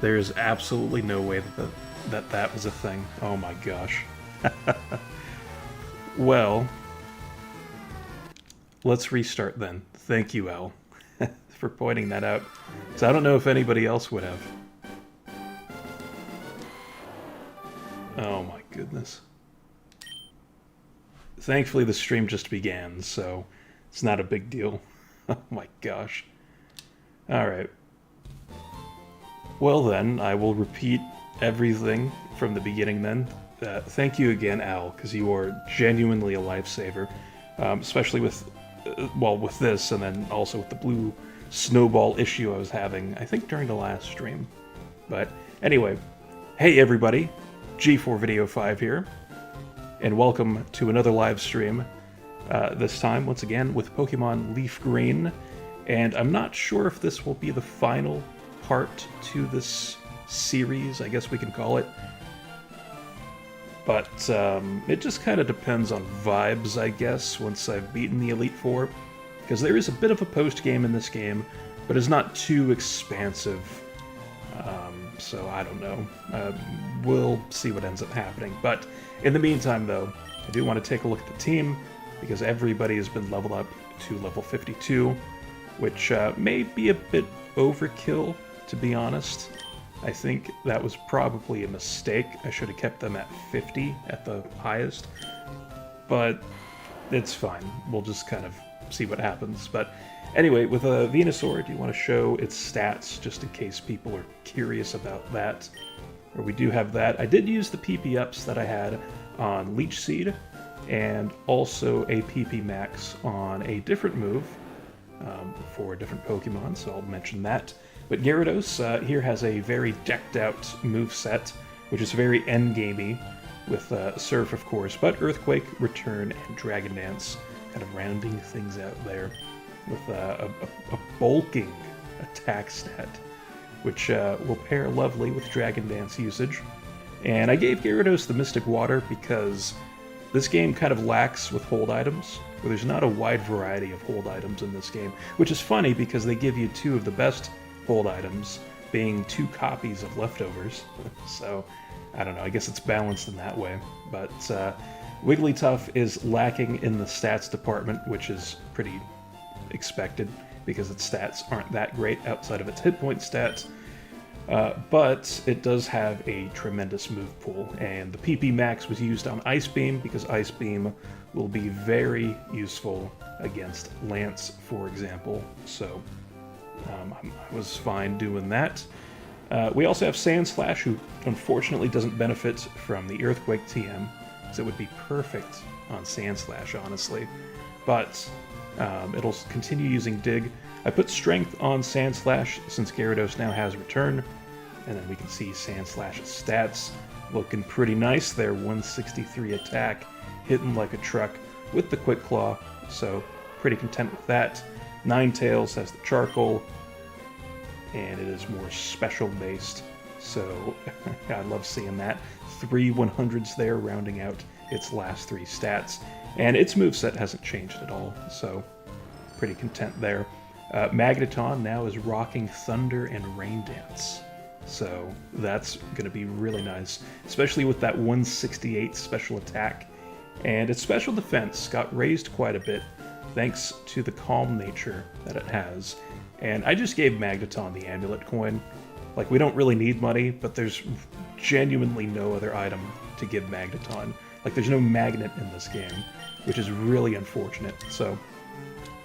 There's absolutely no way that was a thing. Oh my gosh. Well, let's restart then. Thank you, Al, for pointing that out. So I don't know if anybody else would have. Oh my goodness. Thankfully, the stream just began, so it's not a big deal. Oh my gosh. Alright. Well then, I will repeat everything from the beginning then. Thank you again, Al, because you are genuinely a lifesaver. Especially with, with this, and then also with the blue snowball issue I was having, I think during the last stream. But anyway, hey everybody, G4 Video 5 here, and welcome to another live stream. This time, once again, with Pokemon LeafGreen, and I'm not sure if this will be the final part to this series, I guess we can call it. But it just kind of depends on vibes, I guess, once I've beaten the Elite Four. Because there is a bit of a post-game in this game, but it's not too expansive. So I don't know. We'll see what ends up happening. But in the meantime, though, I do want to take a look at the team, because everybody has been leveled up to level 52, which may be a bit overkill, to be honest. I think that was probably a mistake. I should have kept them at 50 at the highest. But it's fine. We'll just kind of see what happens. But anyway, with a Venusaur, do you want to show its stats, just in case people are curious about that? Or we do have that. I did use the PP ups that I had on Leech Seed, and also a PP Max on a different move for a different Pokemon, so I'll mention that. But Gyarados here has a very decked-out moveset, which is very endgamey, with Surf, of course, but Earthquake, Return, and Dragon Dance, kind of rounding things out there, with a bulking attack stat, which will pair lovely with Dragon Dance usage. And I gave Gyarados the Mystic Water because this game kind of lacks with hold items, where there's not a wide variety of hold items in this game, which is funny because they give you two of the best hold items, being 2 copies of leftovers. So, I don't know, I guess it's balanced in that way. But Wigglytuff is lacking in the stats department, which is pretty expected, because its stats aren't that great outside of its hit point stats. But it does have a tremendous move pool, and the PP Max was used on Ice Beam, because Ice Beam will be very useful against Lance, for example. So I was fine doing that. We also have Sandslash, who unfortunately doesn't benefit from the Earthquake TM, so it would be perfect on Sandslash, honestly. But it'll continue using Dig. I put Strength on Sandslash since Gyarados now has Return, and then we can see Sandslash's stats looking pretty nice there. 163 attack, hitting like a truck with the Quick Claw, so pretty content with that. Ninetales has the Charcoal, and it is more special based, so I love seeing that. 3 100s there, rounding out its last 3 stats, and its moveset hasn't changed at all, so pretty content there. Magneton now is rocking Thunder and Rain Dance, so that's going to be really nice, especially with that 168 special attack, and its special defense got raised quite a bit thanks to the calm nature that it has. And I just gave Magneton the Amulet Coin. Like, we don't really need money, but there's genuinely no other item to give Magneton. Like, there's no magnet in this game, which is really unfortunate. So,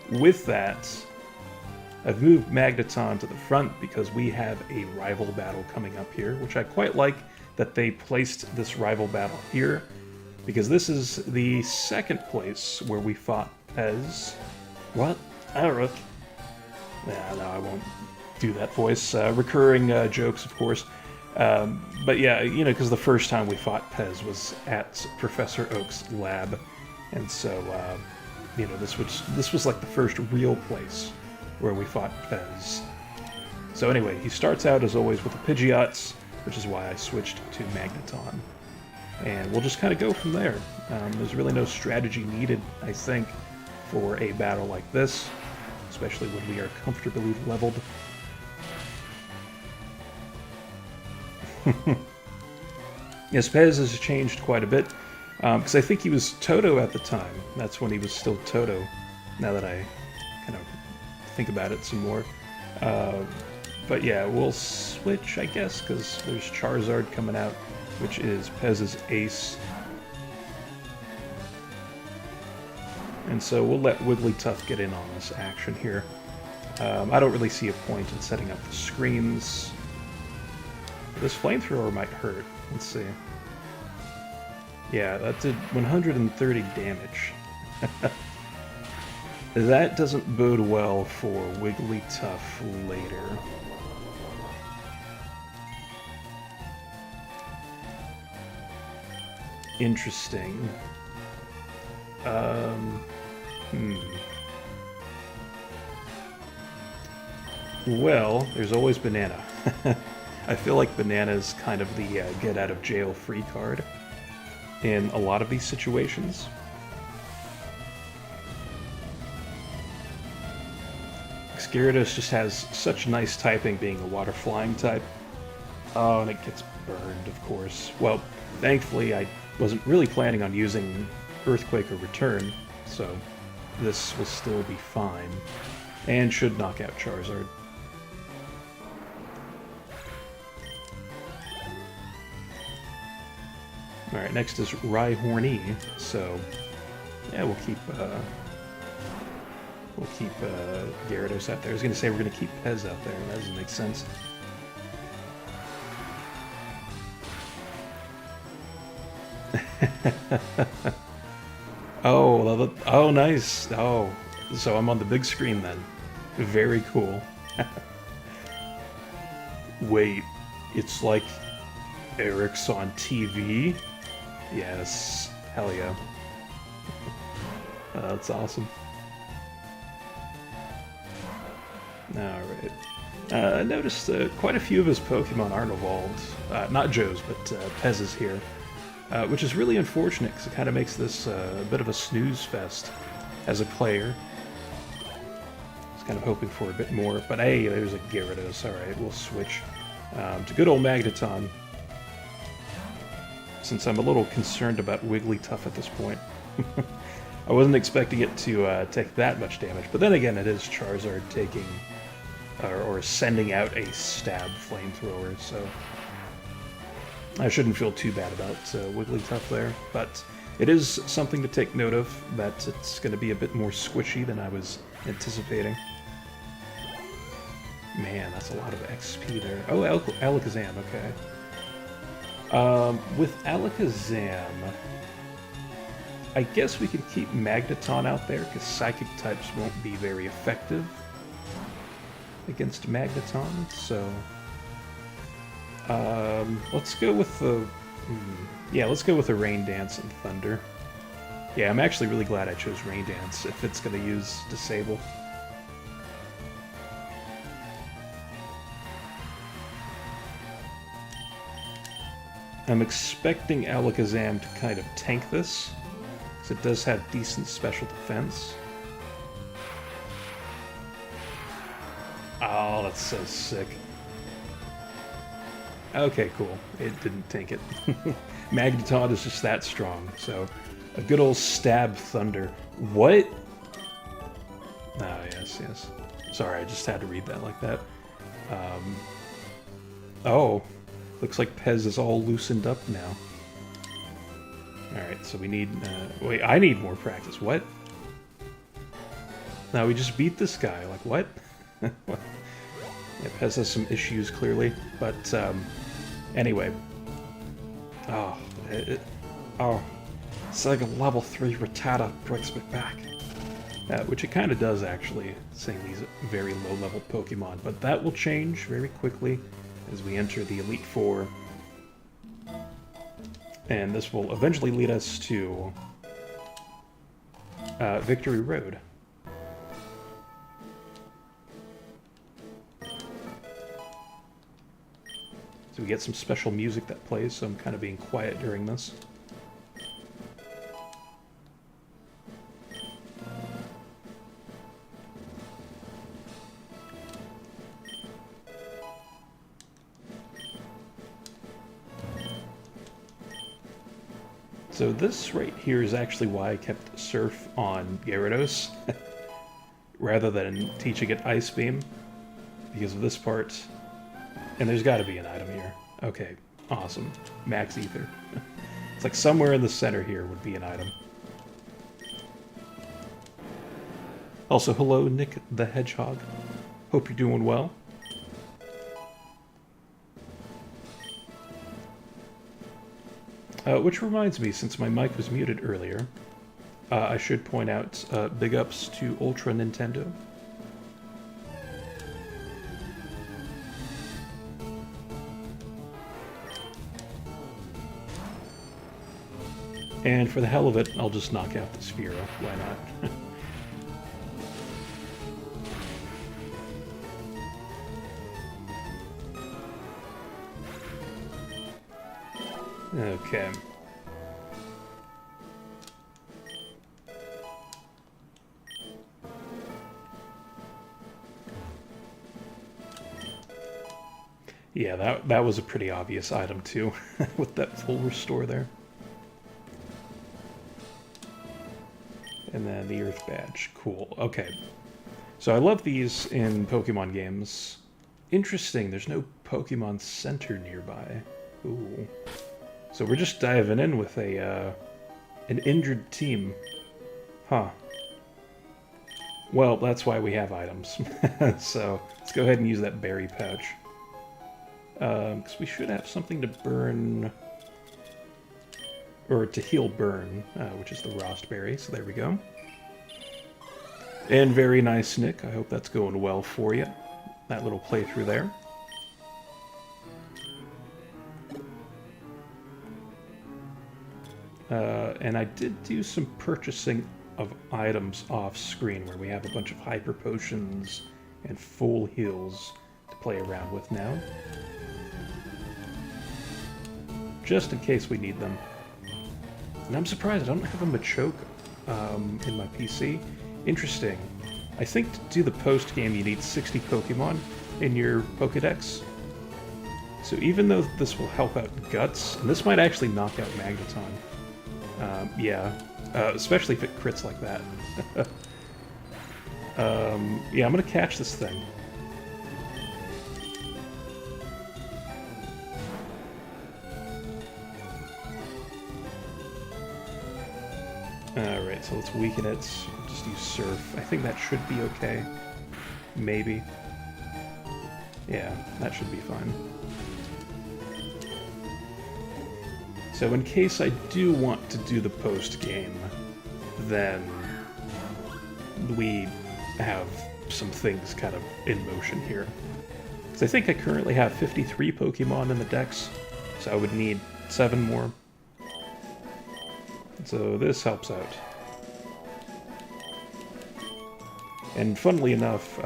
with that, I've moved Magneton to the front because we have a rival battle coming up here, which I quite like that they placed this rival battle here, because this is the second place where we fought Pez. What? Alright. Yeah, no, I won't do that voice. Recurring jokes, of course. But yeah, you know, because the first time we fought Pez was at Professor Oak's lab, and so, you know, this was like the first real place where we fought Pez. So anyway, he starts out as always with the Pidgeots, which is why I switched to Magneton. And we'll just kind of go from there. There's really no strategy needed, I think, for a battle like this, especially when we are comfortably leveled. Yes, Pez has changed quite a bit, because I think he was Toto at the time. That's when he was still Toto, now that I kind of think about it some more. But yeah, we'll switch, I guess, because there's Charizard coming out, which is Pez's ace. And so we'll let Wigglytuff get in on this action here. I don't really see a point in setting up the screens. This flamethrower might hurt. Let's see. Yeah, that did 130 damage. That doesn't bode well for Wigglytuff later. Interesting. Well, there's always Banana. I feel like Banana is kind of the get-out-of-jail-free card in a lot of these situations. Gyarados just has such nice typing, being a water flying type. Oh, and it gets burned, of course. Well, thankfully, I wasn't really planning on using Earthquake or Return, so this will still be fine, and should knock out Charizard. Alright, next is Rhyhorny, so yeah, we'll keep Gyarados out there. I was going to say we're going to keep Pez out there, that doesn't make sense. Oh, nice. Oh, so I'm on the big screen then. Very cool. Wait, it's like Eric's on TV? Yes, hell yeah. That's awesome. Alright. I noticed quite a few of his Pokemon aren't evolved. Not Joe's, but Pez's here. Which is really unfortunate, because it kind of makes this a bit of a snooze fest as a player. I was kind of hoping for a bit more, but hey, there's a Gyarados. Alright, we'll switch to good old Magneton, since I'm a little concerned about Wigglytuff at this point. I wasn't expecting it to take that much damage, but then again, it is Charizard taking, or sending out a stab flamethrower, so I shouldn't feel too bad about Wigglytuff there, but it is something to take note of, that it's going to be a bit more squishy than I was anticipating. Man, that's a lot of XP there. Oh, Alakazam, okay. With Alakazam, I guess we could keep Magneton out there, because Psychic types won't be very effective against Magneton, so let's go with the let's go with the Rain Dance and Thunder. Yeah, I'm actually really glad I chose Rain Dance if it's going to use Disable. I'm expecting Alakazam to kind of tank this, because it does have decent special defense. Oh, that's so sick. Okay, cool. It didn't tank it. Magneton is just that strong, so a good old stab thunder. What? Ah, yes, yes. Sorry, I just had to read that like that. Oh, looks like Pez is all loosened up now. Alright, so we need... wait, I need more practice. What? Now we just beat this guy. Like, what? What? Yeah, Pez has some issues, clearly. But, anyway. Oh, it's like a level 3 Rattata breaks my back. Which it kind of does, actually, seeing these very low-level Pokemon. But that will change very quickly as we enter the Elite Four. And this will eventually lead us to Victory Road. So we get some special music that plays, so I'm kind of being quiet during this. So this right here is actually why I kept Surf on Gyarados, rather than teaching it Ice Beam, because of this part. And there's got to be an item here. Okay, awesome. Max Ether. It's like somewhere in the center here would be an item. Also, hello, Nick the Hedgehog. Hope you're doing well. Which reminds me, since my mic was muted earlier, I should point out big ups to Ultra Nintendo. And for the hell of it, I'll just knock out the Sphero. Why not? Okay. Yeah, that was a pretty obvious item too, with that full restore there. And then the Earth Badge. Cool. Okay. So I love these in Pokemon games. Interesting, there's no Pokemon Center nearby. Ooh. So we're just diving in with an injured team. Huh. Well, that's why we have items. So let's go ahead and use that berry pouch. Because we should have something to burn... Or to heal burn, which is the Rost Berry, so there we go. And very nice, Nick. I hope that's going well for you. That little playthrough there. And I did do some purchasing of items off screen where we have a bunch of hyper potions and full heals to play around with now. Just in case we need them. And I'm surprised I don't have a Machoke in my PC. Interesting. I think to do the post-game you need 60 Pokemon in your Pokedex. So even though this will help out Guts, and this might actually knock out Magneton. Yeah, especially if it crits like that. Yeah, I'm gonna catch this thing. Alright, so let's weaken it. Just use Surf. I think that should be okay. Maybe. Yeah, that should be fine. So in case I do want to do the post-game, then we have some things kind of in motion here. Because I think I currently have 53 Pokemon in the Dex, so I would need 7 more. So this helps out. And funnily enough,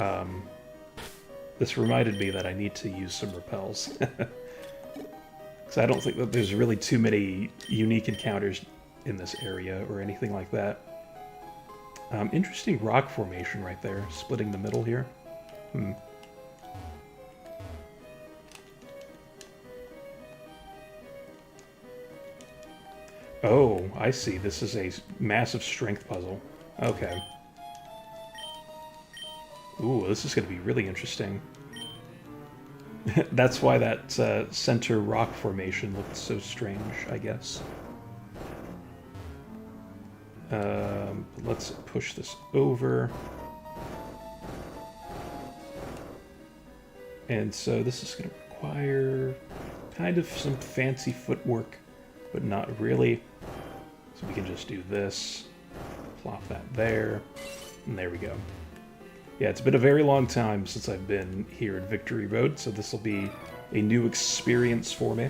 this reminded me that I need to use some repels. Because I don't think that there's really too many unique encounters in this area or anything like that. Interesting rock formation right there, splitting the middle here. Oh, I see. This is a massive strength puzzle. Okay. Ooh, this is going to be really interesting. That's why that center rock formation looked so strange, I guess. Let's push this over. And so this is going to require kind of some fancy footwork, but not really. So we can just do this, plop that there, and there we go. Yeah, it's been a very long time since I've been here in Victory Road, so this will be a new experience for me.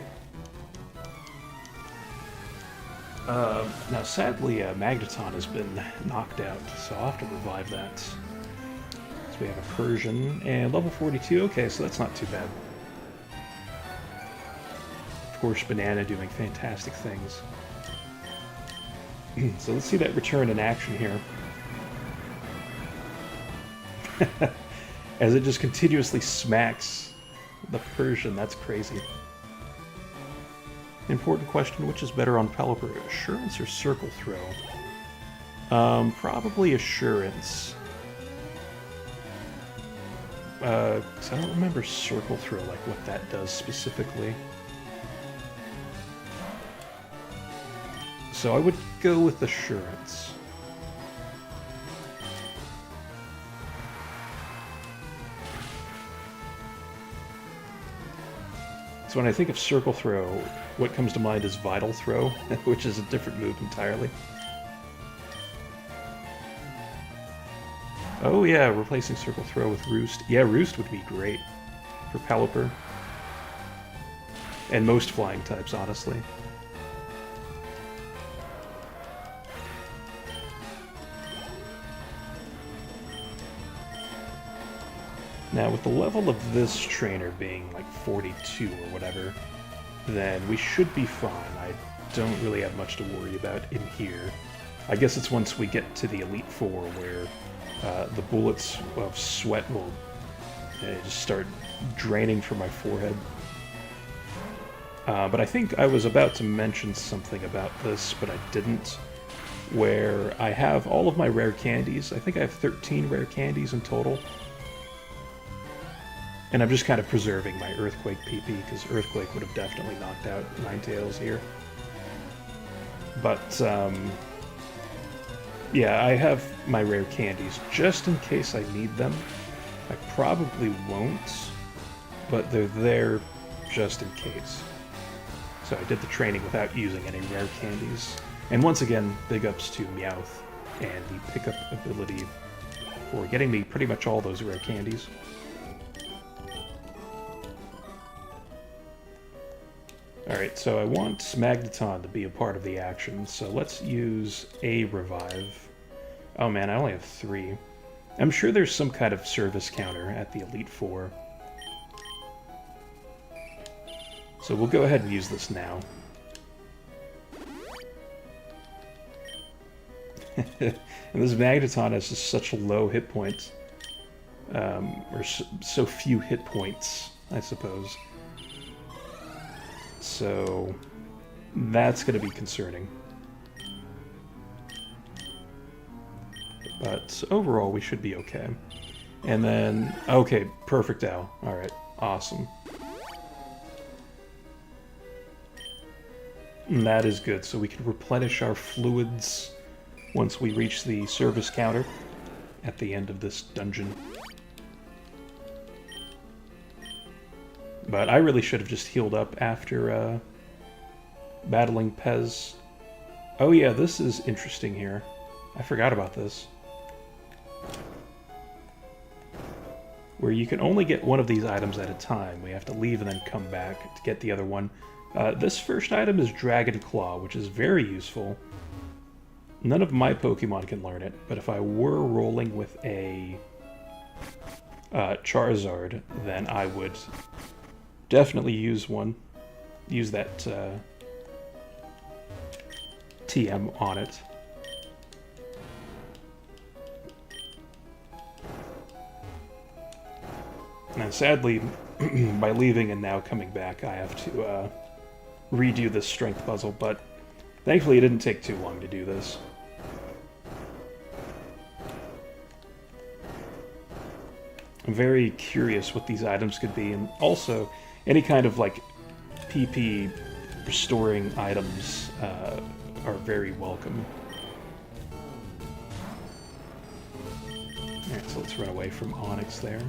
Now, sadly, Magneton has been knocked out, so I'll have to revive that. So we have a Persian, and level 42, okay, so that's not too bad. Of course, Banana doing fantastic things. So let's see that return in action here. As it just continuously smacks the Persian, that's crazy. Important question, which is better on Pelipper, Assurance or Circle Throw? Probably Assurance. 'Cause I don't remember Circle Throw, like what that does specifically. So I would go with Assurance. So when I think of Circle Throw, what comes to mind is Vital Throw, which is a different move entirely. Oh yeah, replacing Circle Throw with Roost. Yeah, Roost would be great for Pelipper. And most flying types, honestly. Now, with the level of this trainer being like 42 or whatever, then we should be fine. I don't really have much to worry about in here. I guess it's once we get to the Elite Four where the bullets of sweat will just start draining from my forehead. But I think I was about to mention something about this, but I didn't, where I have all of my rare candies. I think I have 13 rare candies in total. And I'm just kind of preserving my Earthquake PP, because Earthquake would have definitely knocked out Ninetales here. But, yeah, I have my rare candies just in case I need them. I probably won't, but they're there just in case. So I did the training without using any rare candies. And once again, big ups to Meowth and the pickup ability for getting me pretty much all those rare candies. Alright, so I want Magneton to be a part of the action, so let's use a Revive. Oh man, I only have 3. I'm sure there's some kind of service counter at the Elite Four. So we'll go ahead and use this now. And this Magneton has just such low hit points. Or so few hit points, I suppose. So that's going to be concerning. But overall, we should be okay. And then, okay, perfect owl. Alright, awesome. And that is good, so we can replenish our fluids once we reach the service counter at the end of this dungeon. But I really should have just healed up after battling Pez. Oh yeah, this is interesting here. I forgot about this. Where you can only get one of these items at a time. We have to leave and then come back to get the other one. This first item is Dragon Claw, which is very useful. None of my Pokemon can learn it, but if I were rolling with a Charizard, then I would definitely use one. Use that TM on it. And sadly, by leaving and now coming back, I have to redo this strength puzzle, but thankfully it didn't take too long to do this. I'm very curious what these items could be, and also any kind of like PP restoring items are very welcome. Alright, so let's run away from Onyx there.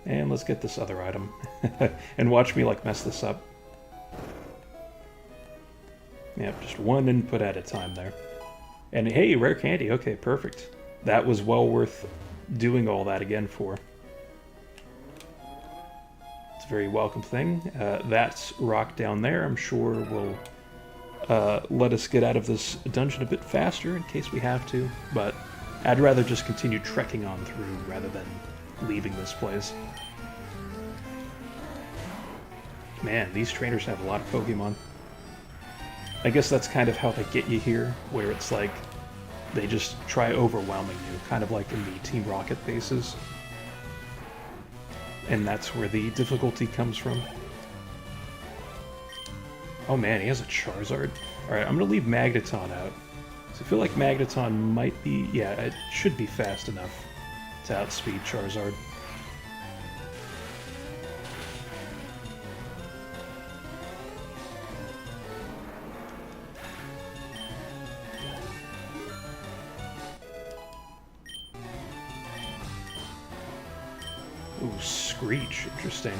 And let's get this other item. And watch me, like, mess this up. Yep, just one input at a time there. And hey, rare candy. Okay, perfect. That was well worth doing all that again for. It's a very welcome thing. That rock down there, I'm sure, will let us get out of this dungeon a bit faster in case we have to. But I'd rather just continue trekking on through rather than leaving this place. Man, these trainers have a lot of Pokemon. I guess that's kind of how they get you here, where it's like they just try overwhelming you, kind of like in the Team Rocket bases. And that's where the difficulty comes from. Oh man, he has a Charizard. Alright, I'm gonna leave Magneton out. So I feel like Magneton might be... yeah, it should be fast enough to outspeed Charizard. Ooh, Screech. Interesting.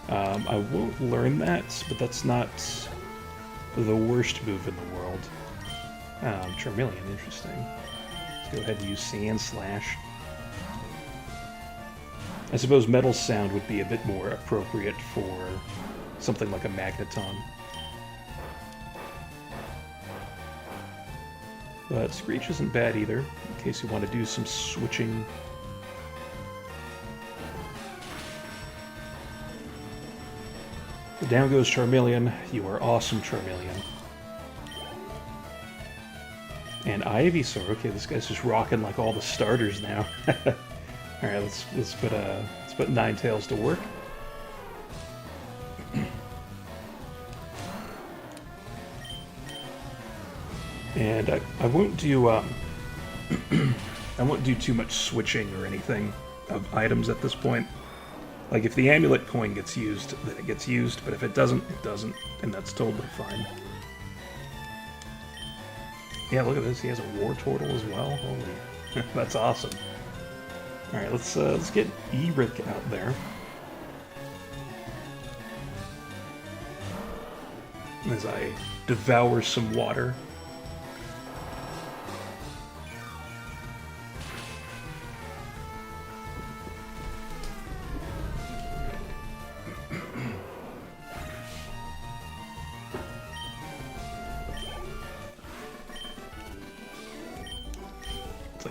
I won't learn that, but that's not the worst move in the world. Charmeleon, interesting. Let's go ahead and use Sand Slash. I suppose Metal Sound would be a bit more appropriate for something like a Magneton. But Screech isn't bad either, in case you want to do some switching. Down goes Charmeleon. You are awesome, Charmeleon. And Ivysaur. Okay, this guy's just rocking like all the starters now. All right, let's put Ninetales to work. And I won't do I won't do too much switching or anything of items at this point. Like, if the amulet coin gets used, then it gets used, but if it doesn't, it doesn't, and that's totally fine. Yeah, look at this, he has a War Turtle as well. Holy, that's awesome. Alright, let's get Eric out there. As I devour some water.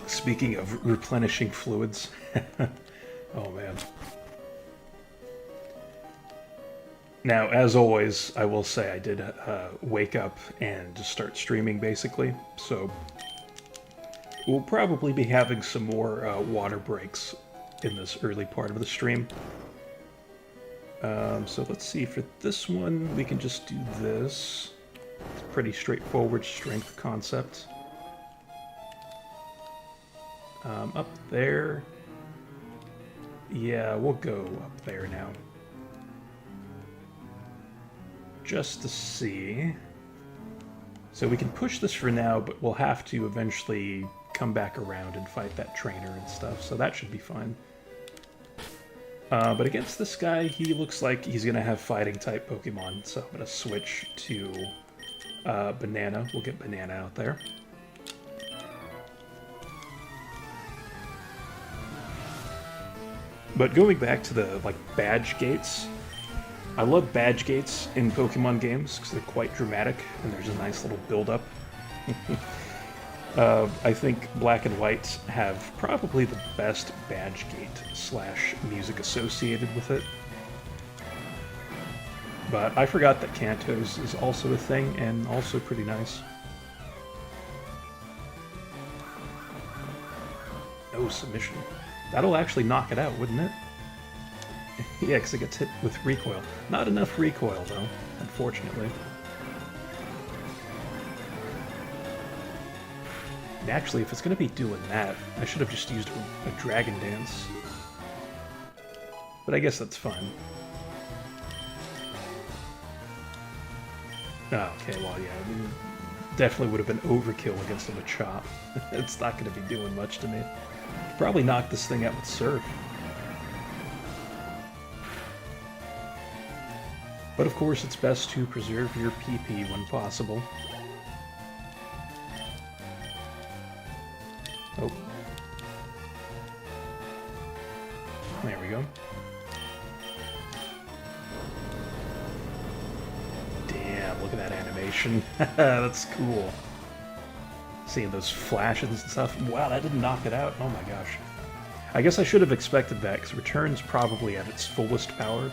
Speaking of replenishing fluids. Oh man. Now, as always, I will say I did wake up and just start streaming, basically. So we'll probably be having some more water breaks in this early part of the stream. So let's see, for this one, we can just do this. It's a pretty straightforward strength concept. Up there. Yeah, we'll go up there now. Just to see. So we can push this for now, but we'll have to eventually come back around and fight that trainer and stuff, so that should be fine. But against this guy, he looks like he's going to have fighting-type Pokemon, so I'm going to switch to Banana. We'll get Banana out there. But going back to the, like, badge gates, I love badge gates in Pokemon games because they're quite dramatic and there's a nice little build-up. I think Black and White have probably the best badge gate slash music associated with it. But I forgot that Kantos is also a thing and also pretty nice. No submission. That'll actually knock it out, wouldn't it? Yeah, because it gets hit with recoil. Not enough recoil, though, unfortunately. And actually, if it's going to be doing that, I should have just used a Dragon Dance. But I guess that's fine. Oh, okay, well, yeah, I mean, definitely would have been overkill against a Machop. It's not going to be doing much to me. Probably knock this thing out with Surf. But of course, it's best to preserve your PP when possible. Oh. There we go. Damn, look at that animation. That's cool. Seeing those flashes and stuff. Wow, that didn't knock it out. Oh my gosh. I guess I should have expected that, because Return's probably at its fullest power.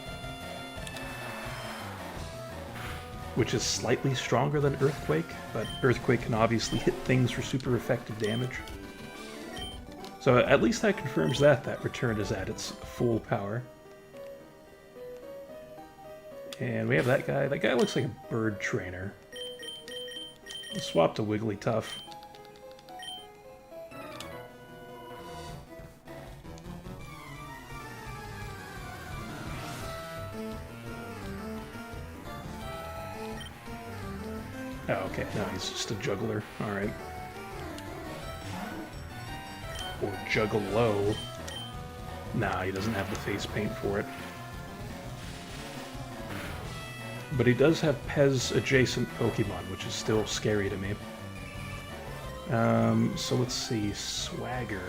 which is slightly stronger than Earthquake, but Earthquake can obviously hit things for super effective damage. So at least that confirms that Return is at its full power. And we have that guy. That guy looks like a bird trainer. Let's swap to Wigglytuff. Oh, okay. No, he's just a juggler. Alright. Or Juggalo. Nah, he doesn't have the face paint for it. But he does have Pez-adjacent Pokemon, which is still scary to me. So let's see. Swagger.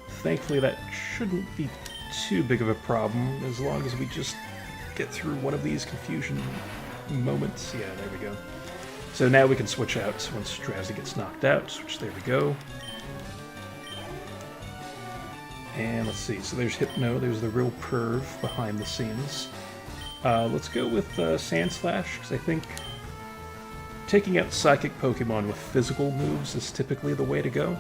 Thankfully, that shouldn't be too big of a problem, as long as we just get through one of these confusion moments. Yeah, there we go. So now we can switch out once Drowsy gets knocked out, which there we go. And let's see, so there's Hypno, there's the real perv behind the scenes. Let's go with Sandslash, because I think taking out Psychic Pokemon with physical moves is typically the way to go.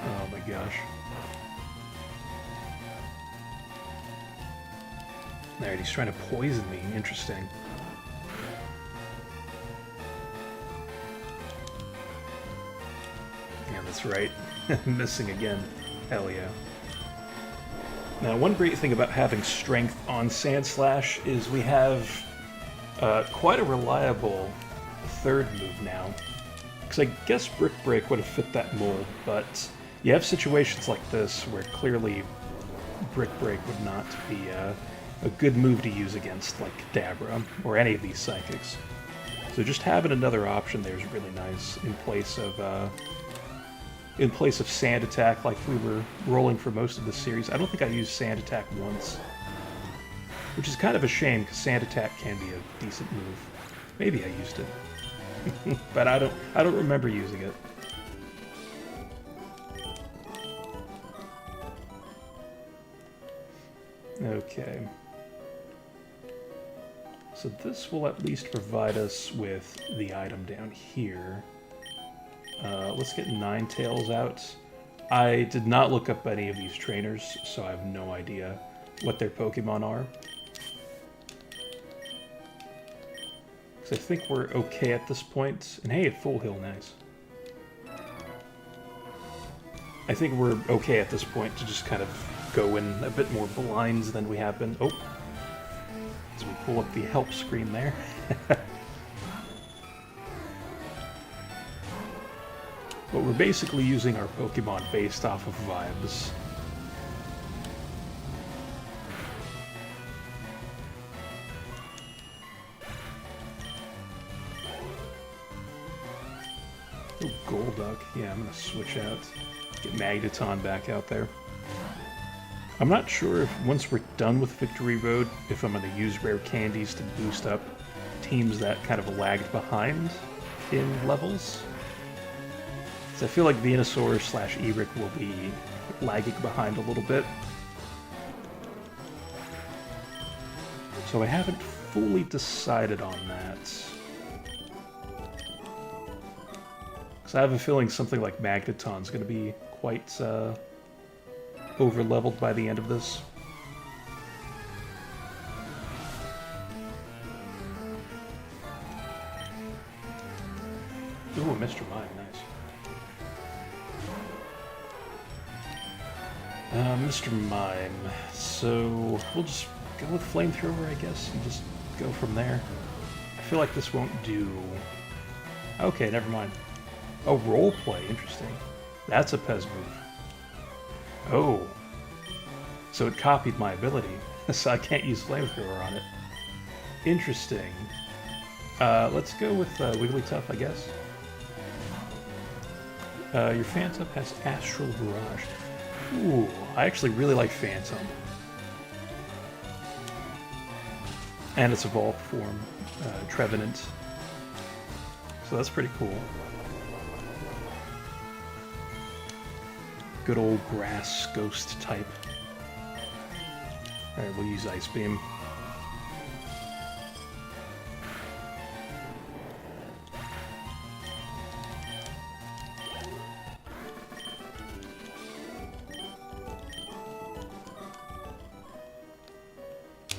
Oh my gosh. Alright, he's trying to poison me. Interesting. Yeah, that's right. Missing again. Hell yeah. Now, one great thing about having strength on Sandslash is we have quite a reliable third move now. Because I guess Brick Break would have fit that mold, but you have situations like this where clearly Brick Break would not be a good move to use against, like, Dabra, or any of these Psychics. So just having another option there is really nice in place of Sand Attack like we were rolling for most of the series. I don't think I used Sand Attack once, which is kind of a shame, because Sand Attack can be a decent move. Maybe I used it. But I don't remember using it. Okay. So this will at least provide us with the item down here. Let's get Ninetales out. I did not look up any of these trainers, so I have no idea what their Pokemon are. I think we're okay at this point. And hey, a Full Heal, nice. I think we're okay at this point to just kind of go in a bit more blind than we have been. Oh, as we pull up the help screen there. But we're basically using our Pokemon based off of vibes. Oh, Golduck. Yeah, I'm going to switch out. Get Magneton back out there. I'm not sure if once we're done with Victory Road, if I'm going to use rare candies to boost up teams that kind of lagged behind in levels. So I feel like Venusaur / Eric will be lagging behind a little bit. So I haven't fully decided on that. So I have a feeling something like Magneton's going to be quite over-leveled by the end of this. Ooh, Mr. Mime, nice. Mr. Mime. So we'll just go with Flamethrower, I guess, and just go from there. I feel like this won't do... Okay, never mind. Oh, roleplay, interesting. That's a Pez move. Oh. So it copied my ability, so I can't use Flamethrower on it. Interesting. Let's go with Wigglytuff, I guess. Your Phantom has Astral Barrage. Ooh, I actually really like Phantom. And its evolved form, Trevenant. So that's pretty cool. Good old grass ghost type. Alright, we'll use Ice Beam.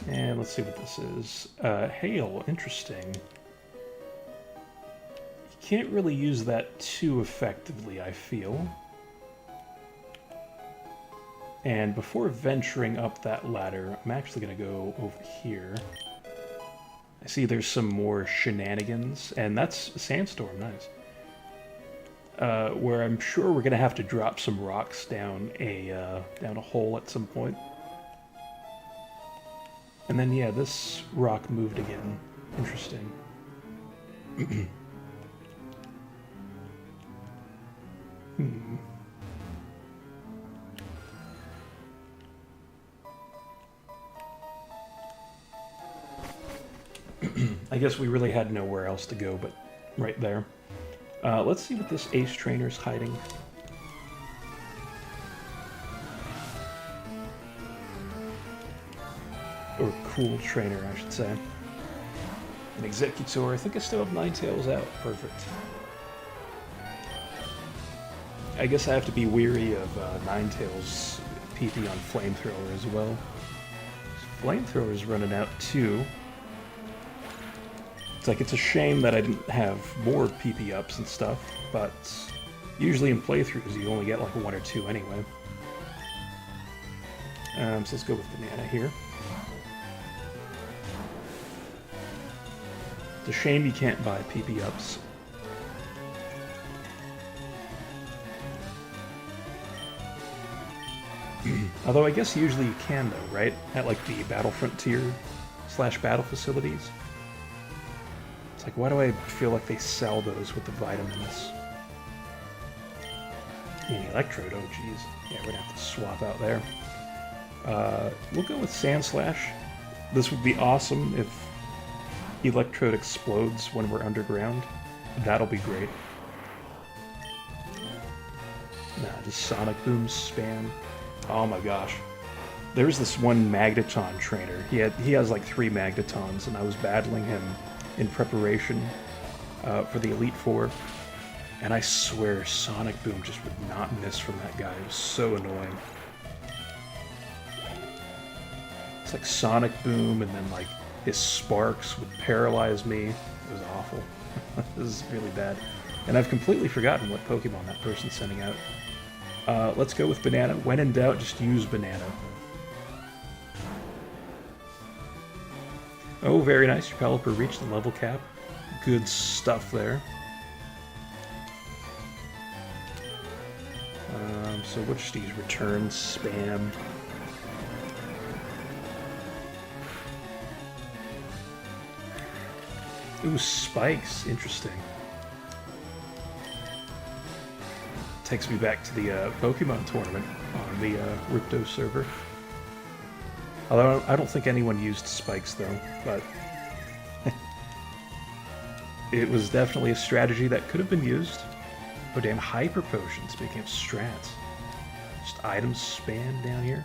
And let's see what this is. Hail, interesting. You can't really use that too effectively, I feel. And before venturing up that ladder, I'm actually going to go over here. I see there's some more shenanigans, and that's a sandstorm, nice. Where I'm sure we're going to have to drop some rocks down a hole at some point. And then, yeah, this rock moved again. Interesting. I guess we really had nowhere else to go but right there. Let's see what this ace trainer's hiding. Or cool trainer, I should say. An Executor. I think I still have Ninetales out. Perfect. I guess I have to be weary of Ninetales PP on Flamethrower as well. Flamethrower's running out too. It's like, it's a shame that I didn't have more PP ups and stuff, but usually in playthroughs you only get like 1 or 2 anyway. So let's go with Banana here. It's a shame you can't buy PP ups. Although I guess usually you can though, right? At like the Battle Frontier / Battle Facilities. It's like, why do I feel like they sell those with the vitamins? And the Electrode, oh geez. Yeah, we're gonna have to swap out there. We'll go with Sandslash. This would be awesome if Electrode explodes when we're underground. That'll be great. Nah, just Sonic Boom spam. Oh my gosh. There's this one Magneton trainer. He has like 3 Magnetons, and I was battling him in preparation for the Elite Four, and I swear Sonic Boom just would not miss from that guy. It was so annoying. It's like Sonic Boom, and then like his sparks would paralyze me. It was awful. This is really bad. And I've completely forgotten what Pokemon that person's sending out. Let's go with Banana. When in doubt, just use Banana. Oh, very nice. Your Pelipper reached the level cap. Good stuff there. So which these returns spam? Ooh, spikes. Interesting. Takes me back to the Pokemon tournament on the Ripto server. Although I don't think anyone used spikes though, but it was definitely a strategy that could have been used. Oh damn, Hyper Potion, speaking of strats. Just items spam down here.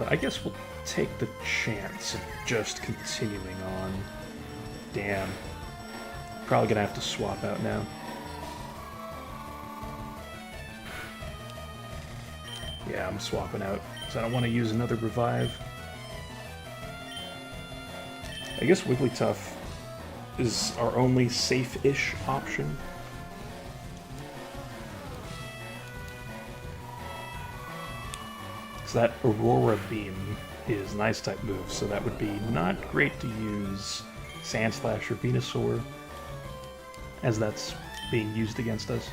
I guess we'll take the chance of just continuing on. Damn. Probably gonna have to swap out now. Yeah, I'm swapping out, because I don't want to use another revive. I guess Wigglytuff is our only safe-ish option. So that Aurora Beam is an Ice-type move, so that would be not great to use Sandslash or Venusaur, as that's being used against us.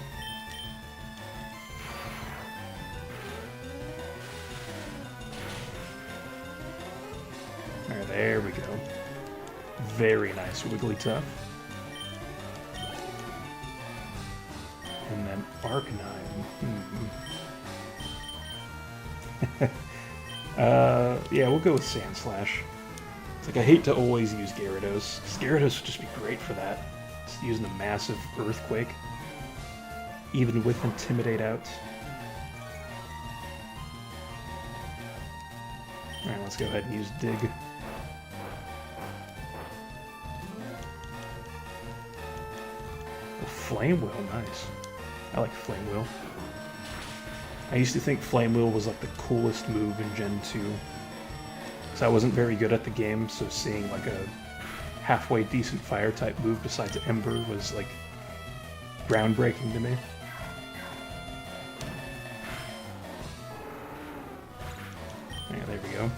There we go. Very nice Wigglytuff. And then Arcanine. Yeah, we'll go with Sandslash. It's like, I hate to always use Gyarados. Gyarados would just be great for that. just using a massive earthquake, even with Intimidate out. Alright, let's go ahead and use Dig. Oh, Flame Wheel, nice. I like Flame Wheel. I used to think Flame Wheel was like the coolest move in Gen 2. Because I wasn't very good at the game, so seeing like a halfway decent fire type move besides Ember was like groundbreaking to me. Yeah, there we go.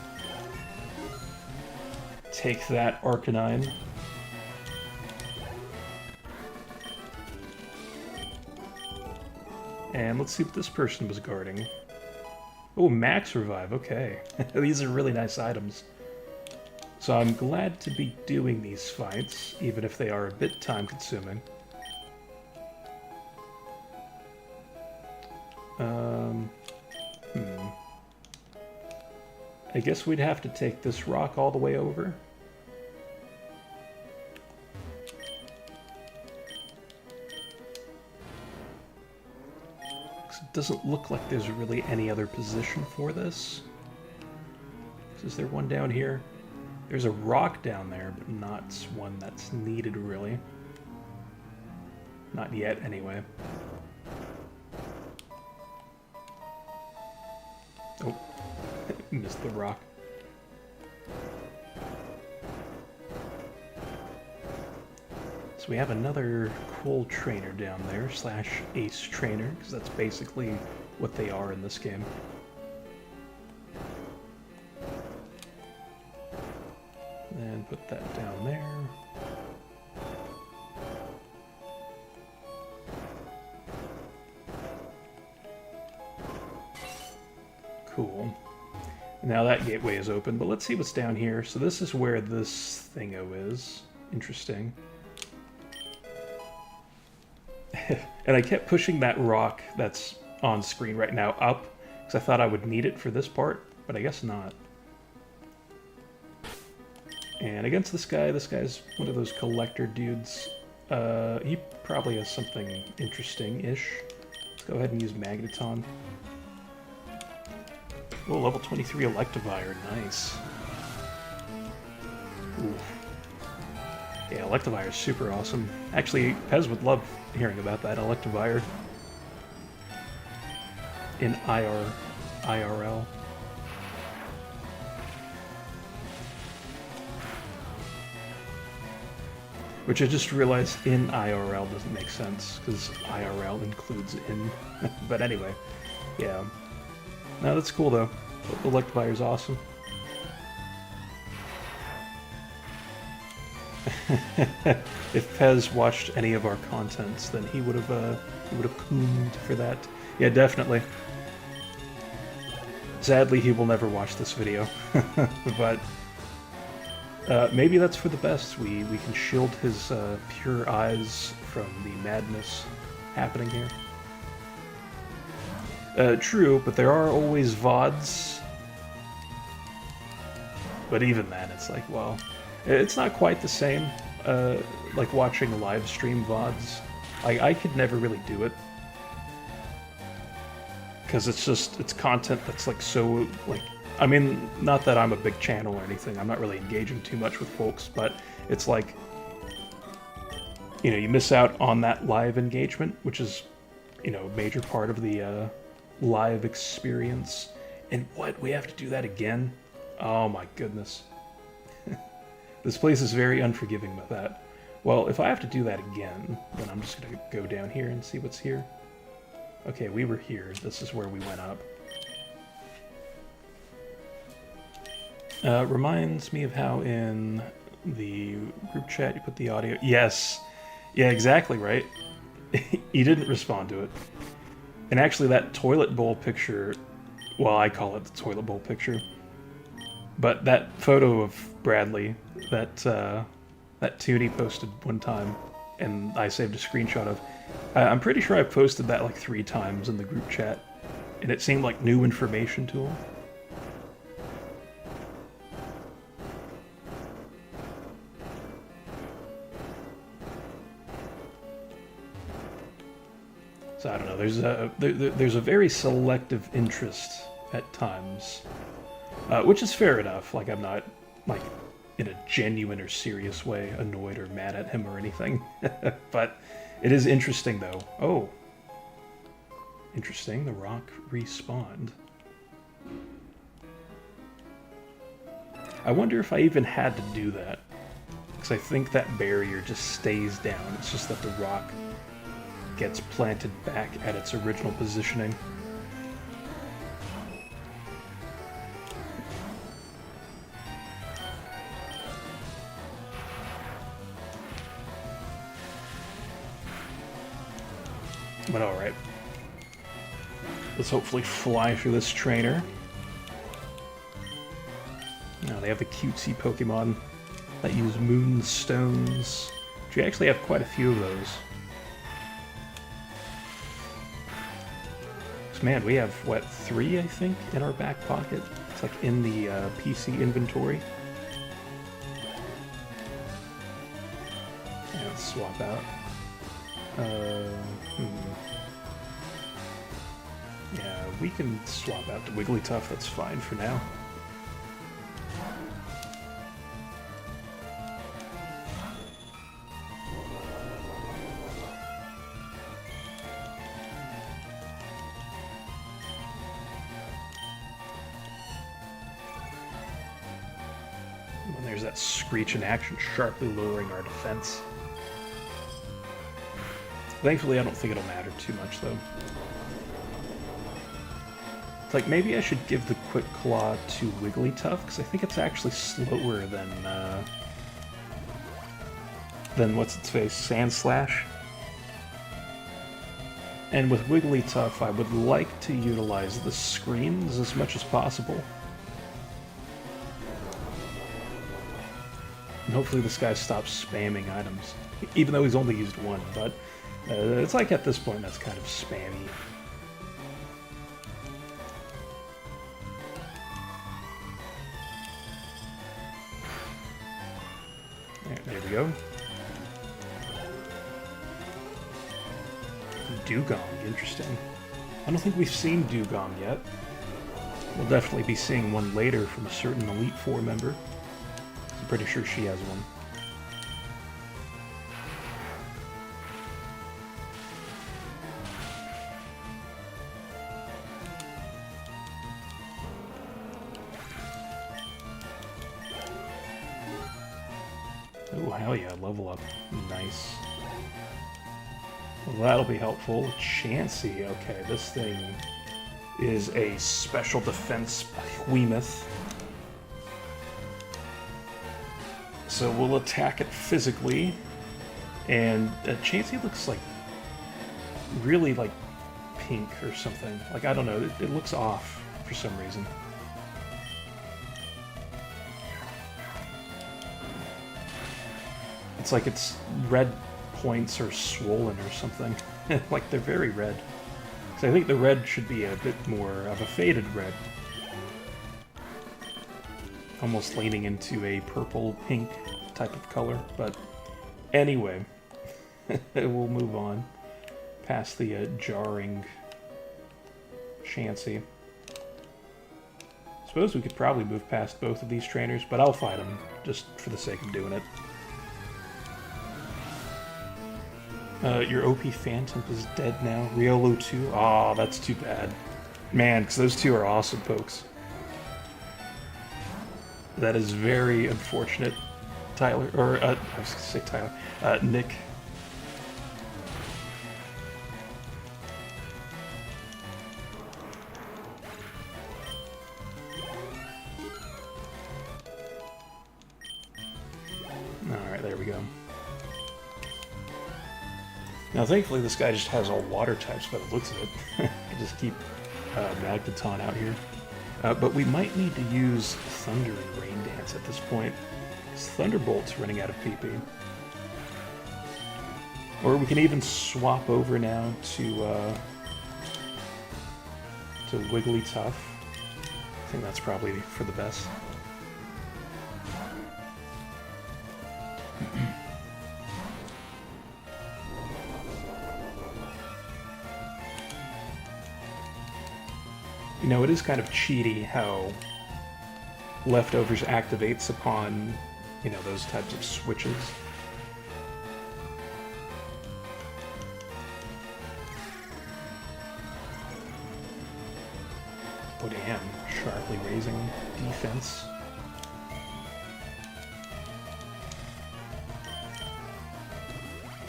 Take that, Arcanine. And let's see what this person was guarding. Oh, Max Revive, okay. These are really nice items. So I'm glad to be doing these fights, even if they are a bit time-consuming. I guess we'd have to take this rock all the way over. It doesn't look like there's really any other position for this. Is there one down here? There's a rock down there, but not one that's needed, really. Not yet, anyway. Oh, missed the rock. So we have another cool trainer down there, / ace trainer, because that's basically what they are in this game. And put that down there. Cool. Now that gateway is open, but let's see what's down here. So this is where this thingo is. Interesting. And I kept pushing that rock that's on screen right now up, because I thought I would need it for this part, but I guess not. And against this guy's one of those collector dudes. He probably has something interesting-ish. Let's go ahead and use Magneton. Oh, level 23 Electivire, nice. Oof. Yeah, Electivire is super awesome. Actually, Pez would love hearing about that Electivire in IRL. Which I just realized in IRL doesn't make sense, because IRL includes in. But anyway, yeah. No, that's cool though. Electivire is awesome. If Pez watched any of our contents, then he would have coomed for that. Yeah, definitely. Sadly, he will never watch this video, but maybe that's for the best. We can shield his pure eyes from the madness happening here. True, but there are always VODs. But even then, it's like, well, it's not quite the same, like watching live stream VODs. I could never really do it. Because it's content that's like so, like, I mean, not that I'm a big channel or anything, I'm not really engaging too much with folks, but it's like, you know, you miss out on that live engagement, which is, you know, a major part of the live experience. And what, we have to do that again? Oh my goodness. This place is very unforgiving with that. Well, if I have to do that again, then I'm just gonna go down here and see what's here. Okay, we were here. This is where we went up. Reminds me of how in the group chat you put the audio. Yes. Yeah, exactly right. You didn't respond to it. And actually that toilet bowl picture, well, I call it the toilet bowl picture, but that photo of Bradley, that Toonie posted one time, and I saved a screenshot of, I'm pretty sure I posted that like 3 times in the group chat, and it seemed like new information to him. So I don't know. There's a very selective interest at times, which is fair enough. Like I'm not like in a genuine or serious way annoyed or mad at him or anything. But it is interesting though. Oh, interesting. The rock respawned. I wonder if I even had to do that, because I think that barrier just stays down. It's just that the rock gets planted back at its original positioning. But alright. Let's hopefully fly through this trainer. Now they have the cutesy Pokemon that use moonstones. We actually have quite a few of those. Man, we have, what, 3, I think, in our back pocket? It's like in the PC inventory. Yeah, let's swap out. Yeah, we can swap out to Wigglytuff, that's fine for now. And there's that Screech in action, sharply lowering our defense. Thankfully, I don't think it'll matter too much, though. It's like, maybe I should give the Quick Claw to Wigglytuff, because I think it's actually slower than what's-its-face, Sandslash. And with Wigglytuff, I would like to utilize the screens as much as possible. And hopefully this guy stops spamming items, even though he's only used one, but it's like at this point that's kind of spammy. There we go. Dugong, interesting. I don't think we've seen Dugong yet. We'll definitely be seeing one later from a certain Elite Four member. I'm pretty sure she has one. Oh, hell yeah, level up. Nice. Well, that'll be helpful. Chansey, okay, this thing is a special defense behemoth. So we'll attack it physically, and Chansey looks like really like pink or something. Like, I don't know, it looks off for some reason. It's like its red points are swollen or something. Like, they're very red. So I think the red should be a bit more of a faded red. Almost leaning into a purple-pink type of color. But anyway, we'll move on past the jarring Chansey. Suppose we could probably move past both of these trainers, but I'll fight them just for the sake of doing it. Your OP Phantom is dead now. Riolu 2? Aw, that's too bad. Man, because those two are awesome pokes. That is very unfortunate, Tyler. Or, I was going to say Tyler. Nick. Alright, there we go. Now, thankfully, this guy just has all water types by the looks of it. I can just keep Magneton out here. But we might need to use Thunder and Rain Dance at this point, because Thunderbolt's running out of PP. Or we can even swap over now to Wigglytuff. I think that's probably for the best. You know, it is kind of cheaty how Leftovers activates upon, you know, those types of switches. Oh damn, sharply raising defense.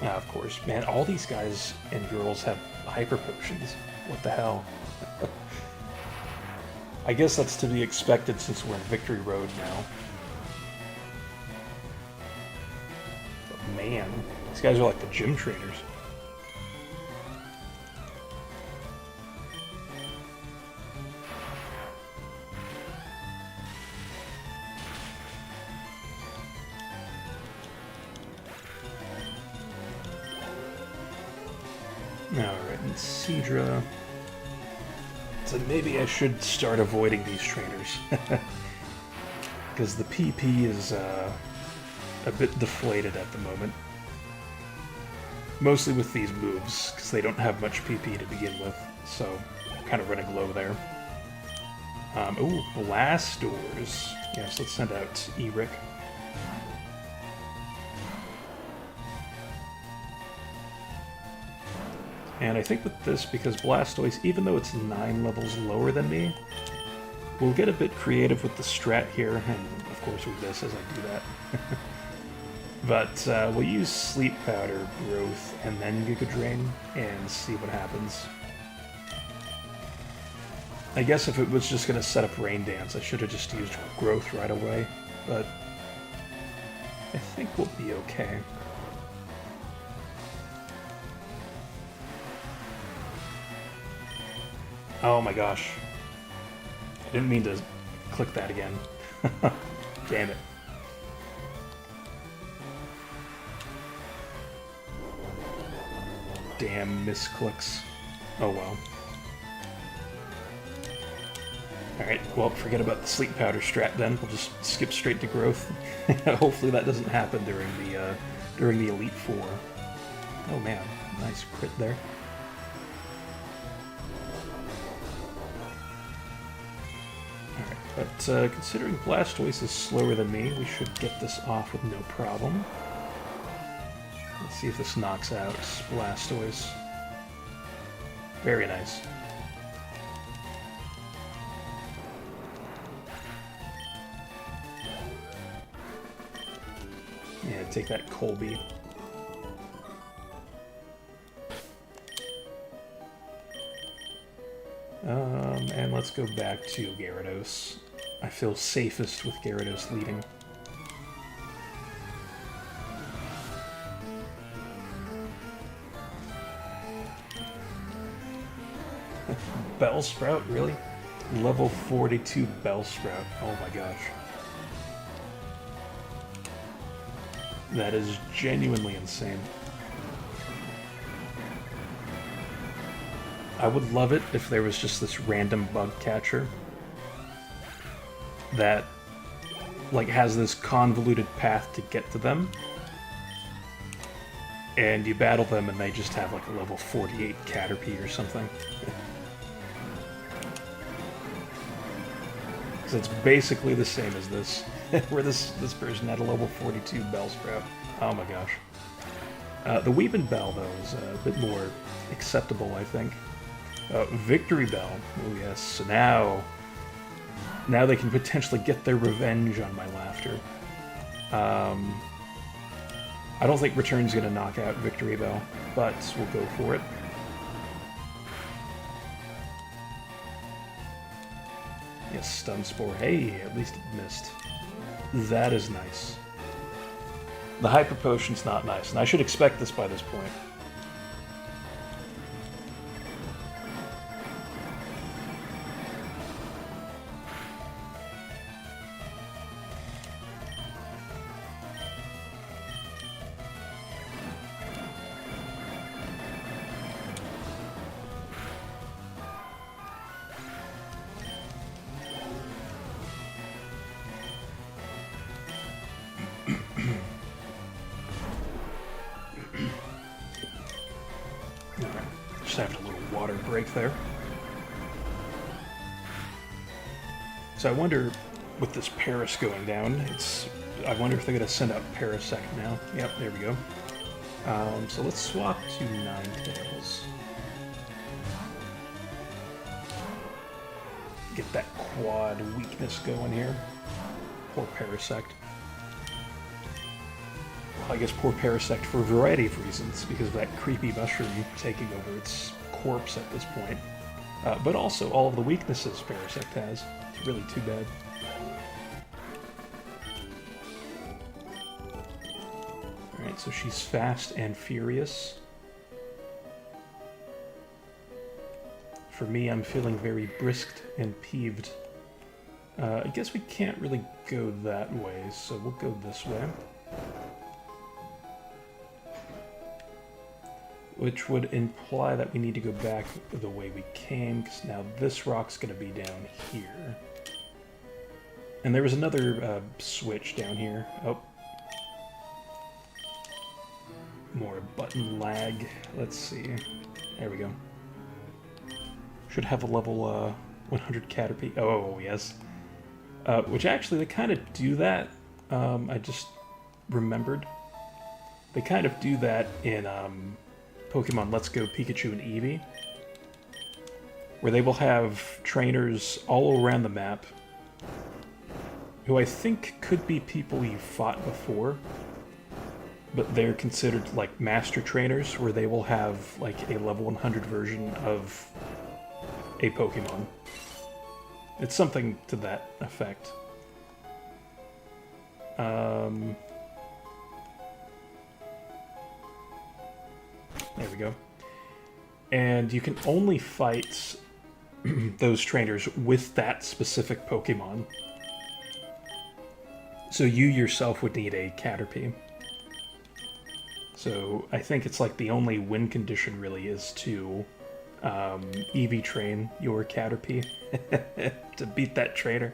Ah, of course. Man, all these guys and girls have hyper potions. What the hell? I guess that's to be expected since we're in Victory Road now. But man, these guys are like the gym trainers. Alright, and Seadra. So maybe I should start avoiding these trainers. Because the PP is a bit deflated at the moment. Mostly with these moves, because they don't have much PP to begin with. So, I'm kind of running low there. Ooh, Blast Doors. Yes, let's send out Eric. And I think with this, because Blastoise, even though it's 9 levels lower than me, we'll get a bit creative with the strat here, and of course with this as I do that. But we'll use Sleep Powder, Growth, and then Giga Drain, and see what happens. I guess if it was just going to set up Rain Dance, I should have just used Growth right away, but I think we'll be okay. Oh my gosh. I didn't mean to click that again. Damn it. Damn misclicks. Oh well. Alright, well, forget about the Sleep Powder strat then. We'll just skip straight to Growth. Hopefully that doesn't happen during the Elite Four. Oh man, nice crit there. But considering Blastoise is slower than me, we should get this off with no problem. Let's see if this knocks out Blastoise. Very nice. Yeah, take that Colby. And let's go back to Gyarados. I feel safest with Gyarados leading. Bellsprout, really? Level 42 Bellsprout. Oh my gosh. That is genuinely insane. I would love it if there was just this random bug catcher that like has this convoluted path to get to them, and you battle them and they just have like a level 48 Caterpie or something. Because it's basically the same as this, where this person had a level 42 Bellsprout. Oh my gosh. The Weepin' Bell, though, is a bit more acceptable, I think. Victory Bell. Oh yes, so now they can potentially get their revenge on my laughter. I don't think Return's going to knock out Victory Bell, but we'll go for it. Yes, Stun Spore. Hey, at least it missed. That is nice. The Hyper Potion's not nice, and I should expect this by this point. Just having a little water break there. So I wonder, with this Paris going down, I wonder if they're going to send out Parasect now. Yep, there we go. So let's swap to Ninetales. Get that quad weakness going here. Poor Parasect. Well, I guess poor Parasect for a variety of reasons, because of that creepy mushroom taking over its corpse at this point. But also all of the weaknesses Parasect has. It's really too bad. Alright, so she's fast and furious. For me, I'm feeling very brisked and peeved. I guess we can't really go that way, so we'll go this way. Which would imply that we need to go back the way we came, because now this rock's going to be down here. And there was another switch down here. Oh. More button lag. Let's see. There we go. Should have a level 100 Caterpie. Oh, yes. Which actually, they kind of do that. I just remembered. They kind of do that in Pokemon Let's Go Pikachu and Eevee, where they will have trainers all around the map who I think could be people you fought before, but they're considered like master trainers, where they will have like a level 100 version of a Pokemon. It's something to that effect. There we go. And you can only fight those trainers with that specific Pokemon. So you yourself would need a Caterpie. So I think it's like the only win condition really is to EV train your Caterpie to beat that trainer.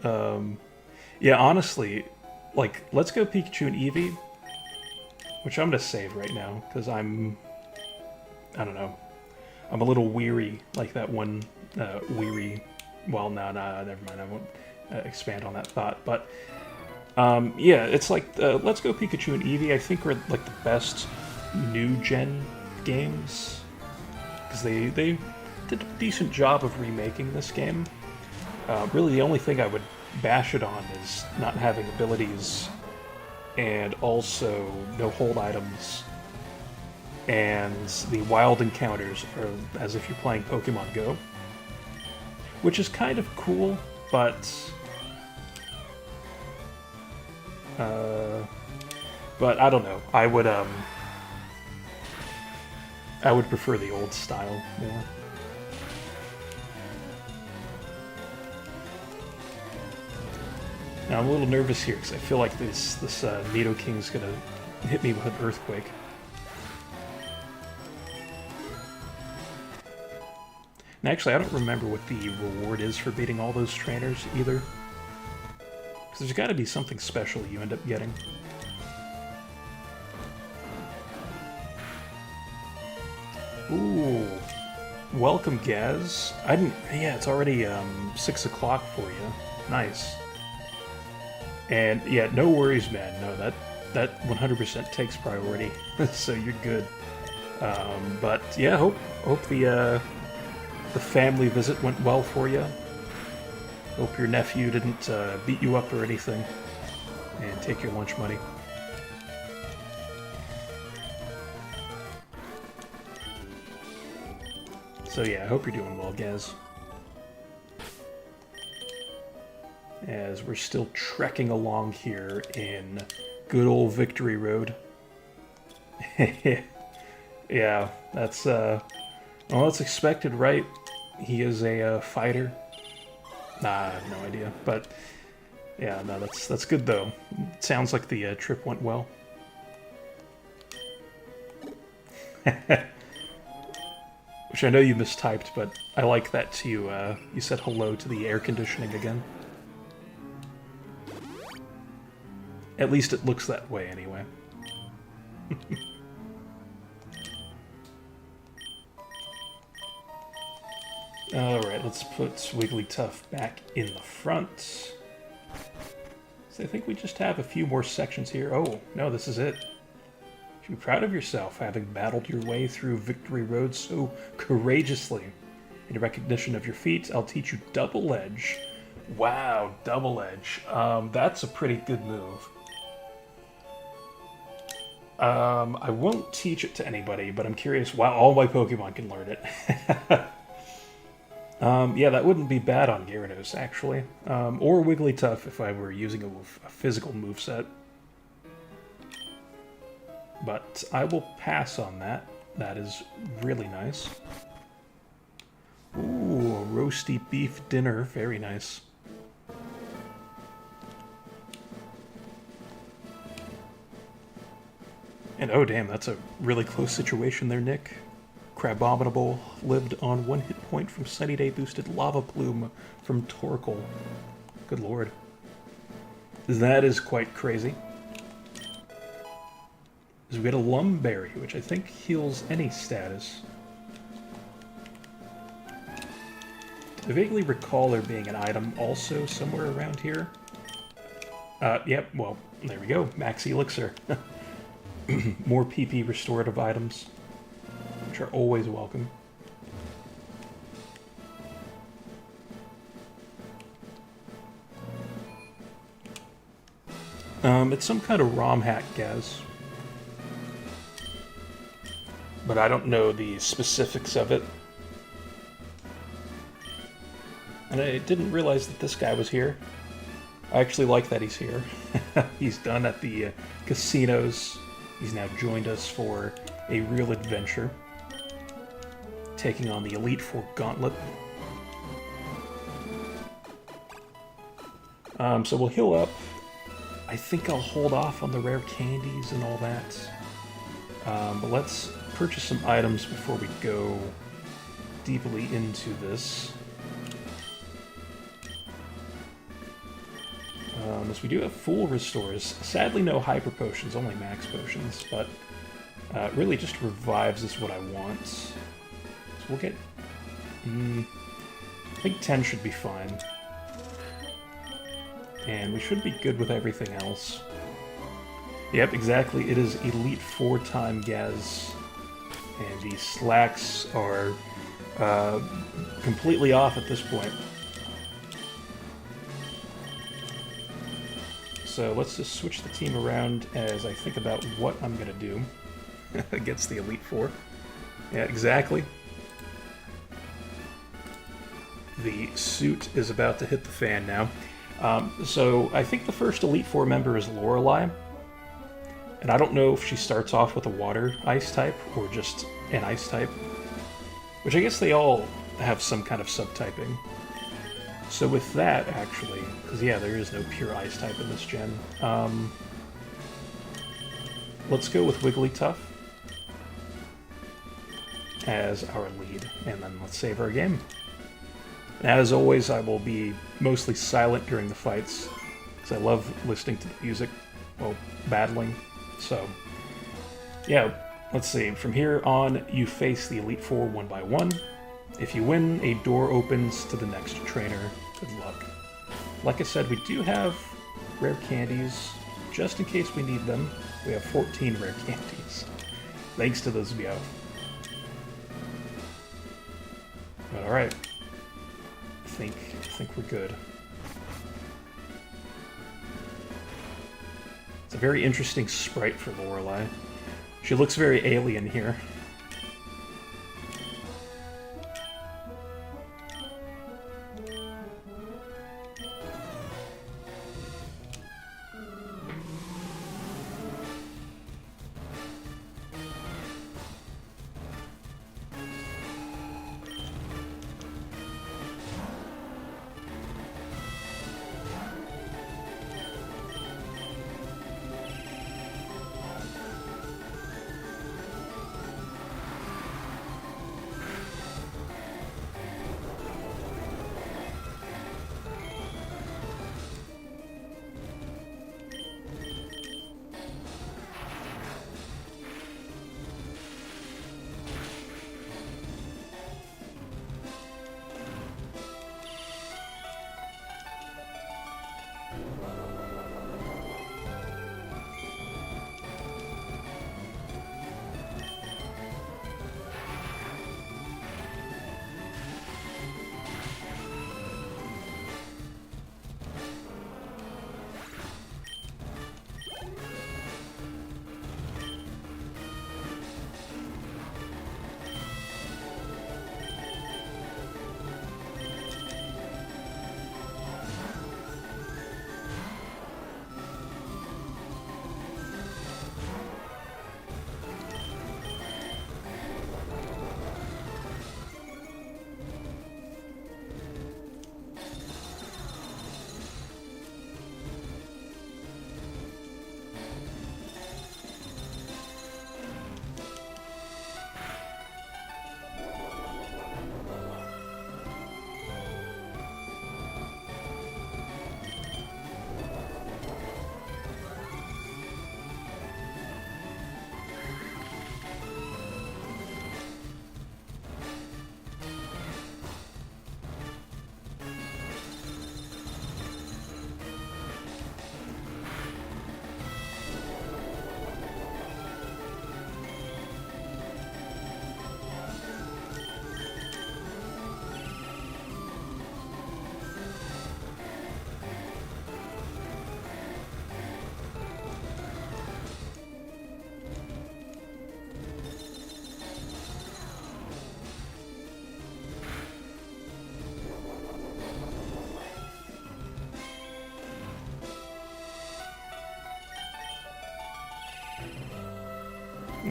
Yeah, honestly, like, Let's Go Pikachu and Eevee, which I'm gonna save right now, because I don't know, I'm a little weary, like that one weary, well, no, never mind, I won't expand on that thought, but yeah, it's like, Let's Go Pikachu and Eevee, I think, are like the best new-gen games, because they did a decent job of remaking this game. Really, the only thing I would bash it on is not having abilities, and also no hold items, and the wild encounters are as if you're playing Pokemon Go, which is kind of cool, but I don't know. I would prefer the old style more. Now I'm a little nervous here because I feel like this Nidoking's gonna hit me with an earthquake. And actually, I don't remember what the reward is for beating all those trainers either. Because there's got to be something special you end up getting. Ooh, welcome, Gaz. Yeah, it's already 6 o'clock for you. Nice. And yeah, no worries, man. No, that 100% takes priority, so you're good. But yeah, hope the family visit went well for you. Hope your nephew didn't beat you up or anything, and take your lunch money. So yeah, I hope you're doing well, Gaz. As we're still trekking along here in good old Victory Road. Yeah, that's well, that's expected, right? He is a fighter. Nah, I have no idea, but yeah, no, that's good though. It sounds like the trip went well. Which I know you mistyped, but I like that too. You said hello to the air conditioning again. At least it looks that way, anyway. Alright, let's put Wigglytuff back in the front. So I think we just have a few more sections here. Oh, no, this is it. You should be proud of yourself, having battled your way through Victory Road so courageously. In recognition of your feat, I'll teach you Double Edge. Wow, Double Edge. That's a pretty good move. I won't teach it to anybody, but I'm curious. Wow, all my Pokemon can learn it. Yeah, that wouldn't be bad on Gyarados, actually. Or Wigglytuff if I were using a physical moveset. But I will pass on that. That is really nice. Ooh, a roasty beef dinner. Very nice. And oh damn, that's a really close situation there, Nick. Crabominable lived on 1 hit point from Sunny Day boosted Lava Plume from Torkoal. Good lord. That is quite crazy. So we get a Lumberry, which I think heals any status. I vaguely recall there being an item also somewhere around here. Yep, well, there we go. Max Elixir. More PP restorative items, which are always welcome. It's some kind of ROM hack, Gaz. But I don't know the specifics of it. And I didn't realize that this guy was here. I actually like that he's here. He's done at the casinos. He's now joined us for a real adventure, taking on the Elite Four Gauntlet. So we'll heal up. I think I'll hold off on the rare candies and all that. But let's purchase some items before we go deeply into this. As we do have full restores. Sadly, no hyper potions, only max potions, but really just revives is what I want. So we'll get... I think 10 should be fine. And we should be good with everything else. Yep, exactly. It is Elite 4-time Gaz. And the slacks are completely off at this point. So let's just switch the team around as I think about what I'm going to do against the Elite Four. Yeah, exactly. The suit is about to hit the fan now. So I think the first Elite Four member is Lorelei. And I don't know if she starts off with a water ice type or just an ice type. Which I guess they all have some kind of subtyping. So with that, actually, because yeah, there is no pure ice type in this gen, let's go with Wigglytuff as our lead, and then let's save our game. And as always, I will be mostly silent during the fights, because I love listening to the music while battling. So, yeah, let's see. From here on, you face the Elite Four 1 by 1. If you win, a door opens to the next trainer. Good luck. Like I said, we do have rare candies, just in case we need them. We have 14 rare candies, thanks to those Meowth. But alright. I think we're good. It's a very interesting sprite for Lorelei. She looks very alien here.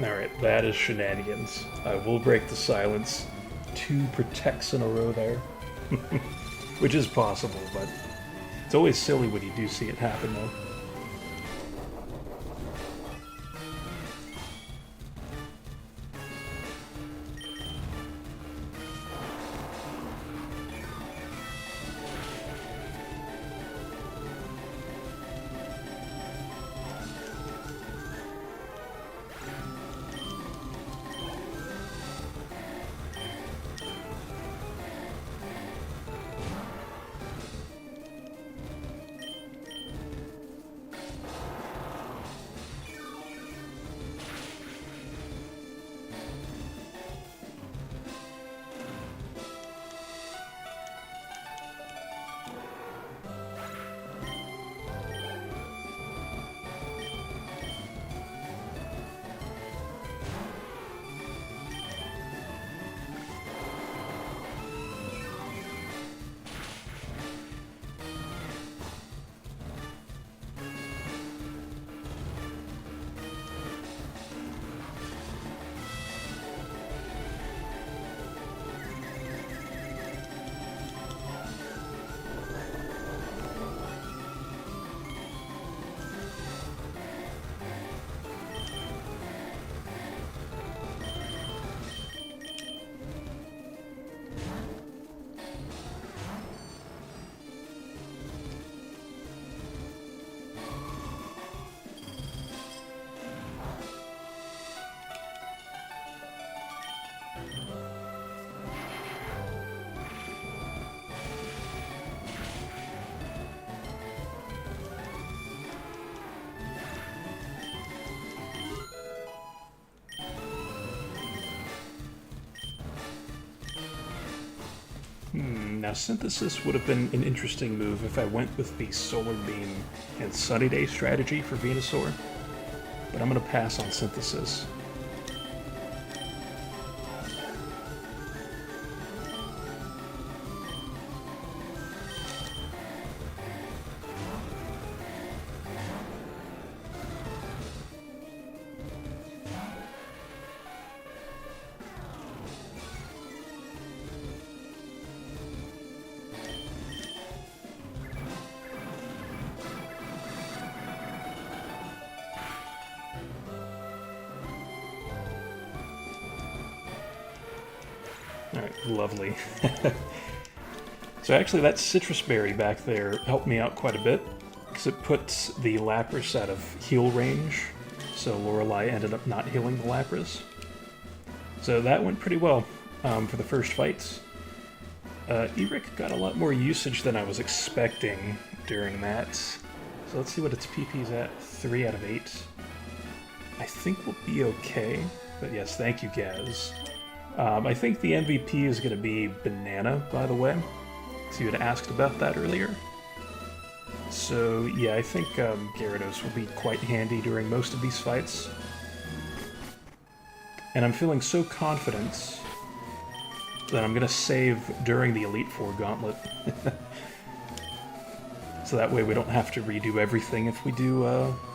Alright, that is shenanigans. I will break the silence. 2 protects in a row there. Which is possible, but it's always silly when you do see it happen, though. Now Synthesis would have been an interesting move if I went with the Solar Beam and Sunny Day strategy for Venusaur, but I'm going to pass on Synthesis. Alright, lovely. So actually that Citrus Berry back there helped me out quite a bit, because it puts the Lapras out of heal range, so Lorelei ended up not healing the Lapras. So that went pretty well for the first fights. Eric got a lot more usage than I was expecting during that. So let's see what its PP's at. 3 out of 8. I think we'll be okay, but yes, thank you, Gaz. I think the MVP is going to be Banana, by the way. So you had asked about that earlier. So yeah, I think Gyarados will be quite handy during most of these fights. And I'm feeling so confident that I'm going to save during the Elite Four Gauntlet. So that way we don't have to redo everything if we do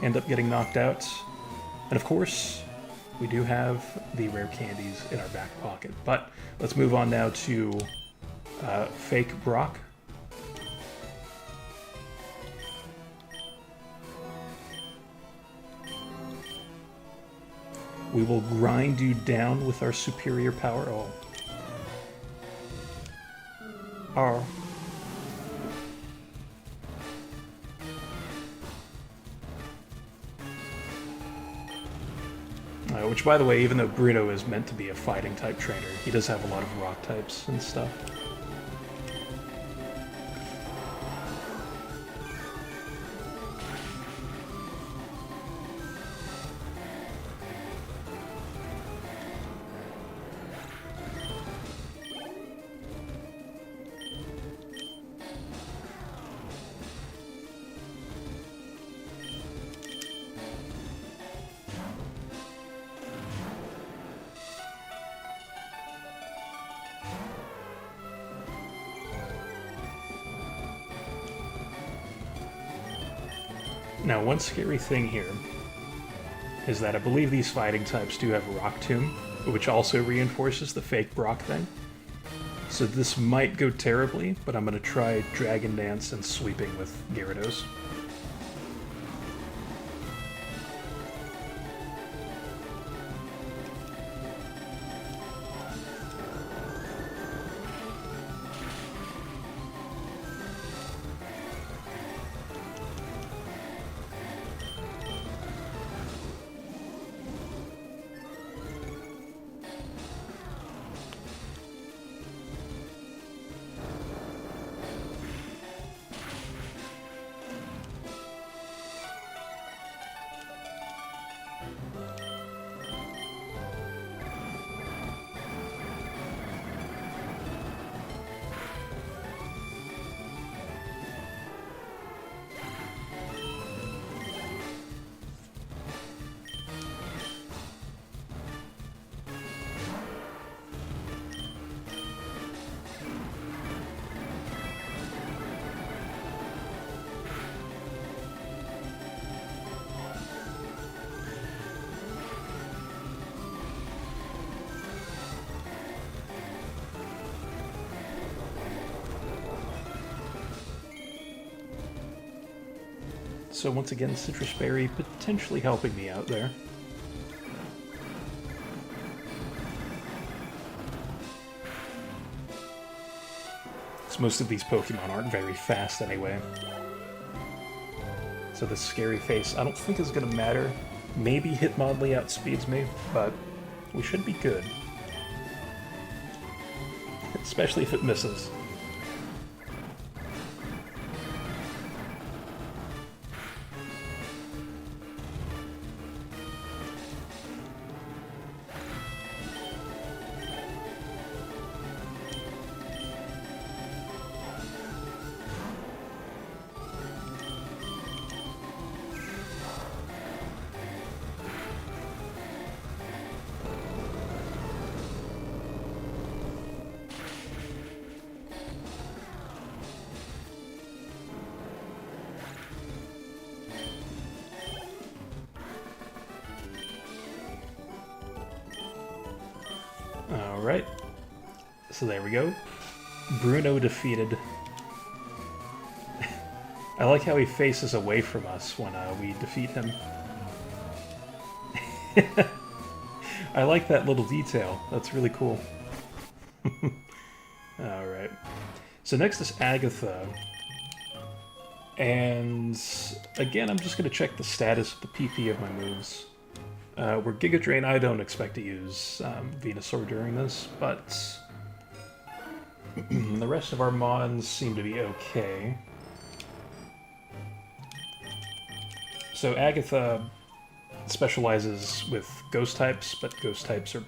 end up getting knocked out. And of course, we do have the rare candies in our back pocket. But let's move on now to Fake Brock. We will grind you down with our superior power. Oh. Which, by the way, even though Bruno is meant to be a fighting type trainer, he does have a lot of rock types and stuff. Now, one scary thing here is that I believe these fighting types do have Rock Tomb, which also reinforces the fake Brock thing. So this might go terribly, but I'm going to try Dragon Dance and Sweeping with Gyarados. So once again, Citrus Berry potentially helping me out there. Because most of these Pokemon aren't very fast anyway. So the Scary Face I don't think is going to matter. Maybe Hitmonlee outspeeds me, but we should be good. Especially if it misses. Alright, so there we go. Bruno defeated. I like how he faces away from us when we defeat him. I like that little detail. That's really cool. Alright. So next is Agatha. And again, I'm just going to check the status of the PP of my moves. Where Giga Drain, I don't expect to use Venusaur during this, but the rest of our Mons seem to be okay. So Agatha specializes with Ghost types, but Ghost types are,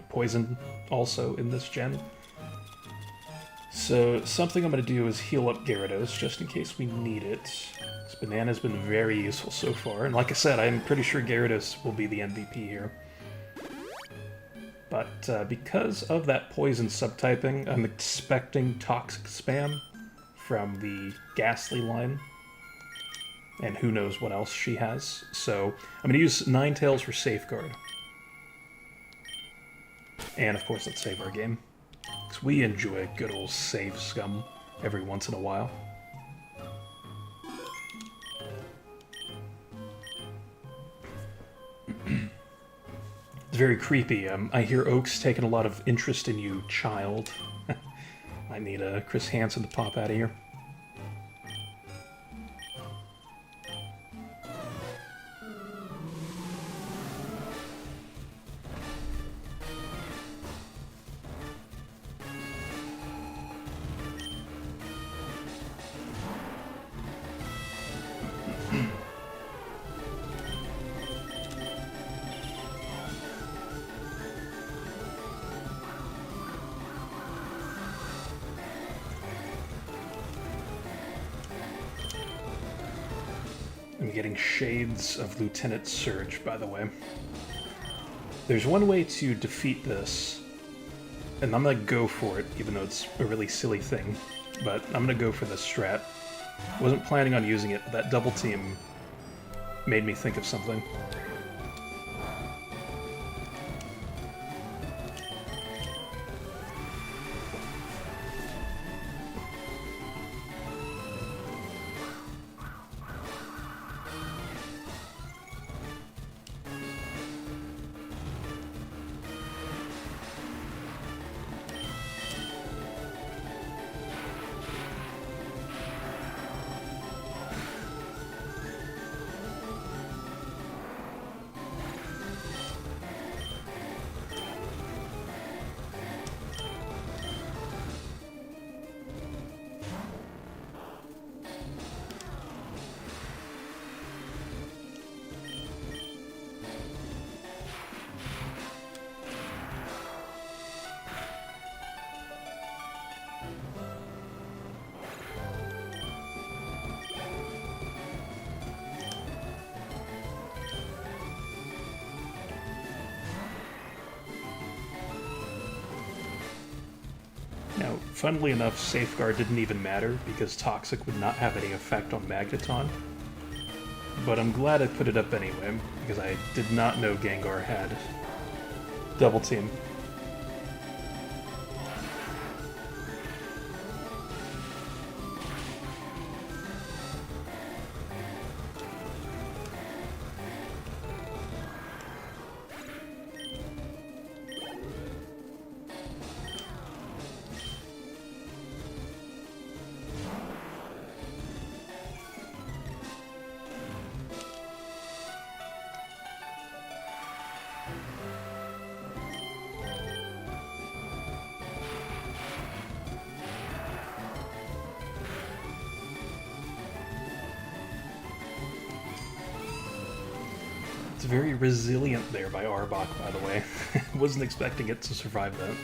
poison also in this gen. So something I'm going to do is heal up Gyarados, just in case we need it. This banana's been very useful so far, and like I said, I'm pretty sure Gyarados will be the MVP here. But because of that poison subtyping, I'm expecting Toxic Spam from the Ghastly line. And who knows what else she has. So I'm going to use Ninetales for Safeguard. And of course, let's save our game. Because we enjoy good old save scum every once in a while. It's very creepy. I hear Oak's taking a lot of interest in you, child. I need Chris Hansen to pop out of here. I'm getting shades of Lieutenant Surge, by the way. There's one way to defeat this, and I'm gonna go for it, even though it's a really silly thing, but I'm gonna go for this strat. Wasn't planning on using it, but that double team made me think of something. funnily enough, Safeguard didn't even matter because Toxic would not have any effect on Magneton. But I'm glad I put it up anyway, because I did not know Gengar had Double Team. It's very resilient there by Arbok, by the way. Wasn't expecting it to survive that.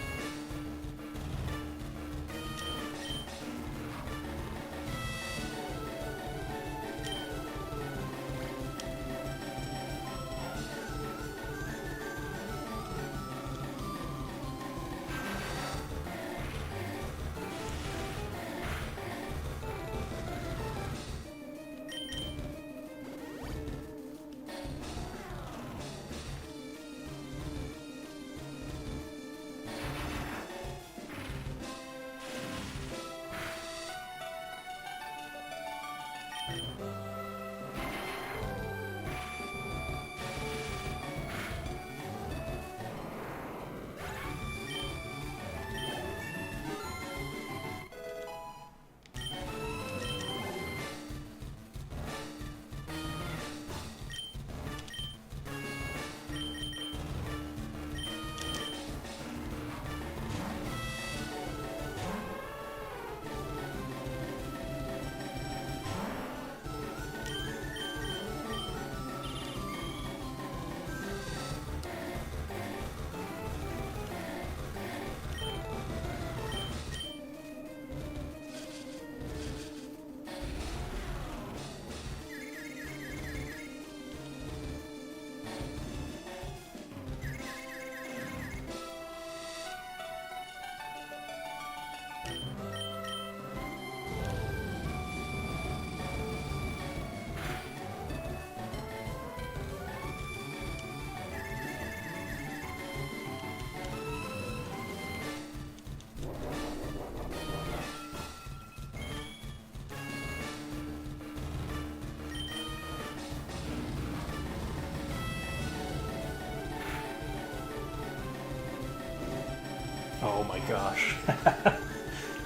Oh my gosh.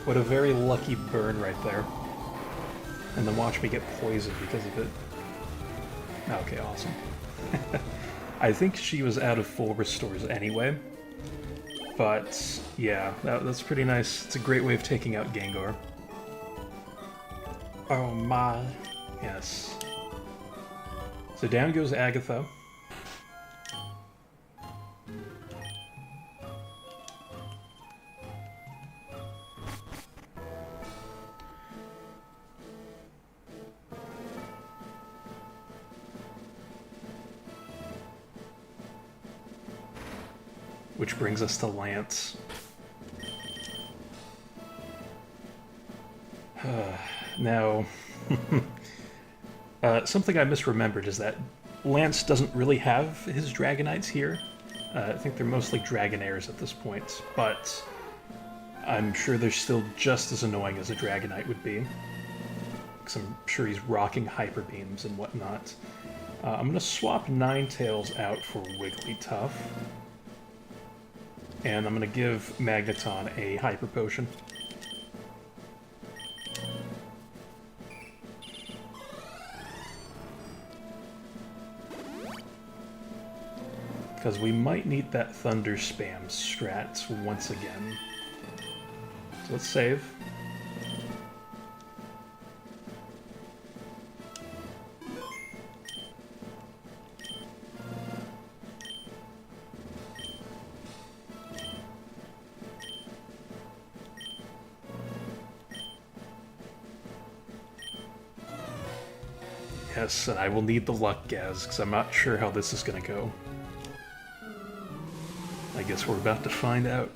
What a very lucky burn right there. And then watch me get poisoned because of it. Okay, awesome. I think she was out of full restores anyway. But yeah, that's pretty nice. It's a great way of taking out Gengar. Oh my. Yes. So down goes Agatha. Which brings us to Lance. Now, something I misremembered is that Lance doesn't really have his Dragonites here. I think they're mostly Dragonairs at this point, but I'm sure they're still just as annoying as a Dragonite would be. Because I'm sure he's rocking Hyper Beams and whatnot. I'm going to swap Ninetales out for Wigglytuff. And I'm going to give Magneton a Hyper Potion. Because we might need that Thunder Spam strat once again. So let's save. Yes, and I will need the Luck Gaz, because I'm not sure how this is going to go. I guess we're about to find out.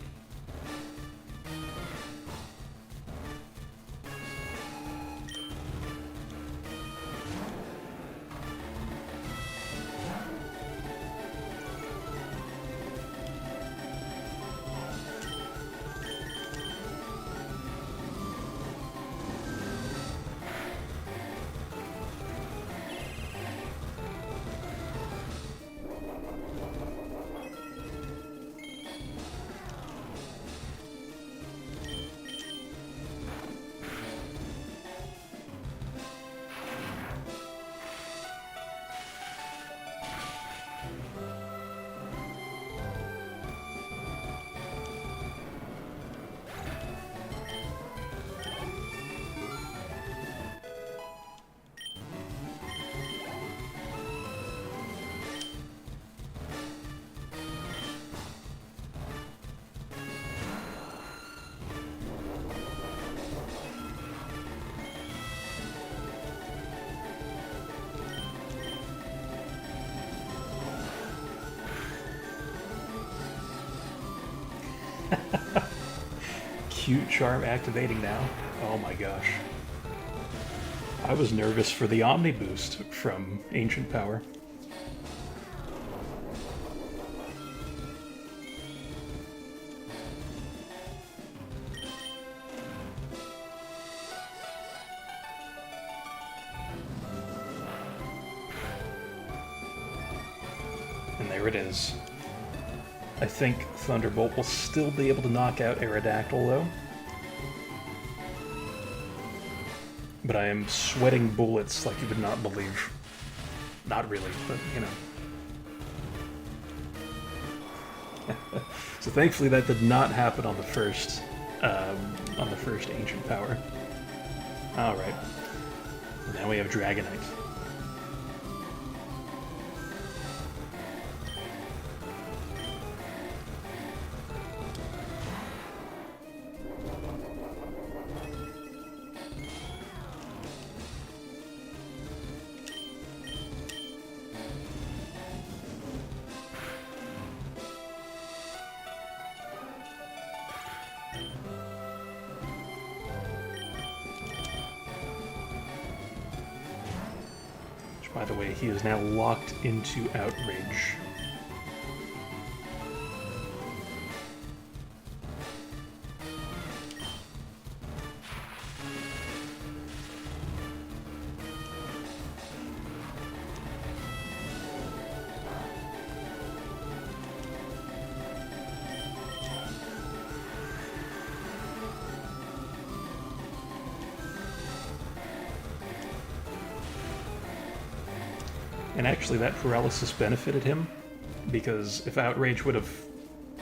Cute charm activating now. Oh my gosh. I was nervous for the Omni boost from Ancient Power. And there it is. I think Thunderbolt will still be able to knock out Aerodactyl, though. But I am sweating bullets like you would not believe. Not really, but, you know. So thankfully that did not happen on the first Ancient Power. Alright. Now we have Dragonite. By the way, he is now locked into Outrage. And actually that paralysis benefited him, because if Outrage would have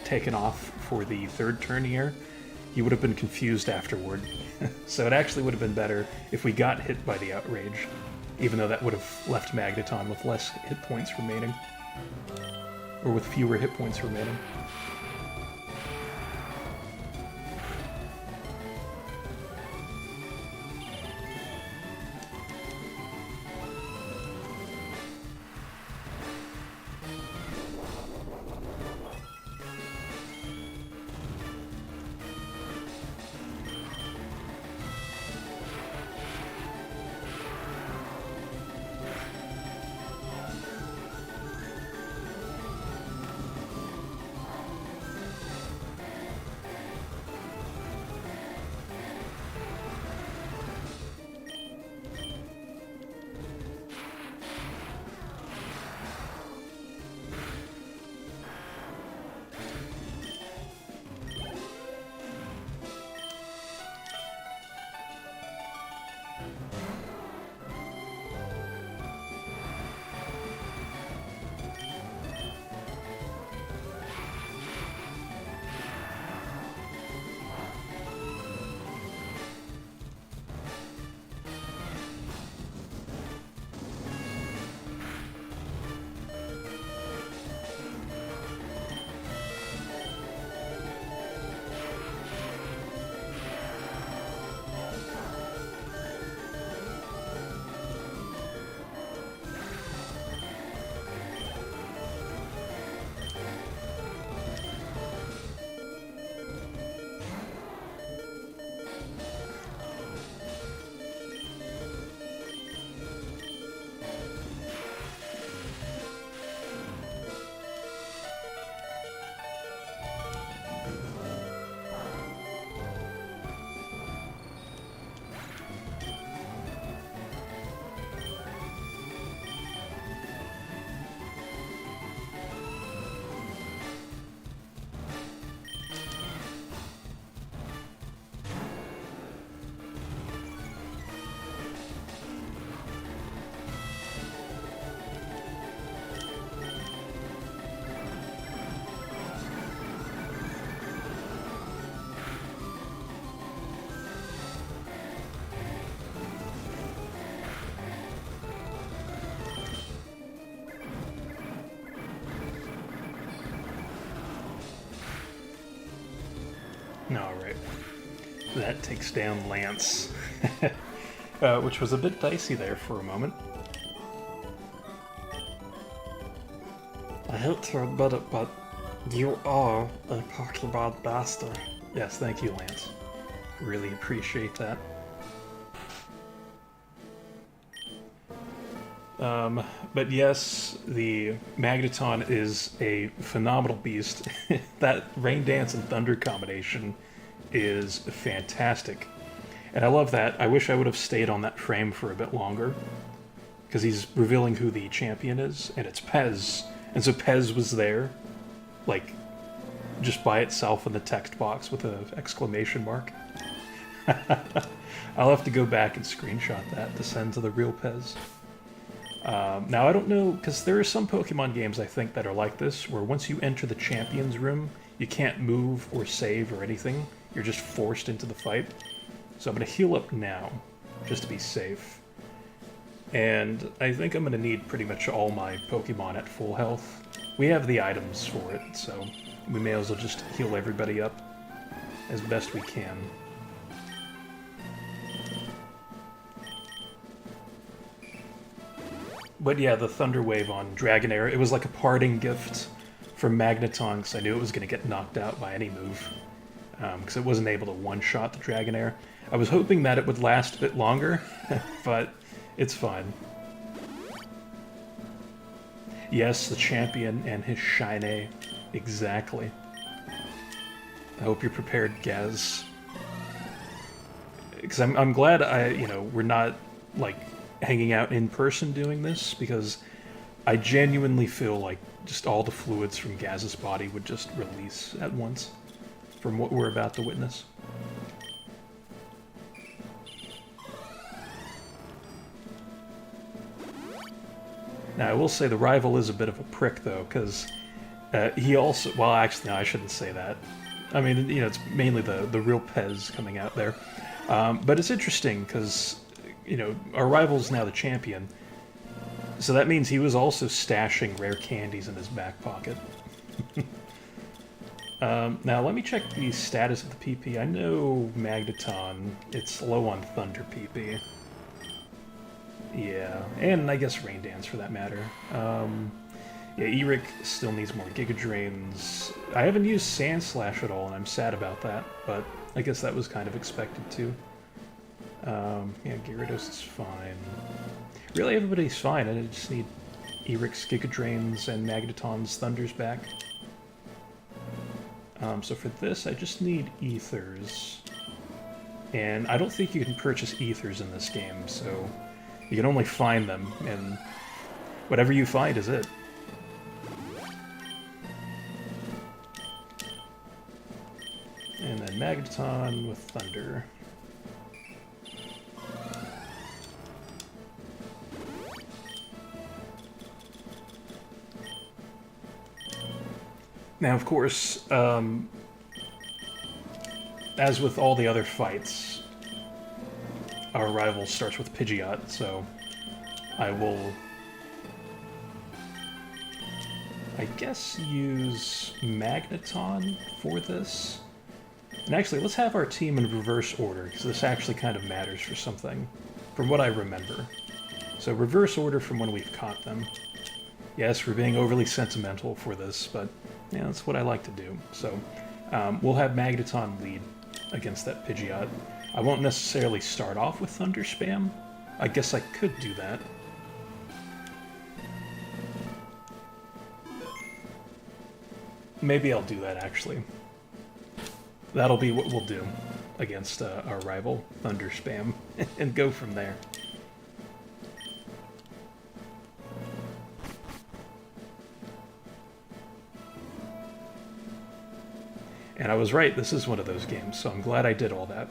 taken off for the third turn here, he would have been confused afterward. So it actually would have been better if we got hit by the Outrage, even though that would have left Magneton with less hit points remaining. Or with fewer hit points remaining. Alright. That takes down Lance. Which was a bit dicey there for a moment. I hit her, but You are a Pokemon master. Yes, thank you, Lance. Really appreciate that. But yes, the Magneton is a phenomenal beast. That Rain Dance and Thunder combination is fantastic. And I love that. I wish I would have stayed on that frame for a bit longer, because he's revealing who the champion is, and it's Pez. And so Pez was there, like, just by itself in the text box with an exclamation mark. I'll have to go back and screenshot that to send to the real Pez. Now, I don't know, because there are some Pokemon games, I think, that are like this, where once you enter the champion's room, you can't move or save or anything. You're just forced into the fight. So I'm going to heal up now, just to be safe. And I think I'm going to need pretty much all my Pokemon at full health. We have the items for it, so we may as well just heal everybody up as best we can. But yeah, the Thunder Wave on Dragonair, it was like a parting gift from Magneton, because I knew it was going to get knocked out by any move, because it wasn't able to one-shot the Dragonair. I was hoping that it would last a bit longer, but it's fine. Yes, the champion and his Shine. Exactly. I hope you're prepared, Gaz. Because I'm glad we're not, like, hanging out in person doing this, because I genuinely feel like just all the fluids from Gaz's body would just release at once from what we're about to witness. Now, I will say the rival is a bit of a prick, though, because he also... Well, actually, no, I shouldn't say that. I mean, it's mainly the real Pez coming out there. But it's interesting, because, our rival's now the champion. So that means he was also stashing rare candies in his back pocket. Now, let me check the status of the PP. I know Magneton, it's low on Thunder PP. Yeah, and I guess Rain Dance for that matter. Yeah, Eric still needs more Giga Drains. I haven't used Sand Slash at all, and I'm sad about that, but I guess that was kind of expected too. Yeah, Gyarados is fine. Really, everybody's fine. I just need Eric's Giga Drains and Magneton's Thunders back. So for this, I just need Ethers. And I don't think you can purchase Ethers in this game, so you can only find them, and whatever you find is it. And then Magneton with Thunder. Now, of course, as with all the other fights, our rival starts with Pidgeot, so I will, I guess, use Magneton for this. And actually, let's have our team in reverse order, because this actually kind of matters for something, from what I remember. So reverse order from when we've caught them. Yes, we're being overly sentimental for this, but yeah, that's what I like to do. So we'll have Magneton lead against that Pidgeot. I won't necessarily start off with Thunder Spam. I guess I could do that. Maybe I'll do that, actually. That'll be what we'll do against our rival, Thunder Spam, and go from there. And I was right, this is one of those games, so I'm glad I did all that.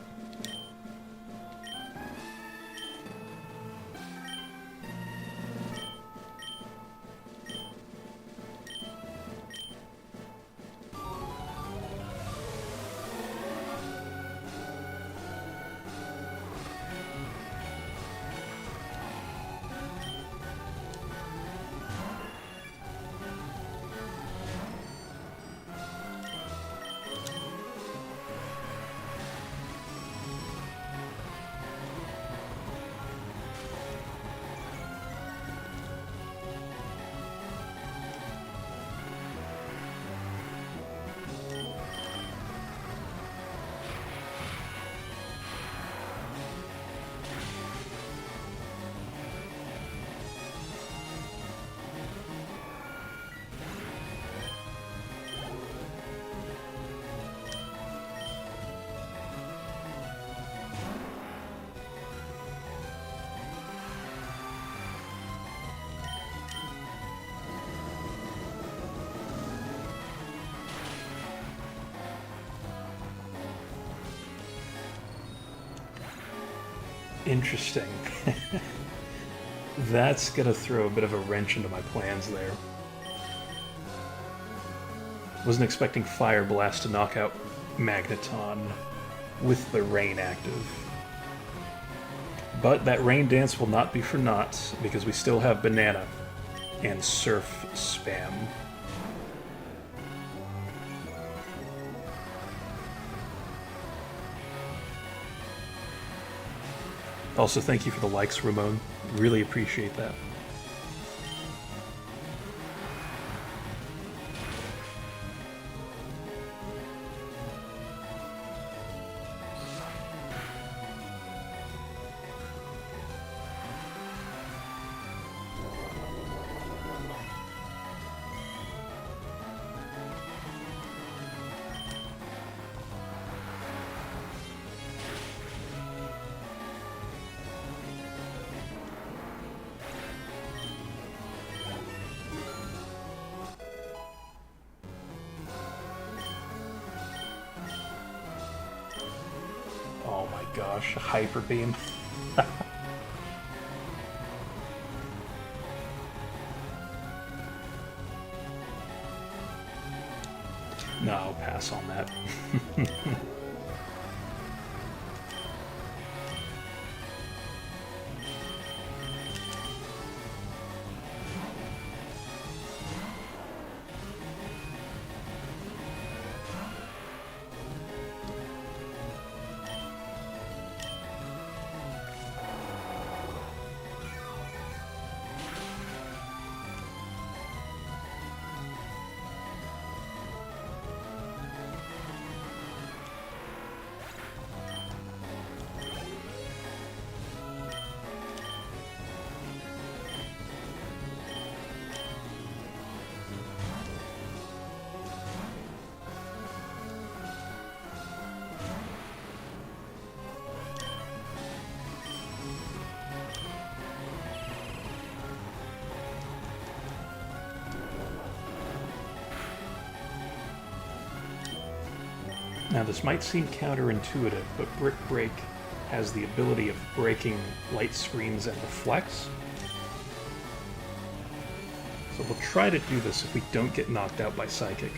Interesting. That's gonna throw a bit of a wrench into my plans there. Wasn't expecting Fire Blast to knock out Magneton with the Rain active. But that Rain Dance will not be for naught, because we still have Banana and Surf spam. Also, thank you for the likes, Ramon. Really appreciate that. Oh my gosh, a Hyper Beam. No, I'll pass on that. Now this might seem counterintuitive, but Brick Break has the ability of breaking light screens and reflects. So we'll try to do this if we don't get knocked out by Psychic.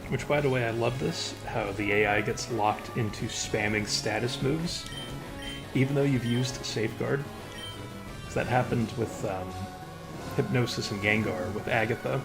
Which, by the way, I love this, how the AI gets locked into spamming status moves, even though you've used Safeguard. That happened with Hypnosis and Gengar with Agatha.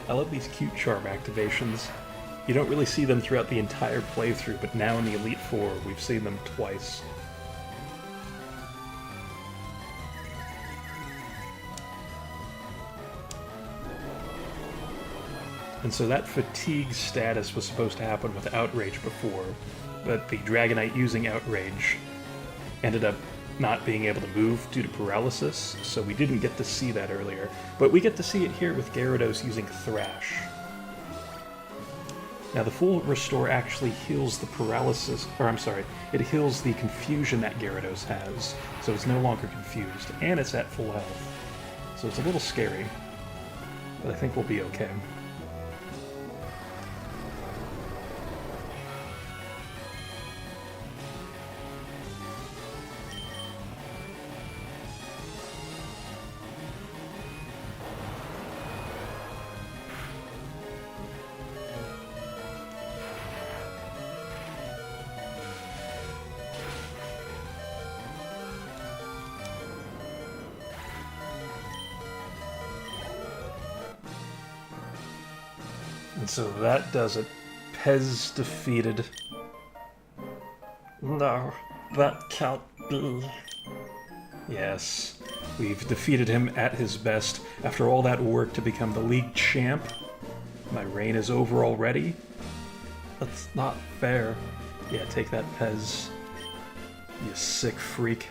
I love these cute charm activations. You don't really see them throughout the entire playthrough, but now in the Elite Four, we've seen them twice. And so that fatigue status was supposed to happen with Outrage before, but the Dragonite using Outrage ended up not being able to move due to paralysis, so we didn't get to see that earlier. But we get to see it here with Gyarados using Thrash. Now the full restore actually heals the paralysis, or I'm sorry, it heals the confusion that Gyarados has, so it's no longer confused, and it's at full health. So it's a little scary, but I think we'll be okay. And so that does it. Pez defeated. No, that can't be. Yes, we've defeated him at his best. After all that work to become the league champ, my reign is over already. It's not fair. Yeah, take that, Pez. You sick freak.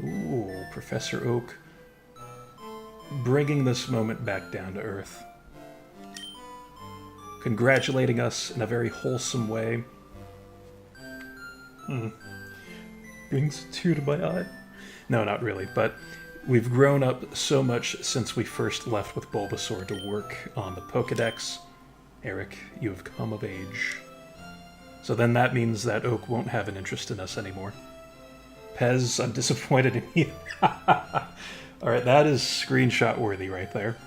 Ooh, Professor Oak. Bringing this moment back down to earth. Congratulating us in a very wholesome way. Brings a tear to my eye. No, not really, but we've grown up so much since we first left with Bulbasaur to work on the Pokedex. Eric, you have come of age. So then that means that Oak won't have an interest in us anymore. Pez, I'm disappointed in you. Alright, that is screenshot worthy right there.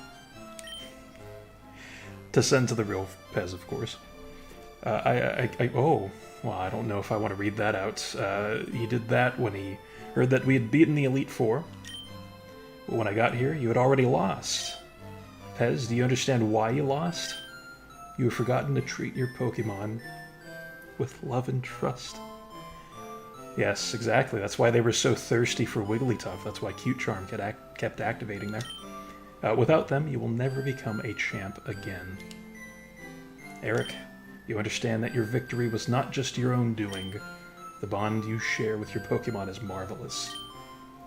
To send to the real Pez, of course. Oh, well, I don't know if I want to read that out. He did that when he heard that we had beaten the Elite Four. But when I got here, you had already lost. Pez, do you understand why you lost? You have forgotten to treat your Pokemon with love and trust. Yes, exactly. That's why they were so thirsty for Wigglytuff. That's why Cute Charm kept activating there. Without them, you will never become a champ again. Eric, you understand that your victory was not just your own doing. The bond you share with your Pokemon is marvelous.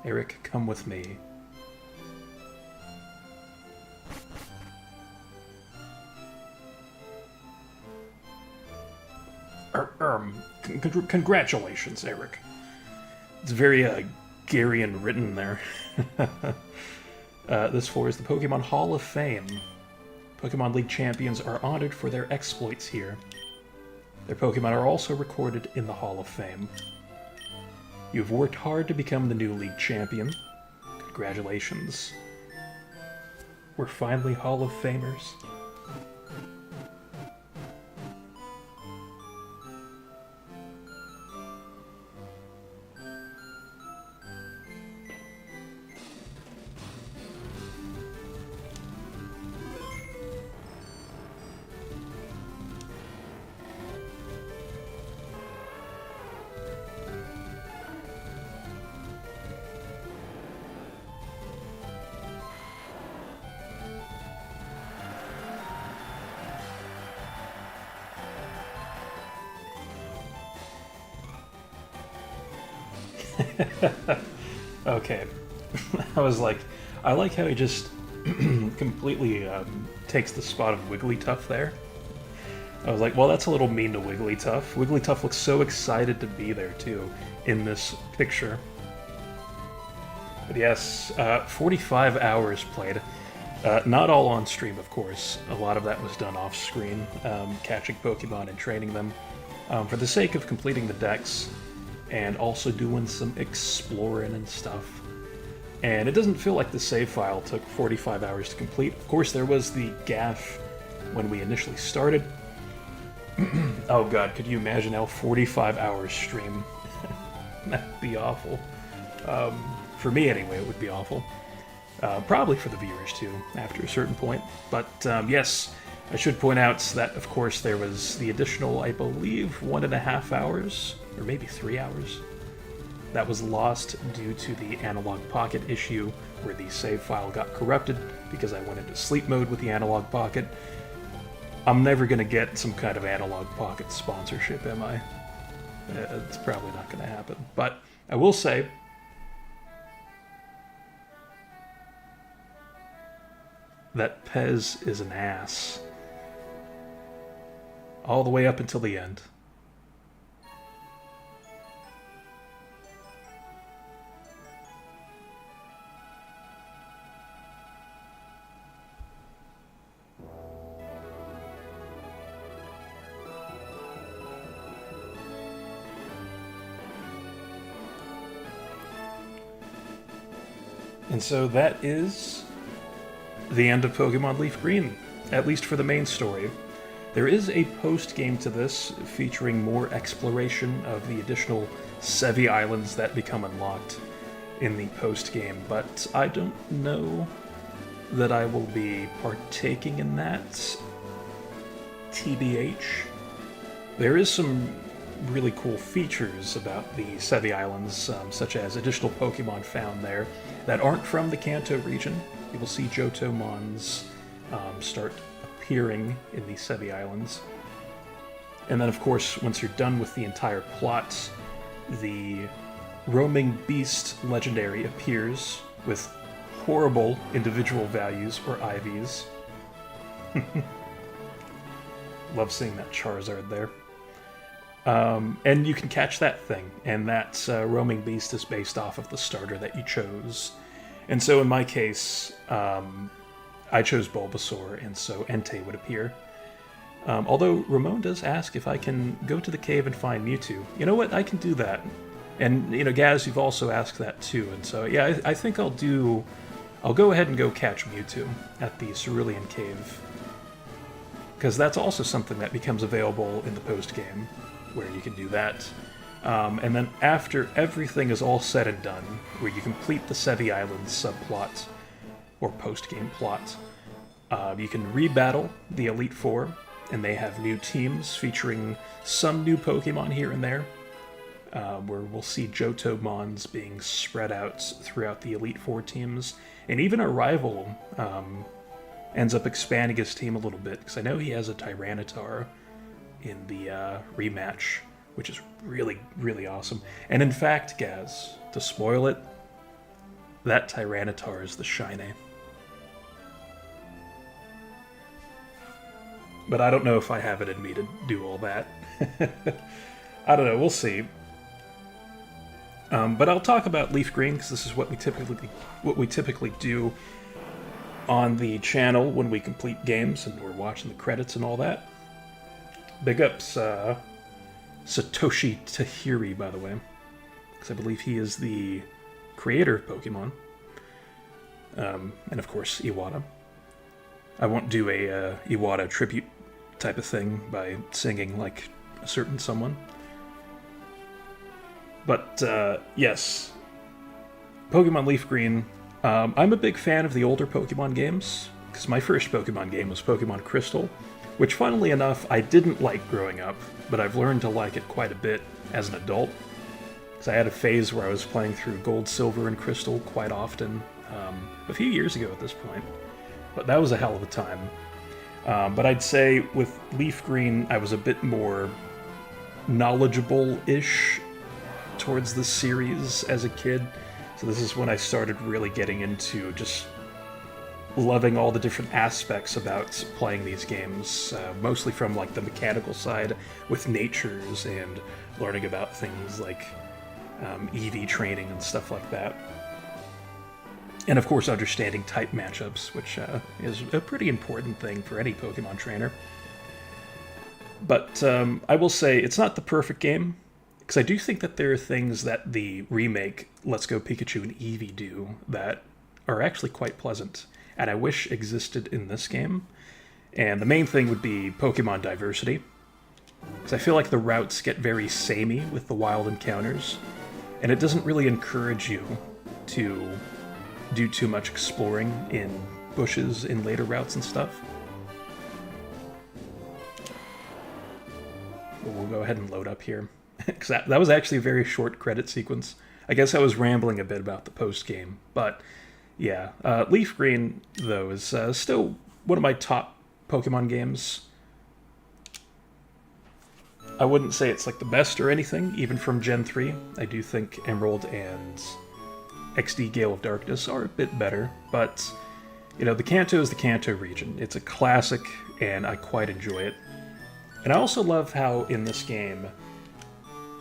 Eric, come with me. Congratulations, Eric. It's very Garian written there. This floor is the Pokemon Hall of Fame. Pokemon League champions are honored for their exploits here. Their Pokemon are also recorded in the Hall of Fame. You've worked hard to become the new League champion. Congratulations. We're finally Hall of Famers. Okay. I was like, I like how he just completely takes the spot of Wigglytuff there. I was like, well, that's a little mean to Wigglytuff. Wigglytuff looks so excited to be there, too, in this picture. But yes, 45 hours played. Not all on stream, of course. A lot of that was done off-screen, catching Pokemon and training them. For the sake of completing the decks, and also doing some exploring and stuff. And it doesn't feel like the save file took 45 hours to complete. Of course, there was the gaffe when we initially started. Oh god, could you imagine how 45 hours stream? That'd be awful. For me anyway, it would be awful. Probably for the viewers too, after a certain point. But yes, I should point out that, of course, there was the additional, I believe, 1.5 hours, or maybe 3 hours, that was lost due to the Analog Pocket issue, where the save file got corrupted because I went into sleep mode with the Analog Pocket. I'm never going to get some kind of Analog Pocket sponsorship, am I? It's probably not going to happen. But I will say, that Pez is an ass. All the way up until the end. And so that is the end of Pokemon Leaf Green, at least for the main story. There is a post-game to this featuring more exploration of the additional Sevi Islands that become unlocked in the post-game, but I don't know that I will be partaking in that. TBH. There is some really cool features about the Sevi Islands, such as additional Pokemon found there that aren't from the Kanto region. You will see Johtomons start appearing in the Sevi Islands. And then, of course, once you're done with the entire plot, the Roaming Beast legendary appears with horrible individual values, or IVs. Love seeing that Charizard there. And you can catch that thing, and that Roaming Beast is based off of the starter that you chose. And so in my case, I chose Bulbasaur, and so Entei would appear. Although Ramon does ask if I can go to the cave and find Mewtwo. You know what? I can do that. And, you know, Gaz, you've also asked that too. And so, yeah, I think I'll go ahead and go catch Mewtwo at the Cerulean Cave. Because that's also something that becomes available in the post-game, where you can do that. And then after everything is all said and done, where you complete the Sevi Islands subplot, or post-game plot, you can rebattle the Elite Four, and they have new teams featuring some new Pokemon here and there, where we'll see Johtomons being spread out throughout the Elite Four teams, and even a rival ends up expanding his team a little bit, because I know he has a Tyranitar in the rematch, which is really, really awesome. And in fact, Gaz, to spoil it, that Tyranitar is the Shine. But I don't know if I have it in me to do all that. I don't know, we'll see. But I'll talk about Leaf Green, because this is what we typically do on the channel when we complete games and we're watching the credits and all that. Big ups, Satoshi Tahiri, by the way, because I believe he is the creator of Pokemon. And of course, Iwata. I won't do a Iwata tribute type of thing by singing like a certain someone. But yes, Pokemon Leaf Green. I'm a big fan of the older Pokemon games, because my first Pokemon game was Pokemon Crystal, which funnily enough I didn't like growing up, but I've learned to like it quite a bit as an adult. Because I had a phase where I was playing through Gold, Silver, and Crystal quite often, a few years ago at this point. But that was a hell of a time. But I'd say with Leaf Green, I was a bit more knowledgeable-ish towards the series as a kid. So this is when I started really getting into just loving all the different aspects about playing these games, mostly from like the mechanical side with natures and learning about things like EV training and stuff like that. And of course understanding type matchups, which is a pretty important thing for any Pokemon trainer. But I will say it's not the perfect game, because I do think that there are things that the remake Let's Go Pikachu and Eevee do that are actually quite pleasant, and I wish existed in this game. And the main thing would be Pokemon diversity. Because I feel like the routes get very samey with the wild encounters, and it doesn't really encourage you to do too much exploring in bushes in later routes and stuff. But we'll go ahead and load up here. Because that was actually a very short credit sequence. I guess I was rambling a bit about the post-game, but yeah. LeafGreen, though, is still one of my top Pokemon games. I wouldn't say it's like the best or anything, even from Gen 3. I do think Emerald and XD Gale of Darkness are a bit better, but, you know, the Kanto is the Kanto region. It's a classic, and I quite enjoy it. And I also love how, in this game,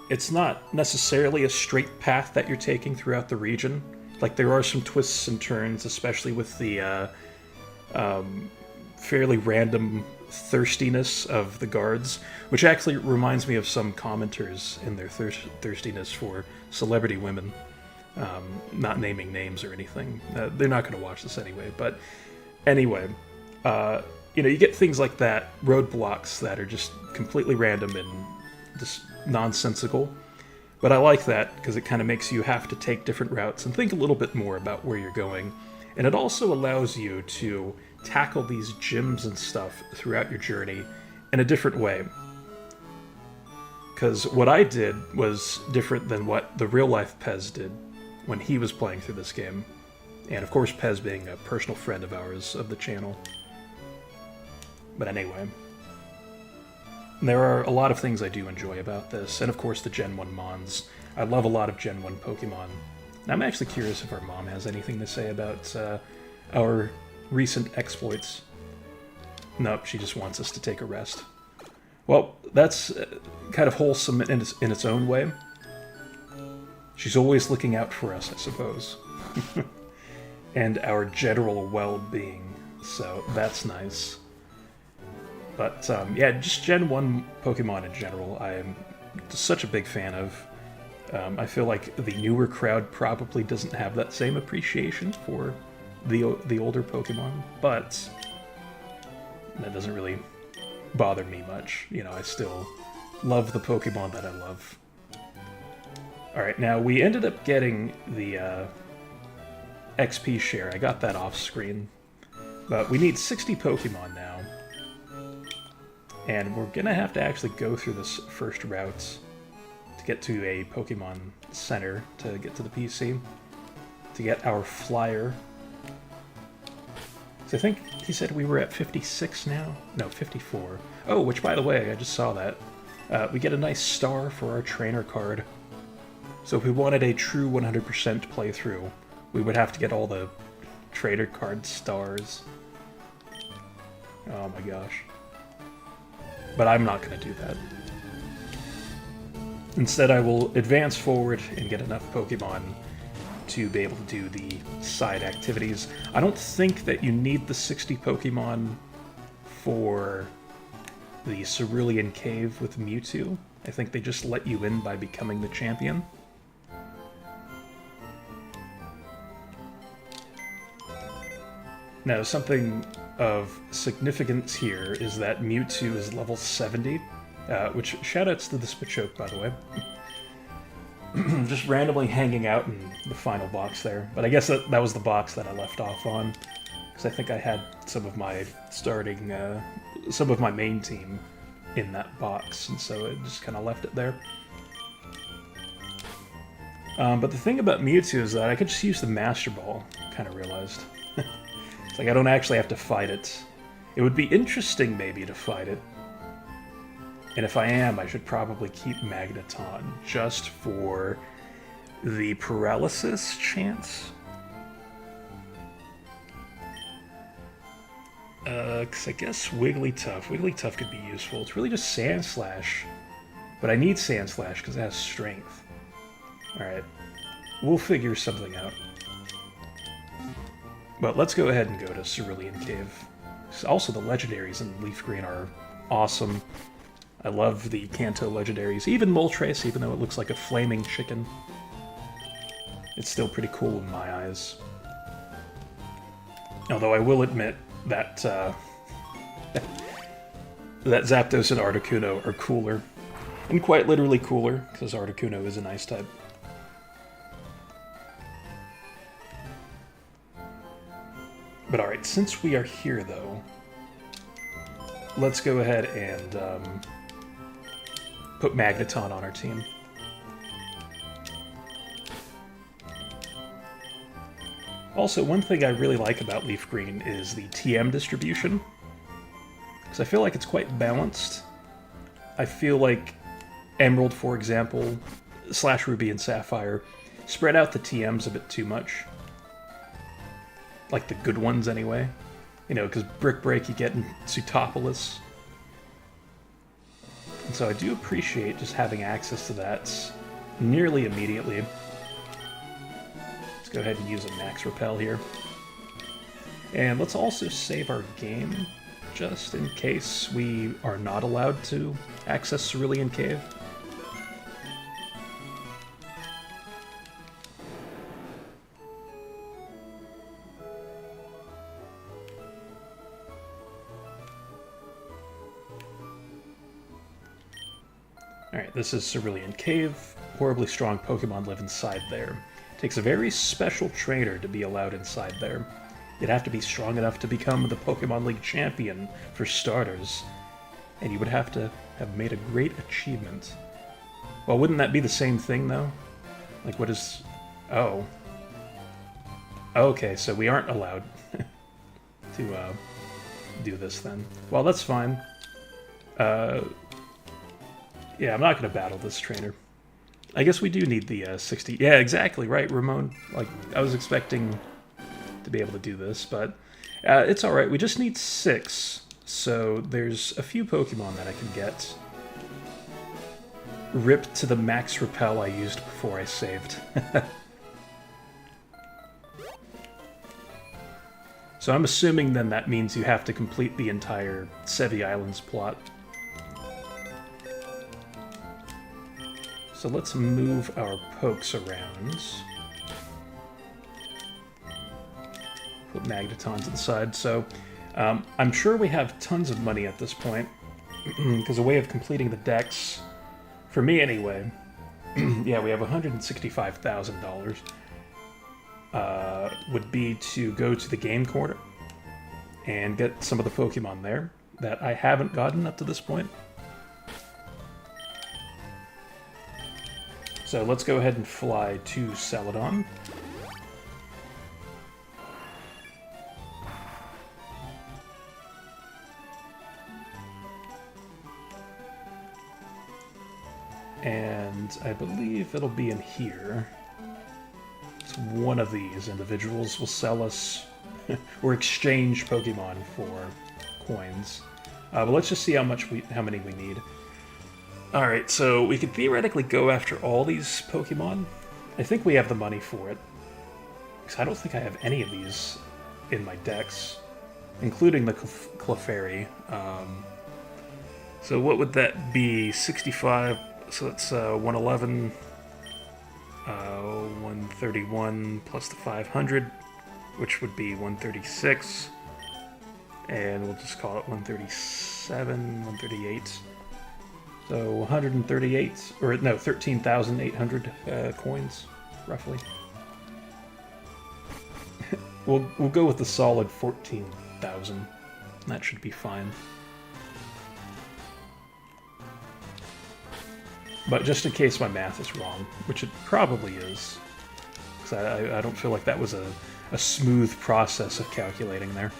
it's not necessarily a straight path that you're taking throughout the region. Like, there are some twists and turns, especially with the fairly random thirstiness of the guards, which actually reminds me of some commenters in their thirstiness for celebrity women. Not naming names or anything. They're not going to watch this anyway, but anyway, you know, you get things like that, roadblocks that are just completely random and just nonsensical. But I like that because it kind of makes you have to take different routes and think a little bit more about where you're going. And it also allows you to tackle these gyms and stuff throughout your journey in a different way. Because what I did was different than what the real-life Pez did when he was playing through this game. And of course, Pez being a personal friend of ours of the channel. But anyway, there are a lot of things I do enjoy about this, and of course the Gen 1 Mons. I love a lot of Gen 1 Pokemon. And I'm actually curious if our mom has anything to say about our recent exploits. Nope, she just wants us to take a rest. Well, that's kind of wholesome in its own way. She's always looking out for us, I suppose. And our general well-being, so that's nice. But yeah, just Gen 1 Pokemon in general, I am such a big fan of. I feel like the newer crowd probably doesn't have that same appreciation for the older Pokemon, but that doesn't really bother me much. You know, I still love the Pokemon that I love. Alright, now we ended up getting the XP share. I got that off screen. But we need 60 Pokemon now. And we're gonna have to actually go through this first route to get to a Pokemon Center to get to the PC. To get our flyer. So I think he said we were at 56 now? No, 54. Oh, which by the way, I just saw that. We get a nice star for our trainer card. So if we wanted a true 100% playthrough, we would have to get all the trainer card stars. Oh my gosh. But I'm not going to do that. Instead, I will advance forward and get enough Pokemon to be able to do the side activities. I don't think that you need the 60 Pokemon for the Cerulean Cave with Mewtwo. I think they just let you in by becoming the champion. Now, something of significance here is that Mewtwo is level 70, which shoutouts to the Spachoke, by the way. Just randomly hanging out in the final box there. But I guess that was the box that I left off on, because I think I had some of my some of my main team in that box, and so it just kind of left it there. But the thing about Mewtwo is that I could just use the Master Ball, kind of realized. It's like I don't actually have to fight it. It would be interesting, maybe, to fight it. And if I am, I should probably keep Magneton, just for the paralysis chance. Because I guess Wigglytuff. Wigglytuff could be useful. It's really just Sandslash. But I need Sandslash because it has strength. Alright. We'll figure something out. But let's go ahead and go to Cerulean Cave. Also, the legendaries in LeafGreen are awesome. I love the Kanto legendaries. Even Moltres, even though it looks like a flaming chicken. It's still pretty cool in my eyes. Although I will admit that that Zapdos and Articuno are cooler And quite literally cooler, because Articuno is an ice type. But alright, since we are here though, let's go ahead and put Magneton on our team. Also, one thing I really like about LeafGreen is the TM distribution, because I feel like it's quite balanced. I feel like Emerald, for example, / Ruby and Sapphire spread out the TMs a bit too much. Like the good ones, anyway. You know, because Brick Break you get in Sutopolis. And so I do appreciate just having access to that nearly immediately. Let's go ahead and use a Max Repel here. And let's also save our game, just in case we are not allowed to access Cerulean Cave. Alright, this is Cerulean Cave. Horribly strong Pokemon live inside there. Takes a very special trainer to be allowed inside there. You'd have to be strong enough to become the Pokemon League champion, for starters. And you would have to have made a great achievement. Well, wouldn't that be the same thing, though? Like, what is... Oh. Okay, so we aren't allowed to do this, then. Well, that's fine. Yeah, I'm not going to battle this trainer. I guess we do need the 60... Yeah, exactly, right, Ramon. Like, I was expecting to be able to do this, but it's alright. We just need 6, so there's a few Pokemon that I can get. Rip to the Max Repel I used before I saved. So I'm assuming then that means you have to complete the entire Sevi Islands plot. So let's move our pokes around. Put Magneton to the side. So I'm sure we have tons of money at this point, because a way of completing the decks, for me anyway, yeah, we have $165,000, would be to go to the game corner and get some of the Pokemon there that I haven't gotten up to this point. So let's go ahead and fly to Celadon. And I believe it'll be in here. It's one of these individuals will sell us or exchange Pokemon for coins. But let's just see how many we need. Alright, so we could theoretically go after all these Pokemon. I think we have the money for it. Because I don't think I have any of these in my decks, including the Clefairy. So what would that be? 65, so that's 111, 131 plus the 500, which would be 136. And we'll just call it 137, 138. So 138, or no, 13,800 coins, roughly. We'll go with the solid 14,000. That should be fine. But just in case my math is wrong, which it probably is, because I don't feel like that was a smooth process of calculating there.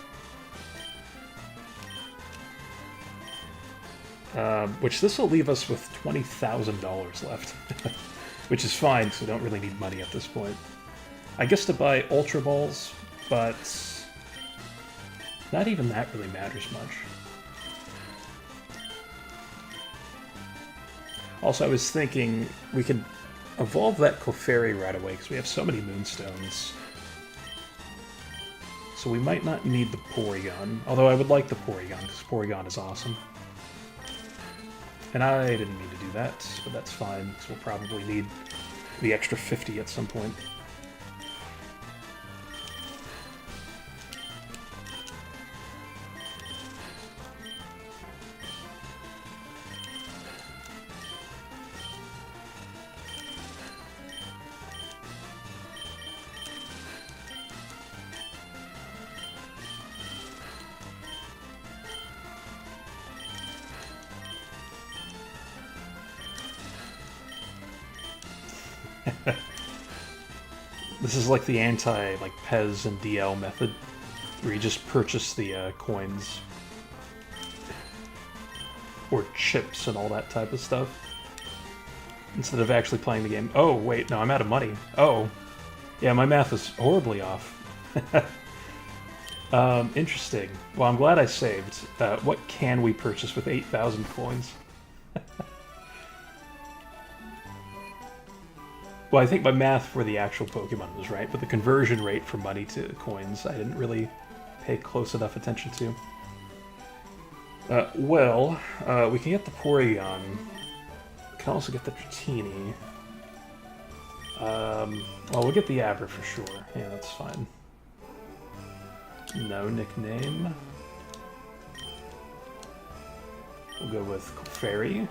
Which this will leave us with $20,000 left, which is fine, because we don't really need money at this point. I guess to buy Ultra Balls, but not even that really matters much. Also, I was thinking we could evolve that Clefairy right away, because we have so many Moonstones. So we might not need the Porygon, although I would like the Porygon, because Porygon is awesome. And I didn't mean to do that, but that's fine, because we'll probably need the extra 50 at some point. This is like the like Pez and DL method, where you just purchase the coins. Or chips and all that type of stuff. Instead of actually playing the game. Oh, wait, no, I'm out of money. Oh. Yeah, my math is horribly off. Interesting. Well, I'm glad I saved. What can we purchase with 8,000 coins? Well, I think my math for the actual Pokemon was right, but the conversion rate from money to coins I didn't really pay close enough attention to. We can get the Porygon. We can also get the Dratini. Well, we'll get the Abra for sure. Yeah, that's fine. No nickname. We'll go with Clefairy.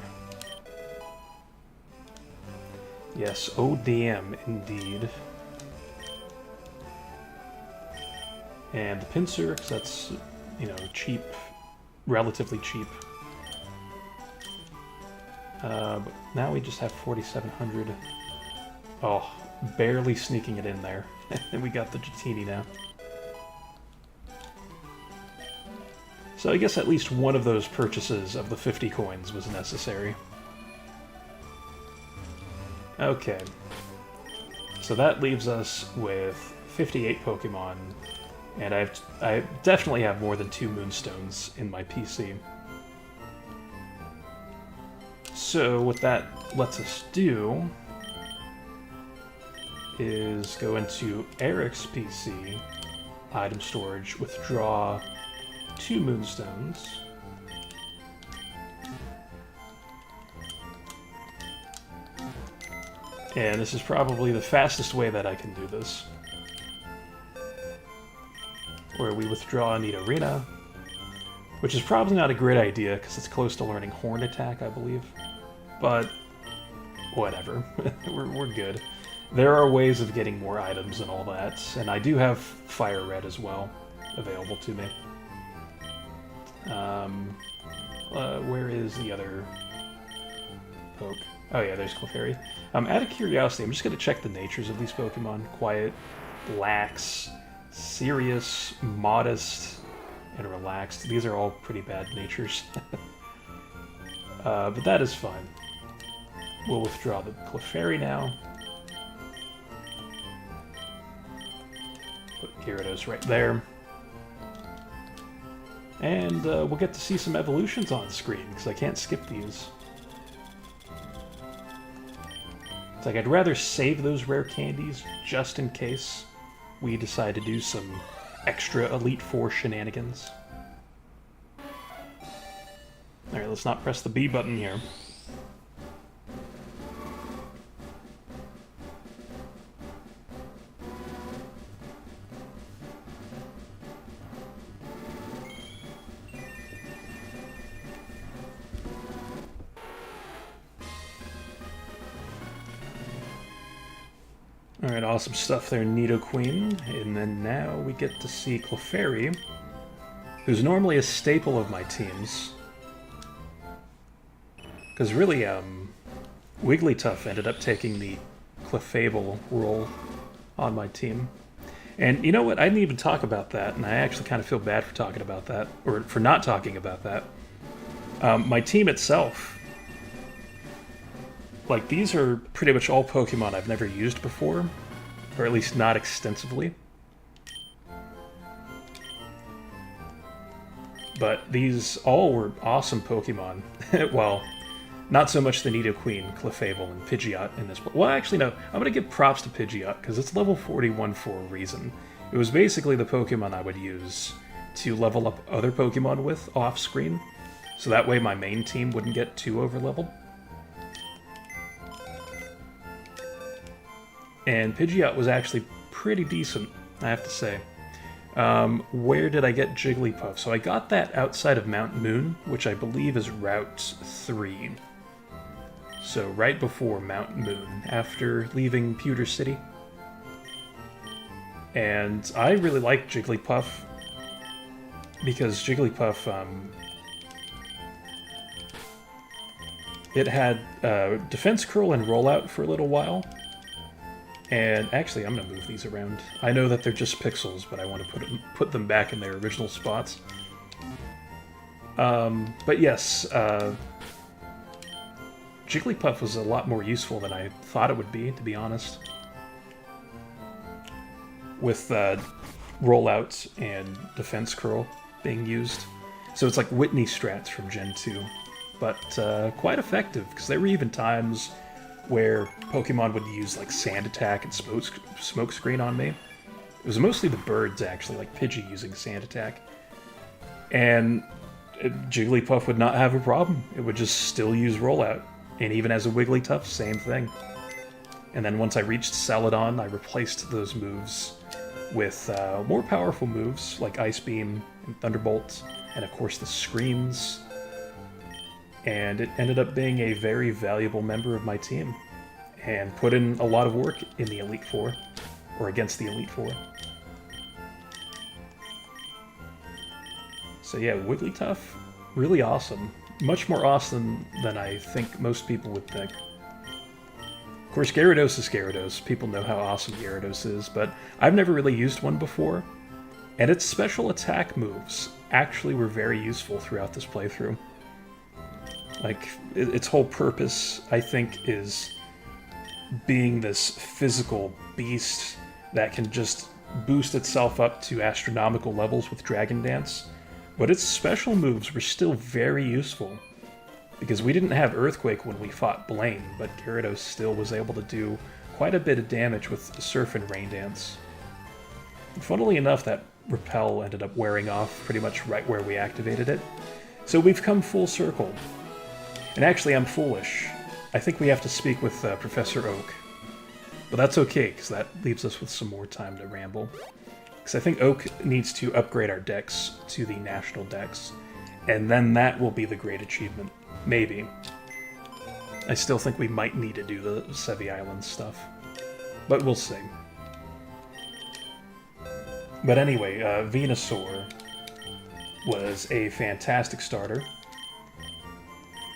Yes, ODM indeed. And the Pinsir, because that's, you know, cheap. Relatively cheap. But now we just have 4,700. Oh, barely sneaking it in there. And we got the Dratini now. So I guess at least one of those purchases of the 50 coins was necessary. Okay. So that leaves us with 58 Pokemon. And I definitely have more than 2 Moonstones in my PC. So what that lets us do is go into Eric's PC, item storage, withdraw 2 Moonstones. And this is probably the fastest way that I can do this. Where we withdraw Nidorina, which is probably not a great idea because it's close to learning Horn Attack, I believe. But whatever, we're good. There are ways of getting more items and all that, and I do have Fire Red as well available to me. Where is the other poke? Oh yeah, there's Clefairy. Out of curiosity, I'm just going to check the natures of these Pokemon. Quiet, lax, serious, modest, and relaxed. These are all pretty bad natures. But that is fine. We'll withdraw the Clefairy now. Put Gyarados right there. And we'll get to see some evolutions on screen, because I can't skip these. It's like I'd rather save those rare candies just in case we decide to do some extra Elite Four shenanigans. Alright, let's not press the B button here. Alright, awesome stuff there, Nidoqueen. And then now we get to see Clefairy, who's normally a staple of my teams. Because really, Wigglytuff ended up taking the Clefable role on my team. And you know what? I didn't even talk about that, and I actually kind of feel bad for talking about that, or for not talking about that. My team itself, like, these are pretty much all Pokemon I've never used before, or at least not extensively. But these all were awesome Pokemon. Well, not so much the Nidoqueen, Clefable, and Pidgeot in this. Well, actually, no. I'm going to give props to Pidgeot, because it's level 41 for a reason. It was basically the Pokemon I would use to level up other Pokemon with off-screen, so that way my main team wouldn't get too over-leveled. And Pidgeot was actually pretty decent, I have to say. Where did I get Jigglypuff? So I got that outside of Mount Moon, which I believe is Route 3. So right before Mount Moon, after leaving Pewter City. And I really like Jigglypuff, because Jigglypuff, it had Defense Curl and Rollout for a little while, And actually, I'm going to move these around. I know that they're just pixels, but I want to put them back in their original spots. But yes, Jigglypuff was a lot more useful than I thought it would be, to be honest. With rollouts and defense curl being used. So it's like Whitney strats from Gen 2. But quite effective, because there were even times where Pokemon would use like Sand Attack and Smoke Screen on me. It was mostly the birds, actually, like Pidgey using Sand Attack. And Jigglypuff would not have a problem. It would just still use Rollout. And even as a Wigglytuff, same thing. And then once I reached Celadon, I replaced those moves with more powerful moves, like Ice Beam and Thunderbolt, and of course the Screams. And it ended up being a very valuable member of my team, and put in a lot of work in the Elite Four, or against the Elite Four. So yeah, Wigglytuff, really awesome. Much more awesome than I think most people would think. Of course, Gyarados is Gyarados. People know how awesome Gyarados is, but I've never really used one before, and its special attack moves actually were very useful throughout this playthrough. Like, its whole purpose, I think, is being this physical beast that can just boost itself up to astronomical levels with Dragon Dance. But its special moves were still very useful, because we didn't have Earthquake when we fought Blaine, but Gyarados still was able to do quite a bit of damage with Surf and Rain Dance. And funnily enough, that Repel ended up wearing off pretty much right where we activated it. So we've come full circle. And actually, I'm foolish. I think we have to speak with Professor Oak. But that's okay, because that leaves us with some more time to ramble. Because I think Oak needs to upgrade our decks to the national decks, and then that will be the great achievement. Maybe. I still think we might need to do the Sevi Island stuff, but we'll see. But anyway, Venusaur was a fantastic starter.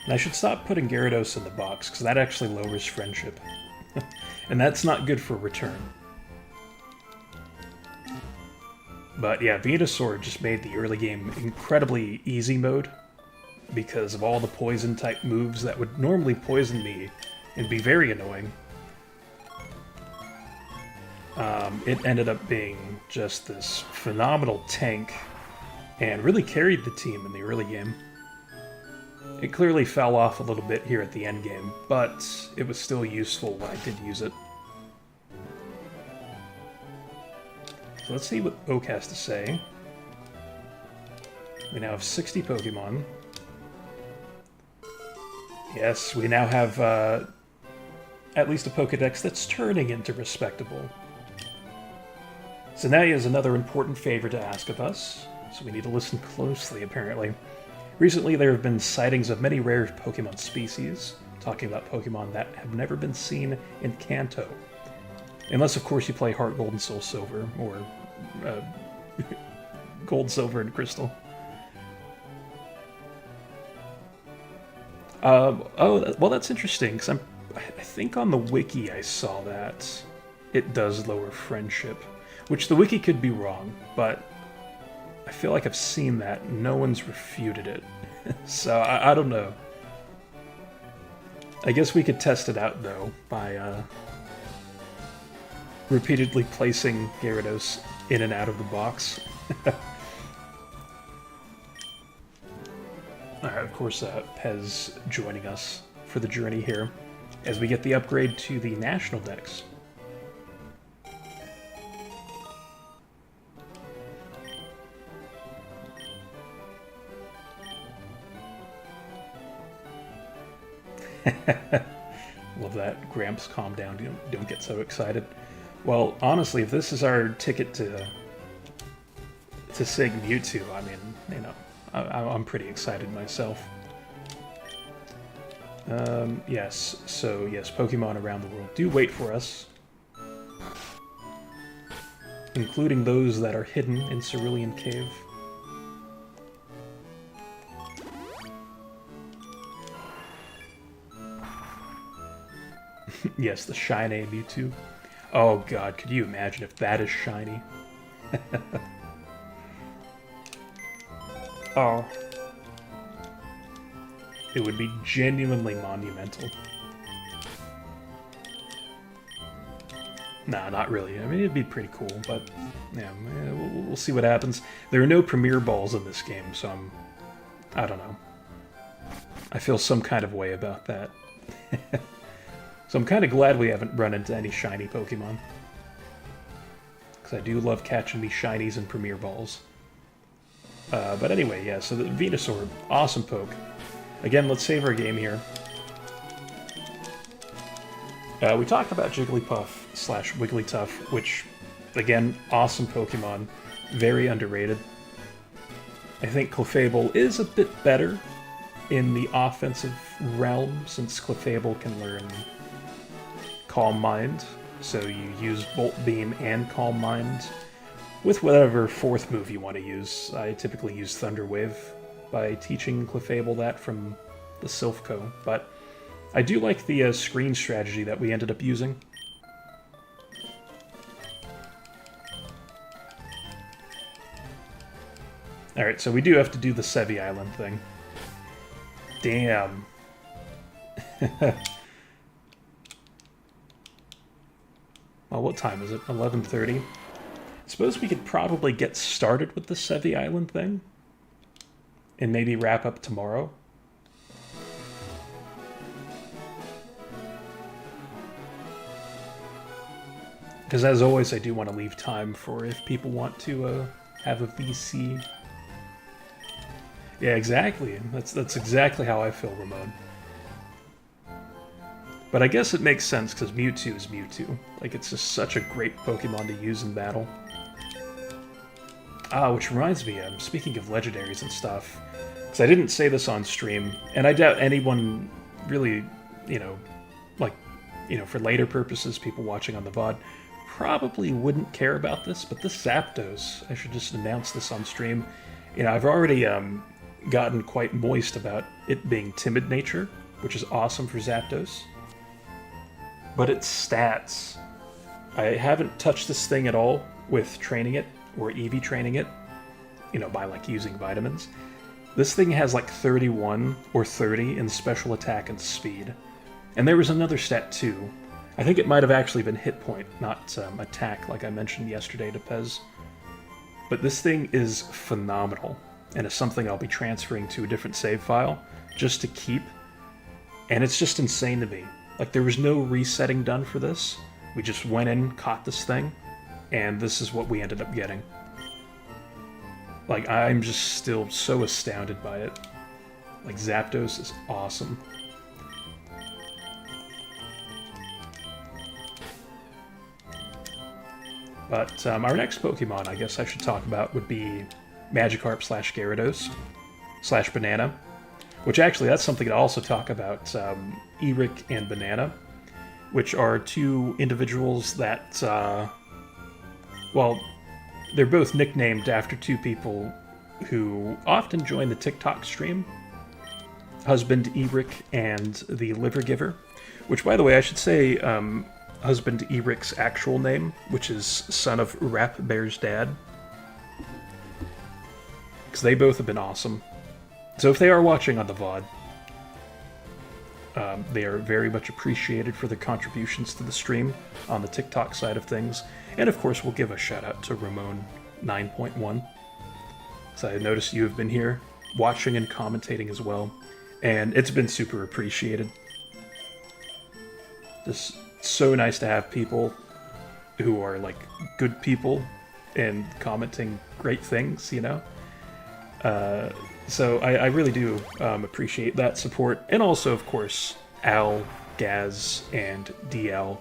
And I should stop putting Gyarados in the box, because that actually lowers friendship. And that's not good for return. But yeah, Venusaur just made the early game incredibly easy mode, because of all the poison-type moves that would normally poison me and be very annoying. It ended up being just this phenomenal tank, and really carried the team in the early game. It clearly fell off a little bit here at the end game, but it was still useful when I did use it. So let's see what Oak has to say. We now have 60 Pokemon. Yes, we now have at least a Pokedex that's turning into respectable. So now he has another important favor to ask of us, so we need to listen closely, apparently. Recently, there have been sightings of many rare Pokemon species, talking about Pokemon that have never been seen in Kanto. Unless, of course, you play Heart Gold and Soul Silver, or Gold, Silver, and Crystal. Oh, well, that's interesting, because I think on the wiki I saw that it does lower friendship, which the wiki could be wrong, but I feel like I've seen that. No one's refuted it. So, I don't know. I guess we could test it out, though, by repeatedly placing Gyarados in and out of the box. Alright, of course, Pez joining us for the journey here, as we get the upgrade to the National Dex. Love that. Gramps, calm down. Don't get so excited. Well, honestly, if this is our ticket to Sig Mewtwo, I mean, you know, I'm pretty excited myself. Yes, so yes, Pokemon around the world do wait for us, including those that are hidden in Cerulean Cave. Yes, the Shine Mewtwo. Oh god, could you imagine if that is shiny? Oh, It would be genuinely monumental. Nah, not really. I mean, it'd be pretty cool, but yeah, we'll see what happens. There are no Premier Balls in this game, so I don't know. I feel some kind of way about that. So I'm kind of glad we haven't run into any shiny Pokemon. Because I do love catching these shinies and Premier Balls. But anyway, yeah, so the Venusaur, awesome poke. Again, let's save our game here. We talked about Jigglypuff / Wigglytuff, which, again, awesome Pokemon. Very underrated. I think Clefable is a bit better in the offensive realm, since Clefable can learn Calm Mind. So you use Volt Beam and Calm Mind with whatever fourth move you want to use. I typically use Thunder Wave by teaching Clefable that from the Silphco, but I do like the screen strategy that we ended up using. Alright, so we do have to do the Sevi Island thing. Damn. Well, what time is it? 11:30? I suppose we could probably get started with the Sevi Island thing and maybe wrap up tomorrow. Because as always, I do want to leave time for if people want to have a VC. Yeah, exactly. That's exactly how I feel, Ramon. But I guess it makes sense because Mewtwo is Mewtwo. Like, it's just such a great Pokemon to use in battle. Ah, which reminds me, speaking of legendaries and stuff, because I didn't say this on stream, and I doubt anyone really, for later purposes, people watching on the VOD, probably wouldn't care about this, but this Zapdos, I should just announce this on stream. I've already gotten quite moist about it being timid nature, which is awesome for Zapdos. But its stats, I haven't touched this thing at all with training it, or EV training it, by using vitamins. This thing has 31 or 30 in special attack and speed. And there was another stat too. I think it might have actually been hit point, not attack, like I mentioned yesterday to Pez. But this thing is phenomenal, and it's something I'll be transferring to a different save file, just to keep. And it's just insane to me. There was no resetting done for this. We just went in, caught this thing, and this is what we ended up getting. I'm just still so astounded by it. Zapdos is awesome. But our next Pokemon, I guess I should talk about, would be Magikarp / Gyarados / Banana. Which actually, that's something to also talk about. Eric and Banana, which are two individuals that, they're both nicknamed after two people who often join the TikTok stream. Husband Eric and the Liver Giver. Which, by the way, I should say Husband Eric's actual name, which is son of Rap Bear's dad. Because they both have been awesome. So if they are watching on the VOD, they are very much appreciated for their contributions to the stream on the TikTok side of things. And of course, we'll give a shout out to Ramon 9.1. So I noticed you have been here watching and commentating as well. And it's been super appreciated. Just so nice to have people who are good people and commenting great things, So I really do appreciate that support. And also, of course, Al, Gaz, and DL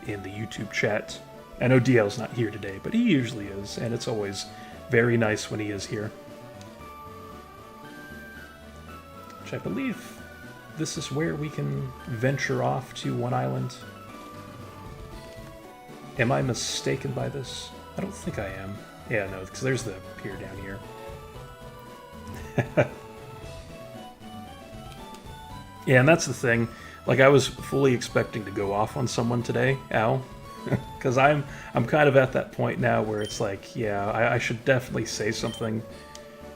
in the YouTube chat. I know DL's not here today, but he usually is, and it's always very nice when he is here. Which I believe this is where we can venture off to One Island. Am I mistaken by this? I don't think I am. Yeah, no, because there's the pier down here. Yeah, and that's the thing. I was fully expecting to go off on someone today, Al. Because I'm kind of at that point now where it's like, yeah, I should definitely say something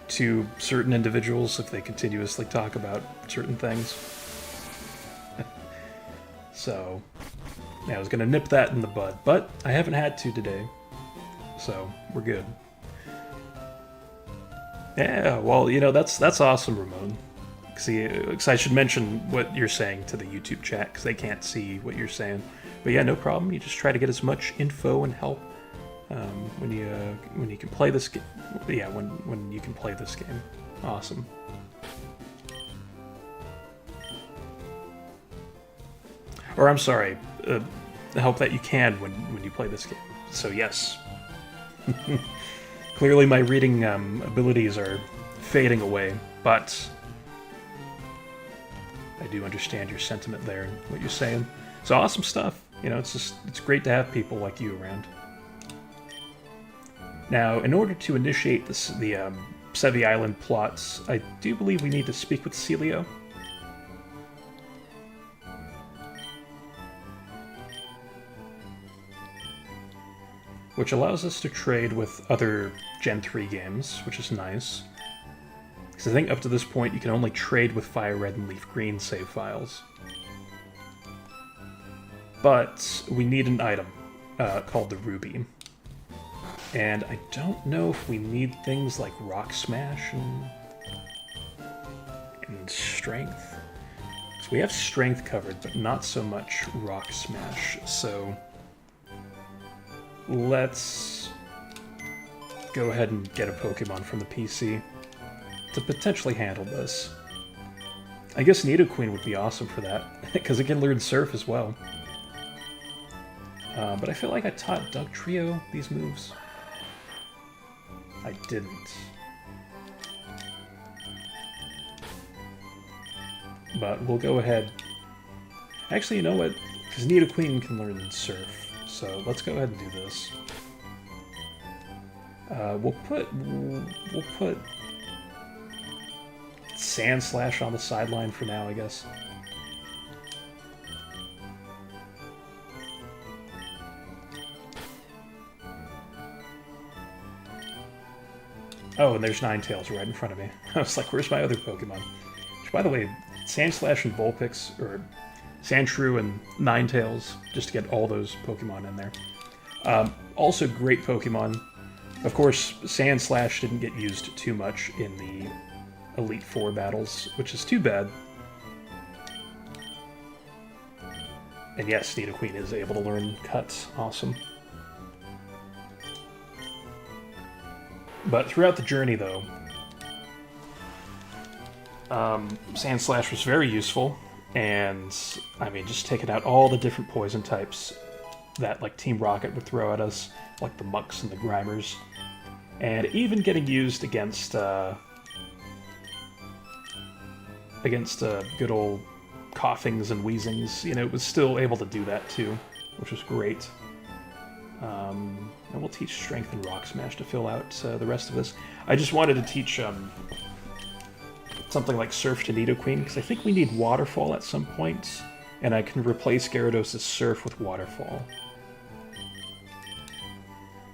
to certain individuals if they continuously talk about certain things. So, yeah, I was gonna nip that in the bud, but I haven't had to today, so we're good. Yeah, well, you know, that's awesome, Ramon. See, 'cause I should mention what you're saying to the YouTube chat, because they can't see what you're saying. But yeah, no problem. You just try to get as much info and help when you can play this game. Yeah, when you can play this game. Awesome. Or I'm sorry, help that you can when you play this game. So yes. Clearly my reading abilities are fading away, but I do understand your sentiment there and what you're saying. It's awesome stuff. You know, it's great to have people like you around. Now, in order to initiate the Sevi Island plots, I do believe we need to speak with Celio. Which allows us to trade with other Gen 3 games, which is nice. Because I think up to this point you can only trade with Fire Red and Leaf Green save files. But we need an item called the Ruby. And I don't know if we need things like Rock Smash and Strength. So we have Strength covered, but not so much Rock Smash, so let's go ahead and get a Pokemon from the PC to potentially handle this. I guess Nidoqueen would be awesome for that, because it can learn Surf as well. But I feel like I taught Dugtrio these moves. I didn't. But we'll go ahead. Actually, you know what? Because Nidoqueen can learn Surf. So let's go ahead and do this. We'll put Sand Slash on the sideline for now, I guess. Oh, and there's Ninetales right in front of me. I was like, where's my other Pokemon? Which, by the way, Sand Slash and Vulpix, or Sandshrew and Ninetales, just to get all those Pokemon in there. Also great Pokemon. Of course, Sand Slash didn't get used too much in the Elite Four battles, which is too bad. And yes, Nidoqueen is able to learn Cuts. Awesome. But throughout the journey, though, Sand Slash was very useful, and, I mean, just taking out all the different poison types that, like, Team Rocket would throw at us, like the Mucks and the Grimers, and even getting used against good old Coughings and Wheezings, you know, it was still able to do that, too, which was great. And we'll teach Strength and Rock Smash to fill out the rest of this. I just wanted to teach something like Surf to Nidoqueen, because I think we need Waterfall at some point, and I can replace Gyarados' Surf with Waterfall.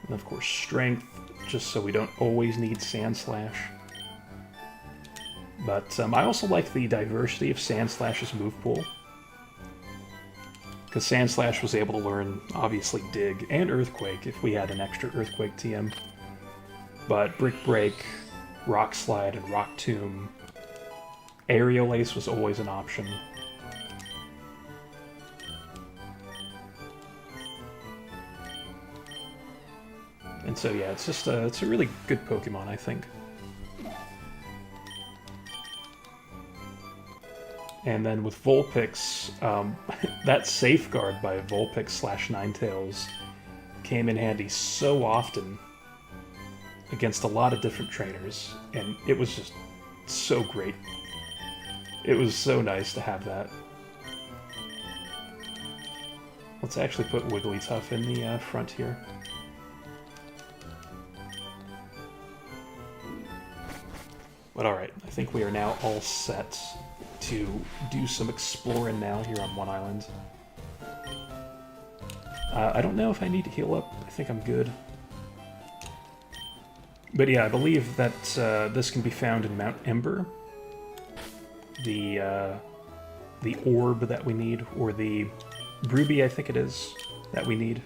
And of course Strength, just so we don't always need Sand Slash. But I also like the diversity of Sand Slash's move pool. Because Sand Slash was able to learn, obviously, Dig and Earthquake if we had an extra Earthquake TM. But Brick Break, Rock Slide, and Rock Tomb, Aerial Ace was always an option. And so yeah, it's just it's a really good Pokemon, I think. And then with Vulpix, that Safeguard by Vulpix / Ninetales came in handy so often against a lot of different trainers, and it was just so great. It was so nice to have that. Let's actually put Wigglytuff in the front here. But alright, I think we are now all set to do some exploring now here on One Island. I don't know if I need to heal up. I think I'm good. But yeah, I believe that this can be found in Mount Ember. The orb that we need, or the ruby, I think it is, that we need.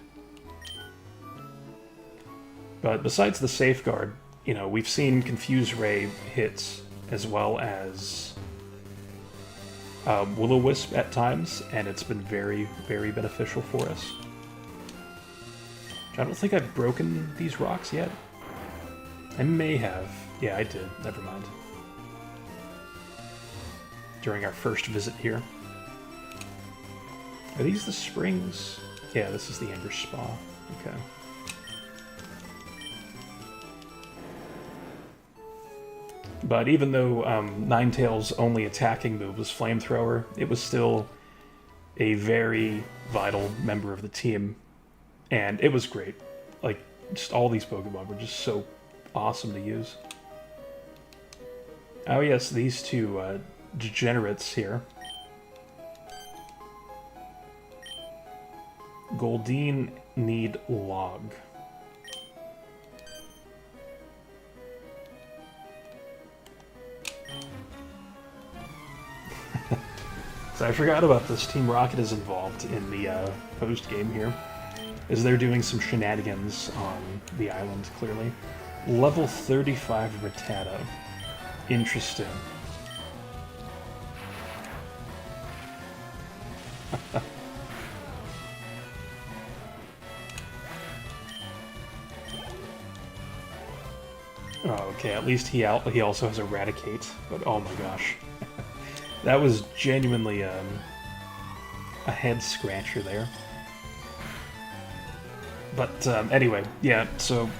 But besides the safeguard, you know, we've seen Confuse Ray hits as well as Will-O-Wisp at times, and it's been very, very beneficial for us. I don't think I've broken these rocks yet. I may have. Yeah, I did. Never mind. During our first visit here. Are these the springs? Yeah, this is the Ember Spa. Okay. But even though Ninetales' only attacking move was Flamethrower, it was still a very vital member of the team. And it was great. Like, just all these Pokemon were just so awesome to use. Oh yes, these two degenerates here. Goldeen need log. So I forgot about this. Team Rocket is involved in the post-game here, as they're doing some shenanigans on the island, clearly. Level 35 Rattata. Interesting. Oh, okay, at least he also has Eradicate, but oh my gosh. That was genuinely a head-scratcher there. But anyway, yeah, so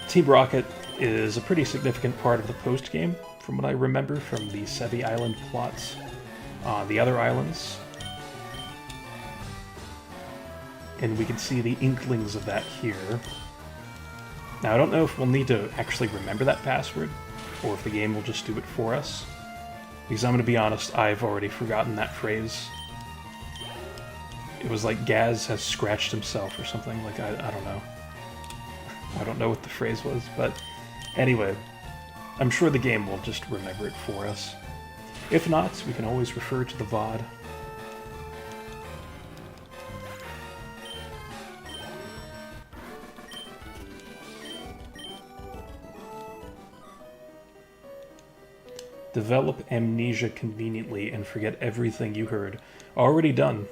Team Rocket is a pretty significant part of the post-game, from what I remember from the Sevi Island plots on the other islands. And we can see the inklings of that here. Now, I don't know if we'll need to actually remember that password, or if the game will just do it for us. Because I'm going to be honest, I've already forgotten that phrase. It was like Gaz has scratched himself or something, like, I don't know. I don't know what the phrase was, but anyway, I'm sure the game will just remember it for us. If not, we can always refer to the VOD. Develop amnesia conveniently and forget everything you heard. Already done.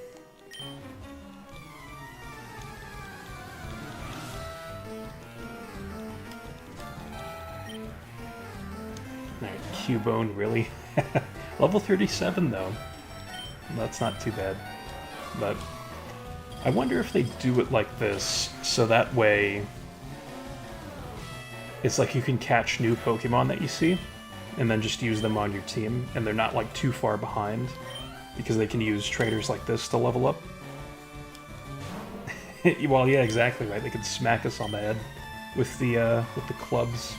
Alright, Cubone, really? Level 37, though. That's not too bad. But I wonder if they do it like this, so that way it's like you can catch new Pokemon that you see, and then just use them on your team, and they're not like too far behind, because they can use traders like this to level up. Well, yeah, exactly right. They can smack us on the head with the clubs.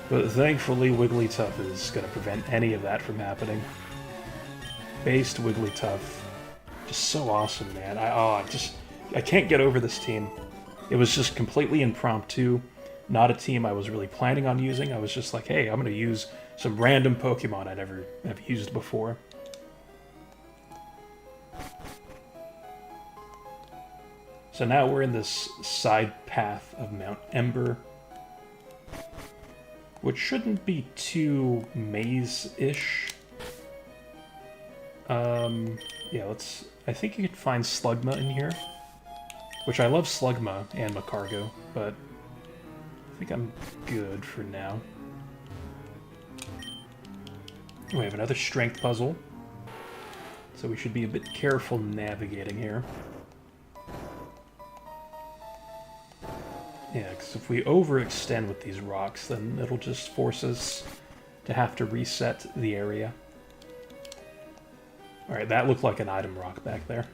But thankfully, Wigglytuff is going to prevent any of that from happening. Based Wigglytuff, just so awesome, man. I can't get over this team. It was just completely impromptu. Not a team I was really planning on using. I was just like, hey, I'm going to use some random Pokemon I never have used before. So now we're in this side path of Mount Ember, which shouldn't be too maze-ish. Yeah, I think you could find Slugma in here, which I love Slugma and Macargo, but I think I'm good for now. We have another strength puzzle, so we should be a bit careful navigating here. Yeah, because if we overextend with these rocks, then it'll just force us to have to reset the area. Alright, that looked like an item rock back there.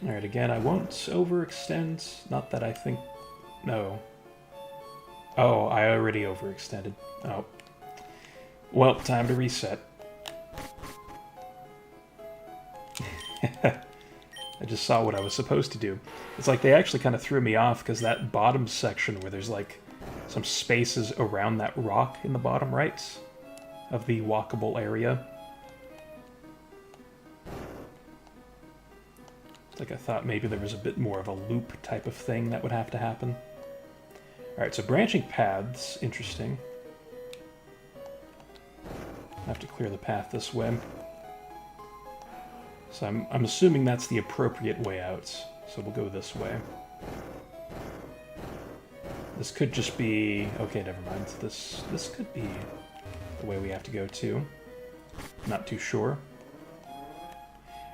Alright, again, I won't overextend. Not that I think... No. Oh, I already overextended. Oh. Well, time to reset. I just saw what I was supposed to do. It's like they actually kind of threw me off because that bottom section where there's like some spaces around that rock in the bottom right of the walkable area. It's like I thought maybe there was a bit more of a loop type of thing that would have to happen. Alright, so branching paths, interesting. I have to clear the path this way. So I'm assuming that's the appropriate way out. So we'll go this way. This could just be... Okay, never mind. This could be the way we have to go too. Not too sure.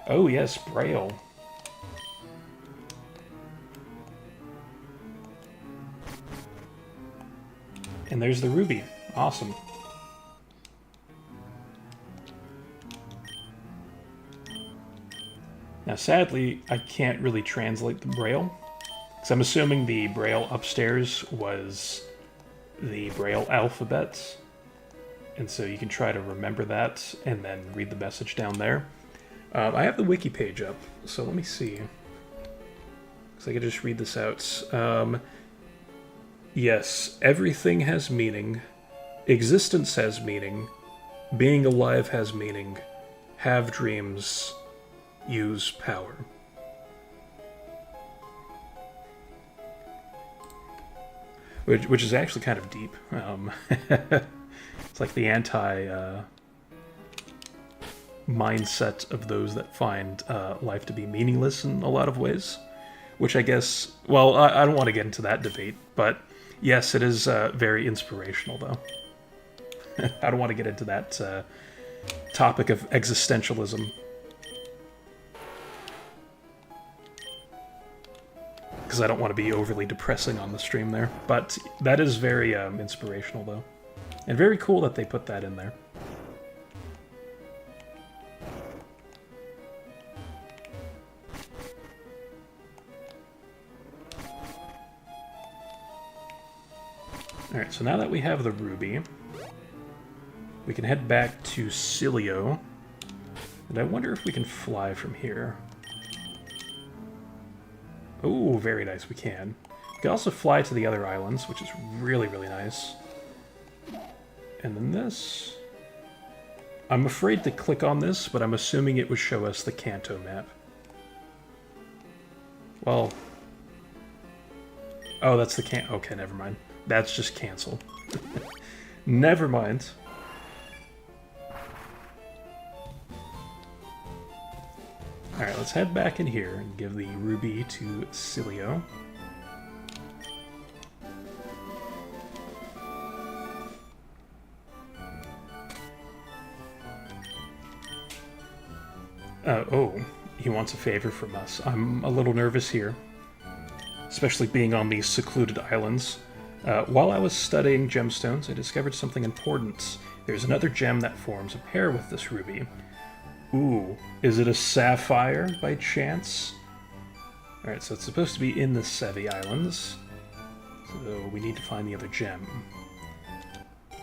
Oh yes, Braille. And there's the ruby. Awesome. Now, sadly, I can't really translate the Braille, because I'm assuming the Braille upstairs was the Braille alphabet, and so you can try to remember that and then read the message down there. I have the wiki page up, so let me see. Because I could just read this out. Yes, everything has meaning. Existence has meaning. Being alive has meaning. Have dreams. Use power. Which is actually kind of deep. It's like the mindset of those that find life to be meaningless in a lot of ways. Which I guess... Well, I don't want to get into that debate, but yes, it is very inspirational, though. I don't want to get into that topic of existentialism. Because I don't want to be overly depressing on the stream there. But that is very inspirational, though. And very cool that they put that in there. Alright, so now that we have the ruby, we can head back to Cilio. And I wonder if we can fly from here. Oh, very nice, we can. We can also fly to the other islands, which is really, really nice. And then this... I'm afraid to click on this, but I'm assuming it would show us the Kanto map. Well... Oh, that's the Okay, never mind. That's just cancel. Never mind. Alright, let's head back in here and give the ruby to Cilio. Oh, he wants a favor from us. I'm a little nervous here, especially being on these secluded islands. While I was studying gemstones, I discovered something important. There's another gem that forms a pair with this ruby. Ooh, is it a sapphire by chance? Alright, so it's supposed to be in the Sevi Islands. So we need to find the other gem.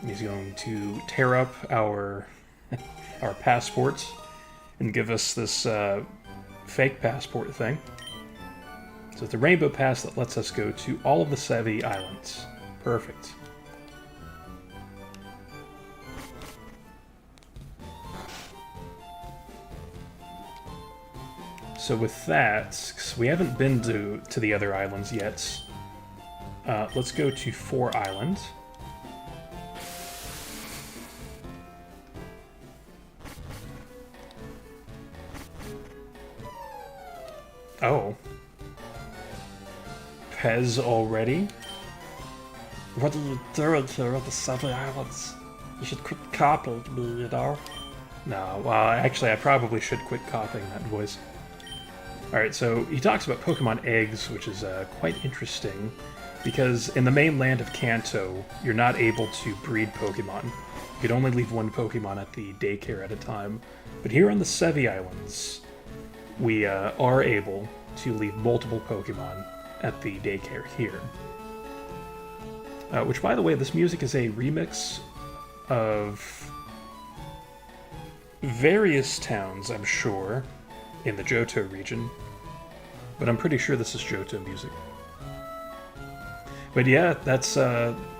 He's going to tear up our our passport and give us this fake passport thing. So it's a rainbow pass that lets us go to all of the Sevi Islands. Perfect. So with that, 'cause we haven't been to the other islands yet, let's go to 4 Island. Oh. Pez already? What are you doing here at the Seven Islands? You should quit copying me, you know? No, well, actually, I probably should quit copying that voice. Alright, so he talks about Pokemon eggs, which is quite interesting, because in the mainland of Kanto, you're not able to breed Pokemon. You can only leave one Pokemon at the daycare at a time. But here on the Sevi Islands, we are able to leave multiple Pokemon at the daycare here. which, by the way, this music is a remix of various towns, I'm sure, in the Johto region. But I'm pretty sure this is Johto music. But yeah, that's,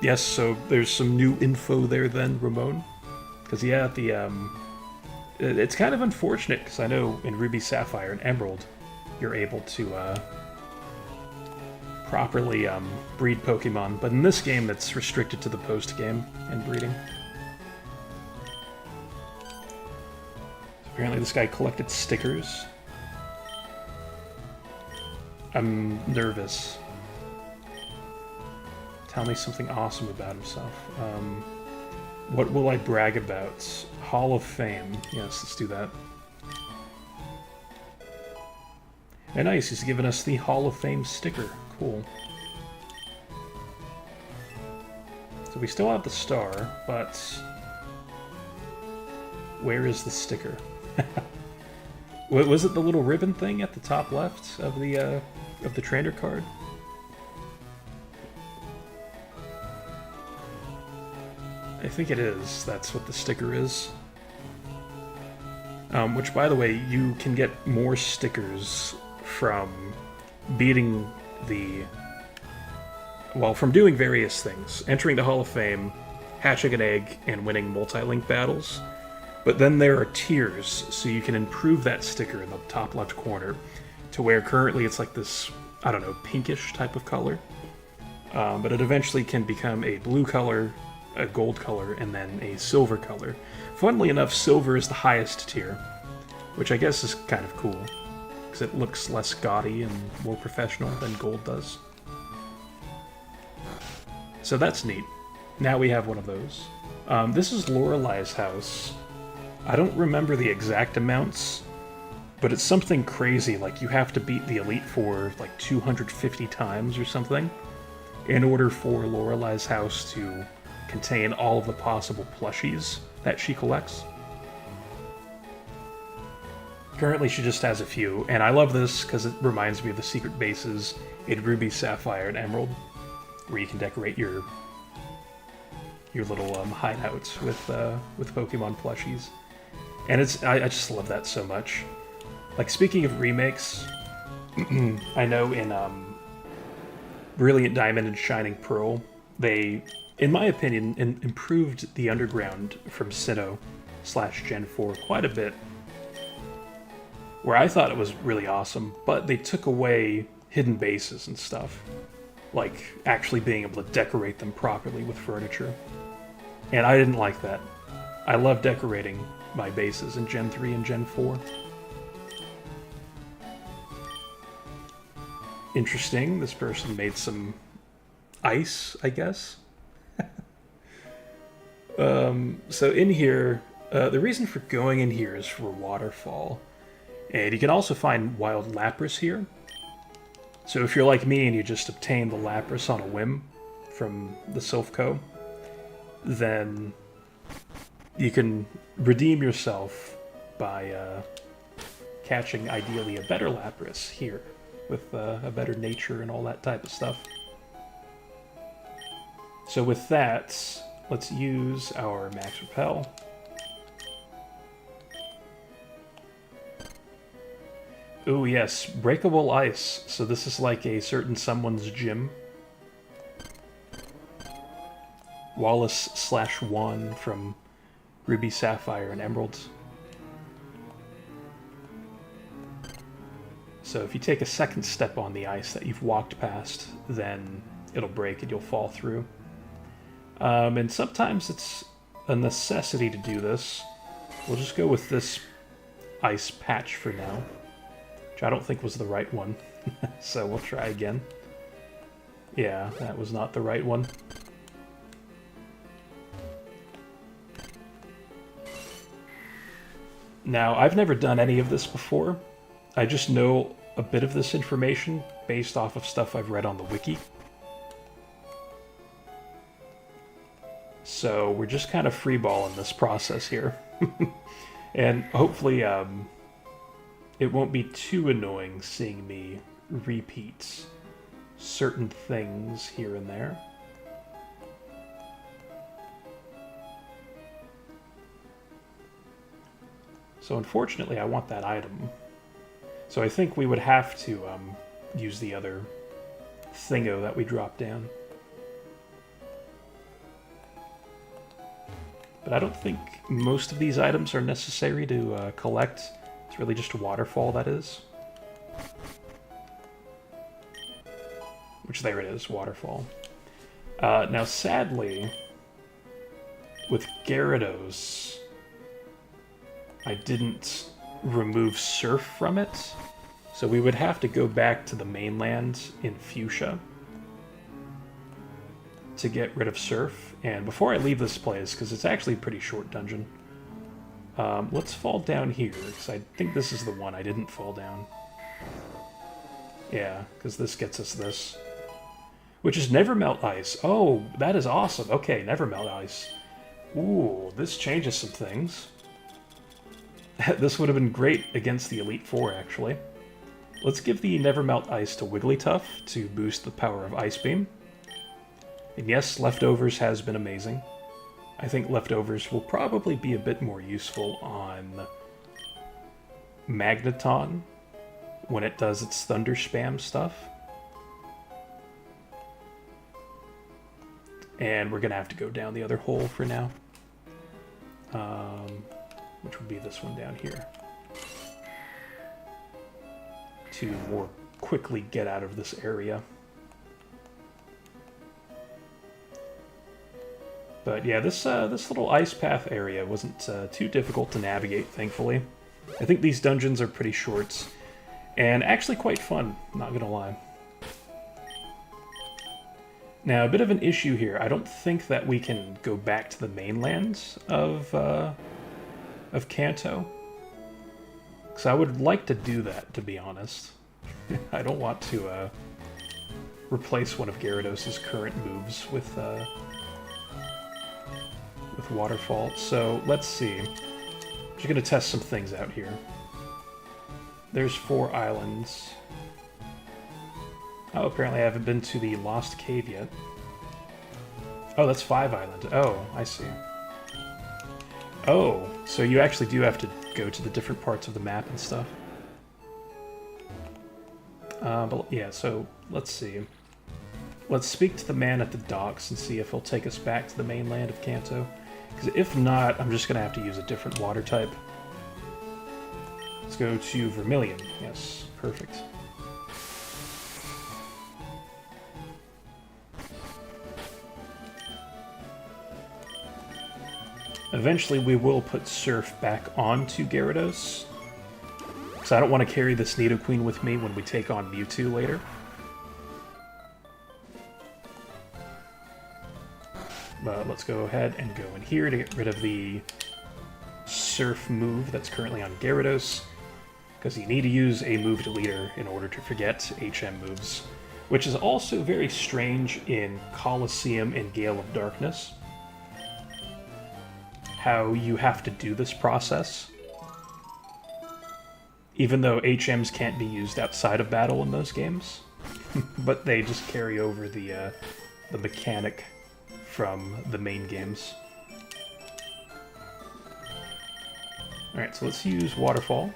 yes, so there's some new info there then, Ramon. Because, yeah, it's kind of unfortunate, because I know in Ruby, Sapphire, and Emerald, you're able to, properly, breed Pokemon. But in this game, it's restricted to the post-game and breeding. Apparently this guy collected stickers. I'm nervous. Tell me something awesome about himself. What will I brag about? Hall of Fame. Yes, let's do that. And nice, he's given us the Hall of Fame sticker. Cool. So we still have the star, but where is the sticker? Was it the little ribbon thing at the top left of the trainer card? I think it is. That's what the sticker is. Which, by the way, you can get more stickers from beating the... Well, from doing various things. Entering the Hall of Fame, hatching an egg, and winning multi-link battles. But then there are tiers, so you can improve that sticker in the top left corner to where currently it's like this, I don't know, pinkish type of color. But it eventually can become a blue color, a gold color, and then a silver color. Funnily enough, silver is the highest tier, which I guess is kind of cool, because it looks less gaudy and more professional than gold does. So that's neat. Now we have one of those. This is Lorelai's house. I don't remember the exact amounts, but it's something crazy, like you have to beat the Elite Four like 250 times or something in order for Lorelai's house to contain all of the possible plushies that she collects. Currently she just has a few, and I love this because it reminds me of the secret bases in Ruby, Sapphire, and Emerald, where you can decorate your little hideouts with Pokemon plushies. And I just love that so much. Like, speaking of remakes, I know in Brilliant Diamond and Shining Pearl, they, in my opinion, improved the Underground from Sinnoh / Gen 4 quite a bit, where I thought it was really awesome, but they took away hidden bases and stuff, like actually being able to decorate them properly with furniture. And I didn't like that. I love decorating my bases in Gen 3 and Gen 4. Interesting, this person made some ice, I guess. So in here, the reason for going in here is for waterfall. And you can also find wild Lapras here. So if you're like me and you just obtain the Lapras on a whim from the Silph Co., then you can redeem yourself by catching, ideally, a better Lapras here, with a better nature and all that type of stuff. So with that, let's use our Max Repel. Ooh, yes, breakable ice. So this is like a certain someone's gym. Wallace / Juan from Ruby, Sapphire, and Emerald. So if you take a second step on the ice that you've walked past, then it'll break and you'll fall through. And sometimes it's a necessity to do this. We'll just go with this ice patch for now, which I don't think was the right one. So we'll try again. Yeah, that was not the right one. Now, I've never done any of this before. I just know a bit of this information based off of stuff I've read on the wiki. So we're just kind of freeballing this process here. And hopefully it won't be too annoying seeing me repeat certain things here and there. So unfortunately, I want that item. So I think we would have to use the other thingo that we dropped down. But I don't think most of these items are necessary to collect. It's really just a waterfall, that is. Which, there it is, waterfall. Now, sadly, with Gyarados, I didn't remove Surf from it, so we would have to go back to the mainland in Fuchsia to get rid of Surf. And before I leave this place, because it's actually a pretty short dungeon, let's fall down here, because I think this is the one I didn't fall down. Yeah, because this gets us this. Which is Never Melt Ice. Oh, that is awesome. Okay, Never Melt Ice. Ooh, this changes some things. This would have been great against the Elite Four, actually. Let's give the Never Melt Ice to Wigglytuff to boost the power of Ice Beam. And yes, Leftovers has been amazing. I think Leftovers will probably be a bit more useful on Magneton when it does its Thunder Spam stuff. And we're going to have to go down the other hole for now. Which would be this one down here. To more quickly get out of this area. But yeah, this little ice path area wasn't too difficult to navigate, thankfully. I think these dungeons are pretty short. And actually quite fun, not gonna lie. Now, a bit of an issue here. I don't think that we can go back to the mainland of Kanto. Because I would like to do that, to be honest. I don't want to replace one of Gyarados' current moves with Waterfall. So, let's see. I'm just going to test some things out here. There's 4 islands. Oh, apparently I haven't been to the Lost Cave yet. Oh, that's 5 islands. Oh, I see. Oh, so you actually do have to go to the different parts of the map and stuff. But yeah, so let's see. Let's speak to the man at the docks and see if he'll take us back to the mainland of Kanto. Because if not, I'm just going to have to use a different water type. Let's go to Vermilion. Yes, perfect. Eventually we will put Surf back onto Gyarados. Because I don't want to carry this Nidoqueen with me when we take on Mewtwo later. But let's go ahead and go in here to get rid of the Surf move that's currently on Gyarados. Because you need to use a move deleter in order to forget HM moves. Which is also very strange in Colosseum and Gale of Darkness. How you have to do this process. Even though HMs can't be used outside of battle in those games. But they just carry over the mechanic from the main games. Alright, so let's use Waterfall.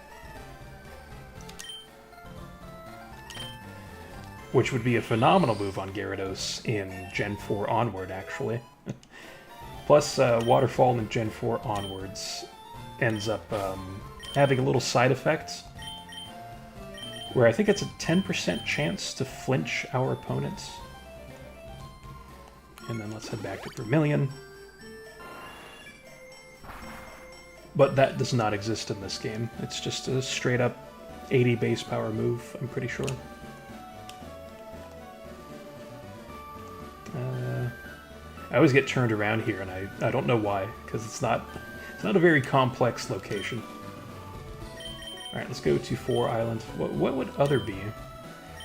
Which would be a phenomenal move on Gyarados in Gen 4 onward, actually. Plus, Waterfall in Gen 4 onwards ends up having a little side effect where I think it's a 10% chance to flinch our opponents. And then let's head back to Vermilion. But that does not exist in this game. It's just a straight up 80 base power move, I'm pretty sure. I always get turned around here, and I don't know why, because it's not a very complex location. Alright, let's go to 4 Island. What would other be?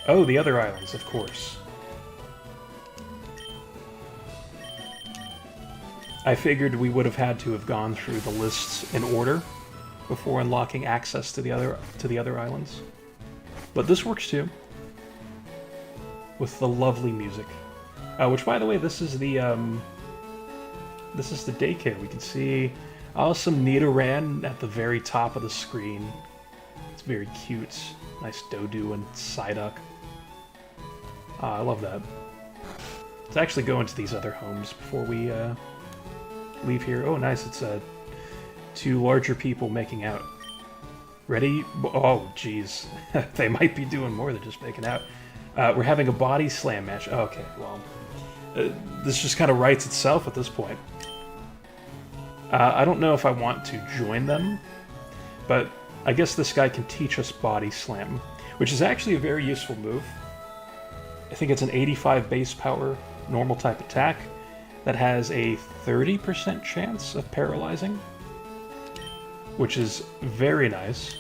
Oh, the other islands, of course. I figured we would have had to have gone through the lists in order before unlocking access to the other islands. But this works too. With the lovely music. Which, by the way, this is the daycare. We can see Awesome Nidoran at the very top of the screen. It's very cute. Nice Dodu and Psyduck. I love that. Let's actually go into these other homes before we leave here. Oh, nice. It's two larger people making out. Ready? Oh, jeez. They might be doing more than just making out. We're having a body slam match. Oh, okay, well, this just kind of writes itself at this point. I don't know if I want to join them, but I guess this guy can teach us body slam, which is actually a very useful move. I think it's an 85 base power normal type attack that has a 30% chance of paralyzing, which is very nice.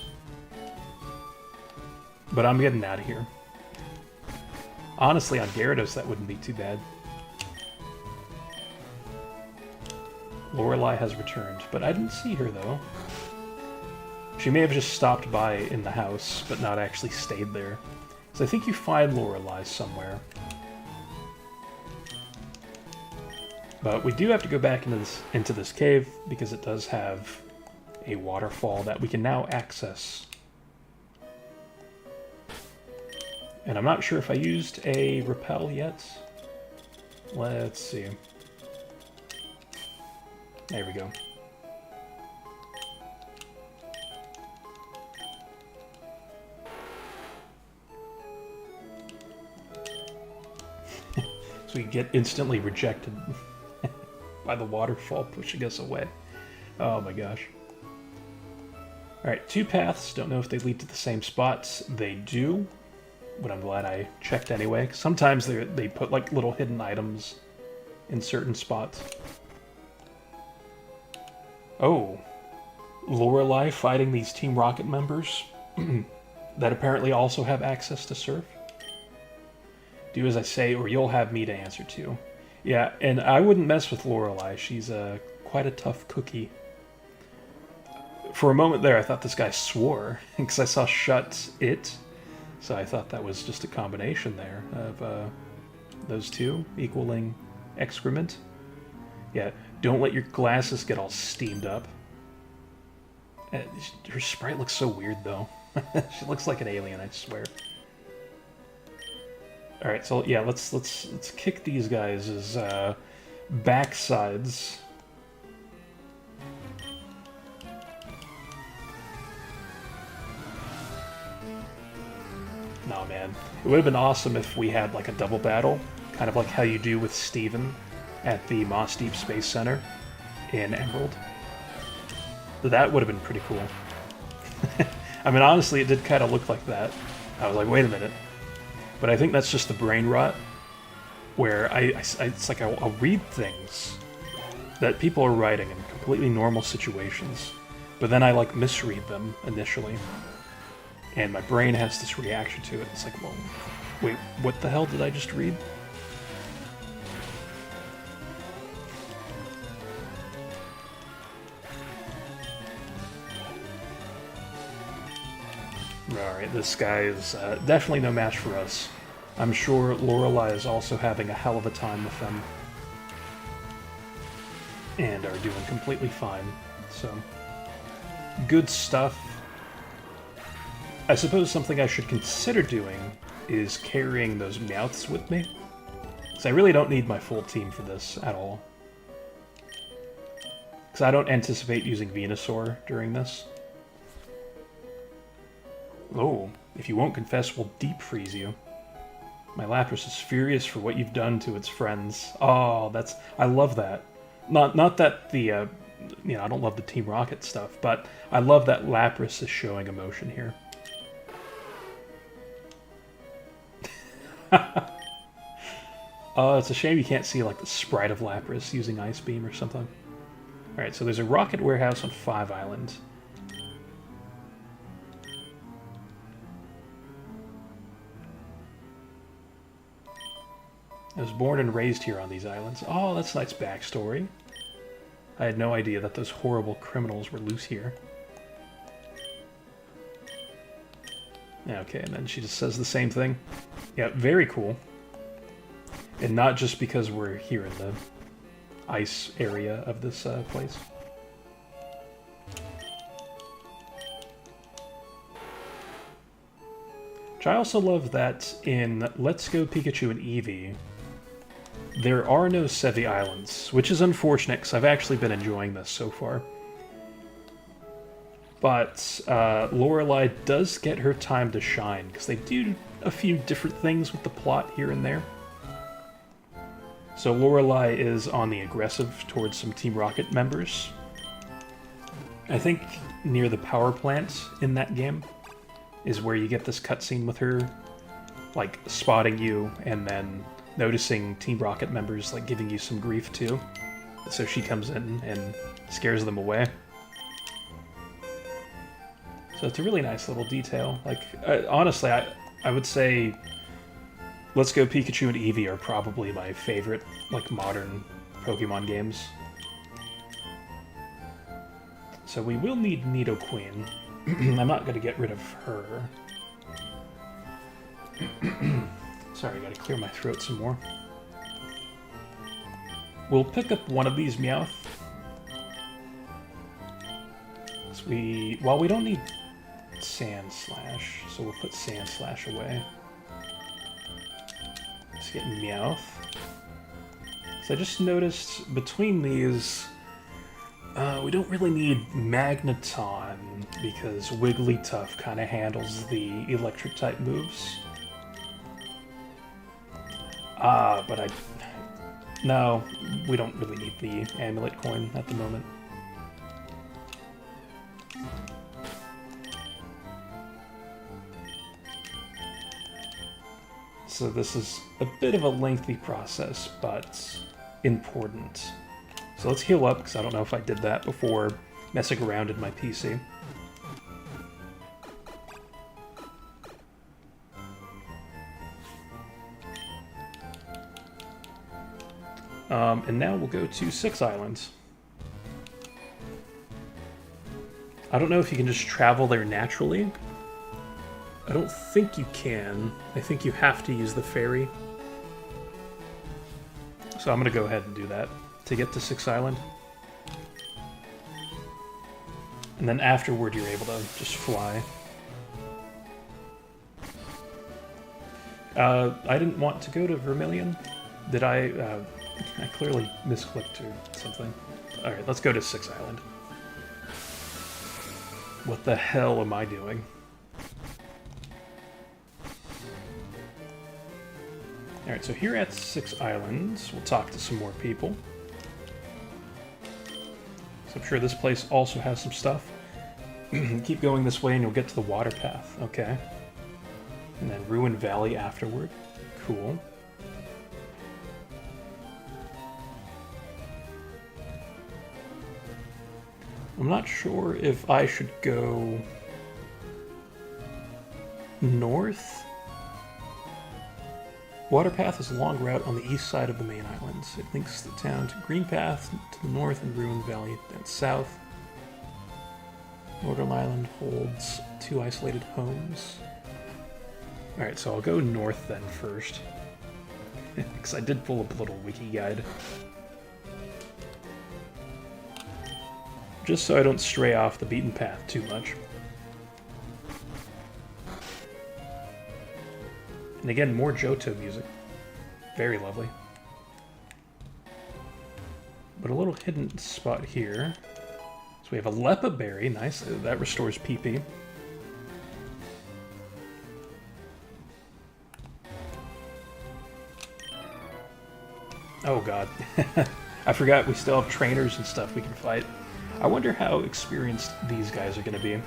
But I'm getting out of here. Honestly, on Gyarados, that wouldn't be too bad. Lorelei has returned, but I didn't see her, though. She may have just stopped by in the house, but not actually stayed there. So I think you find Lorelei somewhere. But we do have to go back into this cave, because it does have a waterfall that we can now access. And I'm not sure if I used a repel yet. Let's see. There we go. So we get instantly rejected by the waterfall pushing us away. Oh my gosh. Alright, two paths. Don't know if they lead to the same spots. They do, but I'm glad I checked anyway. Sometimes they put like little hidden items in certain spots. Oh, Lorelei fighting these Team Rocket members that apparently also have access to Surf. Do as I say, or you'll have me to answer to. Yeah, and I wouldn't mess with Lorelei. She's quite a tough cookie. For a moment there, I thought this guy swore, because I saw Shut It. So I thought that was just a combination there of those two equaling excrement. Yeah, don't let your glasses get all steamed up. Her sprite looks so weird, though. She looks like an alien, I swear. All right, so yeah, let's kick these guys' backsides. No, man. It would have been awesome if we had like a double battle, kind of like how you do with Steven at the Moss Deep Space Center in Emerald. That would have been pretty cool. I mean, honestly, it did kind of look like that. I was like, wait a minute. But I think that's just the brain rot, where it's like I'll read things that people are writing in completely normal situations, but then I like misread them initially, and my brain has this reaction to it. It's like, well, wait, what the hell did I just read? Alright, this guy is definitely no match for us. I'm sure Lorelei is also having a hell of a time with them. And are doing completely fine. So, good stuff. I suppose something I should consider doing is carrying those Meowths with me. Because I really don't need my full team for this at all. Because I don't anticipate using Venusaur during this. Oh, if you won't confess, we'll deep freeze you. My Lapras is furious for what you've done to its friends. Oh, I love that. Not that the, I don't love the Team Rocket stuff, but I love that Lapras is showing emotion here. Oh, it's a shame you can't see, like, the sprite of Lapras using Ice Beam or something. Alright, so there's a Rocket Warehouse on 5 Island. I was born and raised here on these islands. Oh, that's a nice backstory. I had no idea that those horrible criminals were loose here. Okay, and then she just says the same thing. Yeah, very cool. And not just because we're here in the ice area of this place. Which I also love that in Let's Go Pikachu and Eevee, there are no Sevi Islands, which is unfortunate because I've actually been enjoying this so far. But Lorelei does get her time to shine, because they do a few different things with the plot here and there. So Lorelei is on the aggressive towards some Team Rocket members. I think near the power plant in that game is where you get this cutscene with her, like, spotting you and then noticing Team Rocket members, like, giving you some grief too. So she comes in and scares them away. So it's a really nice little detail. Like, honestly, I would say Let's Go Pikachu and Eevee are probably my favorite, like, modern Pokemon games. So we will need Nidoqueen. I'm not going to get rid of her. Sorry, I gotta clear my throat some more. We'll pick up one of these Meowth. So well, we don't need Sand Slash, so we'll put Sand Slash away. Let's get Meowth. So I just noticed between these, we don't really need Magneton, because Wigglytuff kind of handles the electric-type moves. But no, we don't really need the amulet coin at the moment. So this is a bit of a lengthy process, but important. So let's heal up, because I don't know if I did that before messing around in my PC. And now we'll go to 6 Islands. I don't know if you can just travel there naturally. I don't think you can. I think you have to use the ferry. So I'm going to go ahead and do that to get to 6 Island. And then afterward you're able to just fly. I didn't want to go to Vermilion. Did I? I clearly misclicked or something. Alright, let's go to 6 Island. What the hell am I doing? Alright, so here at 6 Islands, we'll talk to some more people. So I'm sure this place also has some stuff. Keep going this way and you'll get to the water path. Okay. And then Ruin Valley afterward. Cool. I'm not sure if I should go north. Water Path is a long route on the east side of the main islands. It links the town to Green Path to the north and Ruin Valley, then south. Northern Island holds 2 isolated homes. Alright, so I'll go north then first. Because I did pull up a little wiki guide. Just so I don't stray off the beaten path too much. And again, more Johto music. Very lovely. But a little hidden spot here. So we have a Lepa Berry. Nice. That restores PP. Oh god. I forgot we still have trainers and stuff we can fight. I wonder how experienced these guys are going to be.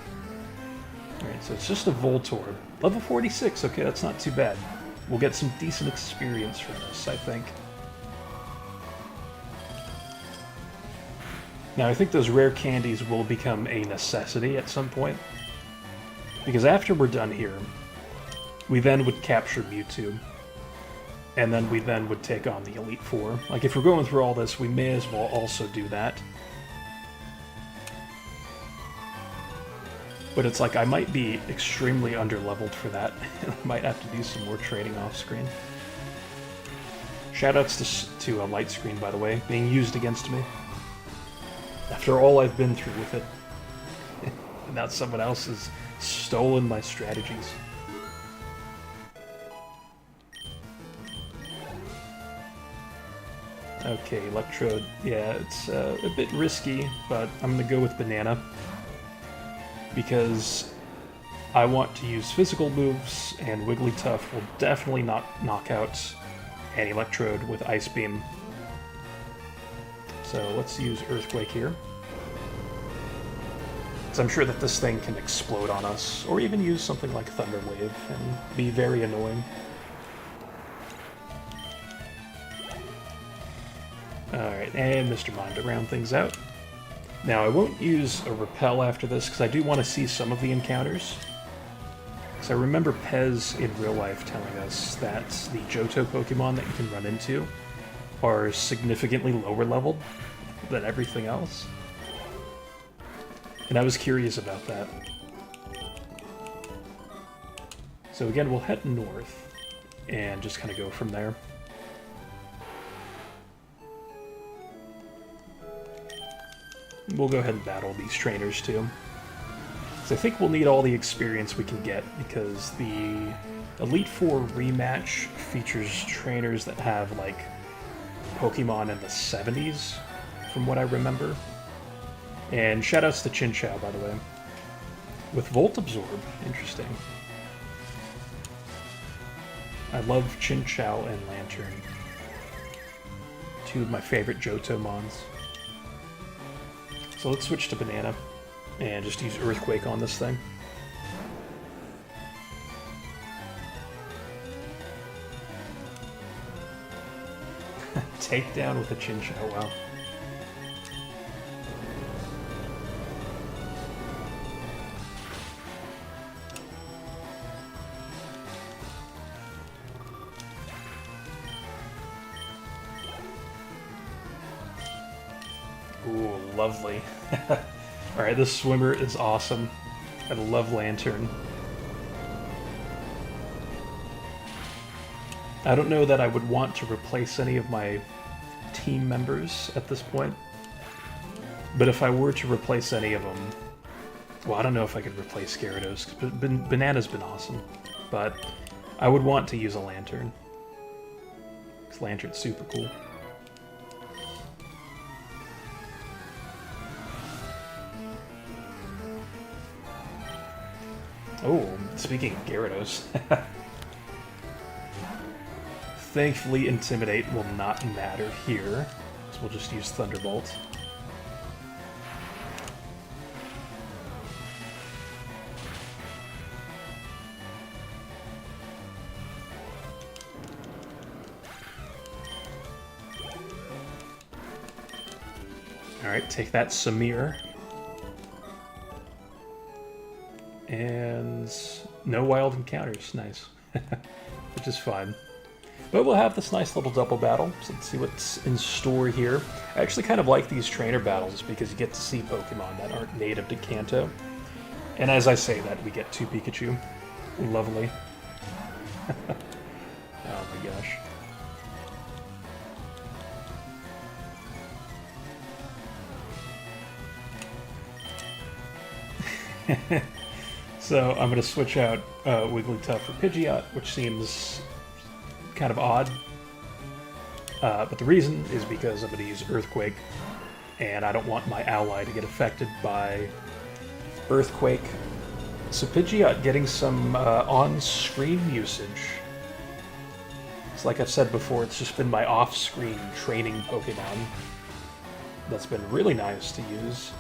Alright, so it's just a Voltorb. Level 46, okay, that's not too bad. We'll get some decent experience from this, I think. Now, I think those rare candies will become a necessity at some point. Because after we're done here, we then would capture Mewtwo. And then we then would take on the Elite Four. Like, if we're going through all this, we may as well also do that. But it's like, I might be extremely underleveled for that. I might have to do some more trading off-screen. Shoutouts to Light Screen, by the way, being used against me. After all I've been through with it. And now someone else has stolen my strategies. Okay, Electrode. Yeah, it's a bit risky, but I'm going to go with Banana. Because I want to use physical moves, and Wigglytuff will definitely not knock out an Electrode with Ice Beam. So let's use Earthquake here. Because I'm sure that this thing can explode on us, or even use something like Thunder Wave and be very annoying. Alright, and Mr. Mime to round things out. Now, I won't use a Repel after this, because I do want to see some of the encounters. So I remember Pez in real life telling us that the Johto Pokemon that you can run into are significantly lower leveled than everything else. And I was curious about that. So again, we'll head north and just kind of go from there. We'll go ahead and battle these trainers too. So I think we'll need all the experience we can get, because the Elite Four rematch features trainers that have like Pokemon in the 70s, from what I remember. And shoutouts to Chinchou, by the way. With Volt Absorb, interesting. I love Chinchou and Lantern. Two of my favorite Johto mons. So let's switch to Banana and just use Earthquake on this thing. Take down with a Chinchou, wow. Ooh, lovely. Alright, this swimmer is awesome. I love Lantern. I don't know that I would want to replace any of my team members at this point. But if I were to replace any of them... Well, I don't know if I could replace Gyarados, because Banana's been awesome. But I would want to use a Lantern. Because Lantern's super cool. Oh, speaking of Gyarados. Thankfully, Intimidate will not matter here, so we'll just use Thunderbolt. Alright, take that, Samir. And no wild encounters, nice. Which is fine. But we'll have this nice little double battle, so let's see what's in store here. I actually kind of like these trainer battles because you get to see Pokemon that aren't native to Kanto. And as I say that, we get 2 Pikachu. Lovely. Oh my gosh. So I'm going to switch out Wigglytuff for Pidgeot, which seems kind of odd. But the reason is because I'm going to use Earthquake, and I don't want my ally to get affected by Earthquake. So Pidgeot getting some on-screen usage. It's like I've said before, it's just been my off-screen training Pokemon. That's been really nice to use.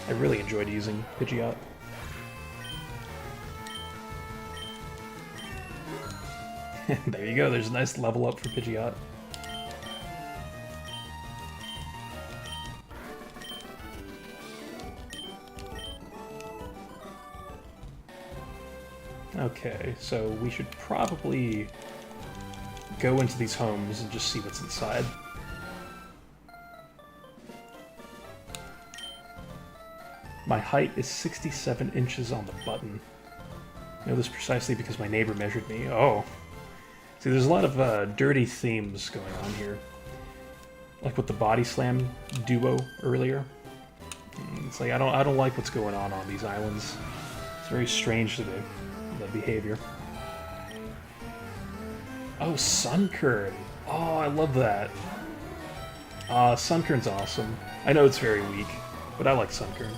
I really enjoyed using Pidgeot. There you go, there's a nice level up for Pidgeot. Okay, so we should probably go into these homes and just see what's inside. My height is 67 inches on the button. I know this precisely because my neighbor measured me. Oh. See, there's a lot of dirty themes going on here. Like with the Body Slam duo earlier. It's like, I don't like what's going on these islands. It's very strange to the behavior. Oh, Sunkern! Oh, I love that. Sunkern's awesome. I know it's very weak, but I like Sunkern.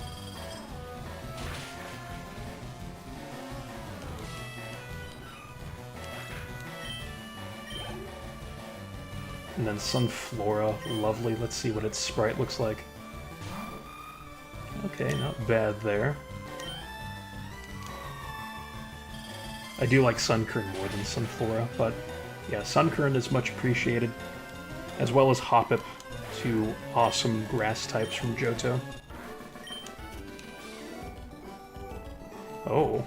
And then Sunflora, lovely. Let's see what its sprite looks like. Okay, not bad there. I do like Sunkern more than Sunflora, but yeah, Sunkern is much appreciated, as well as Hoppip, two awesome grass types from Johto. Oh.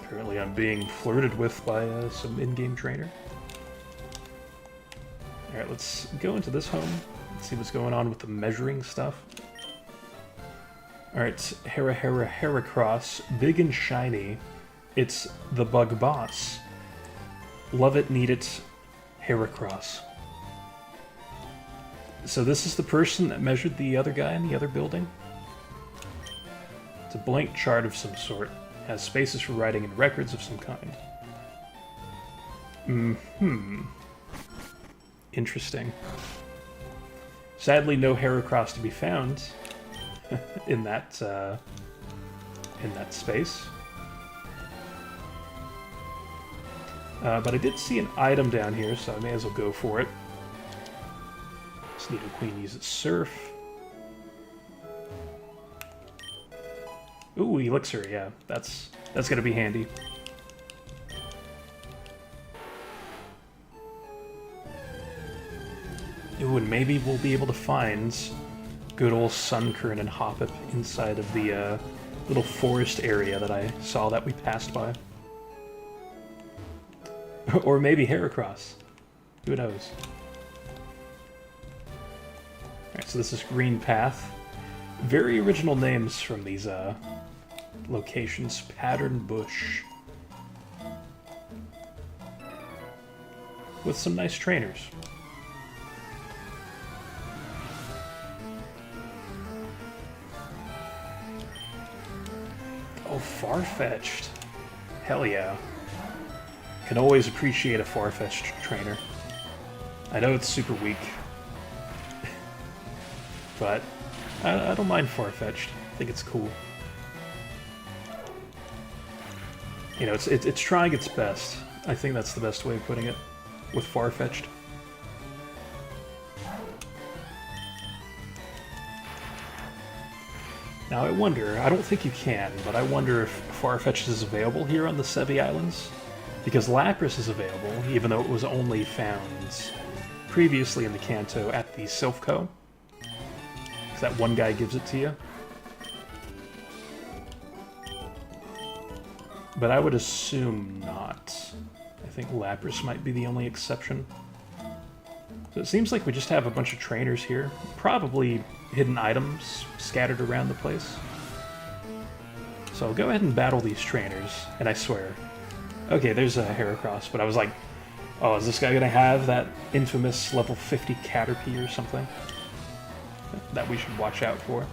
Apparently I'm being flirted with by some in-game trainer. Alright, let's go into this home. Let's see what's going on with the measuring stuff. Alright, Heracross, big and shiny. It's the Bug Boss. Love it, need it, Heracross. So this is the person that measured the other guy in the other building? It's a blank chart of some sort. Has spaces for writing and records of some kind. Interesting. Sadly, no Heracross to be found in that space. But I did see an item down here, so I may as well go for it. Queen uses Surf. Ooh, Elixir, yeah. That's gonna be handy. Ooh, and maybe we'll be able to find good old Sunkern and Hoppip inside of the little forest area that I saw that we passed by. Or maybe Heracross. Who knows? Alright, so this is Green Path. Very original names from these locations. Pattern Bush. With some nice trainers. Oh, Farfetch'd. Hell yeah. Can always appreciate a Farfetch'd trainer. I know it's super weak. But I don't mind Farfetch'd. I think it's cool. You know, it's trying its best. I think that's the best way of putting it with Farfetch'd. Now I wonder, I don't think you can, but I wonder if Farfetch'd is available here on the Sevi Islands. Because Lapras is available, even though it was only found previously in the Kanto at the Silphco. Because that one guy gives it to you. But I would assume not. I think Lapras might be the only exception. So it seems like we just have a bunch of trainers here. Probably hidden items scattered around the place. So I'll go ahead and battle these trainers, and I swear. Okay, there's a Heracross, but I was like, oh, is this guy gonna have that infamous level 50 Caterpie or something? That we should watch out for.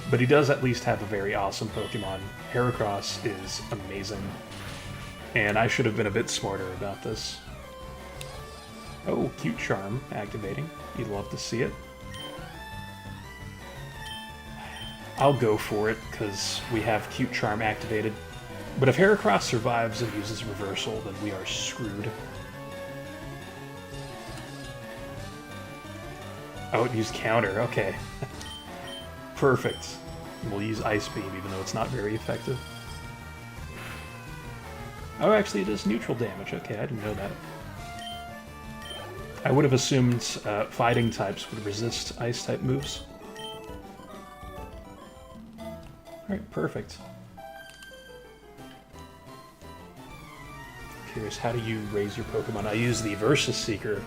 But he does at least have a very awesome Pokemon. Heracross is amazing. And I should have been a bit smarter about this. Oh, Cute Charm activating. You'd love to see it. I'll go for it, because we have Cute Charm activated. But if Heracross survives and uses Reversal, then we are screwed. Oh, it used Counter, okay. Perfect. We'll use Ice Beam, even though it's not very effective. Oh, actually it does neutral damage. Okay, I didn't know that. I would have assumed fighting types would resist Ice-type moves. Alright, perfect. Curious, how do you raise your Pokemon? I use the Versus Seeker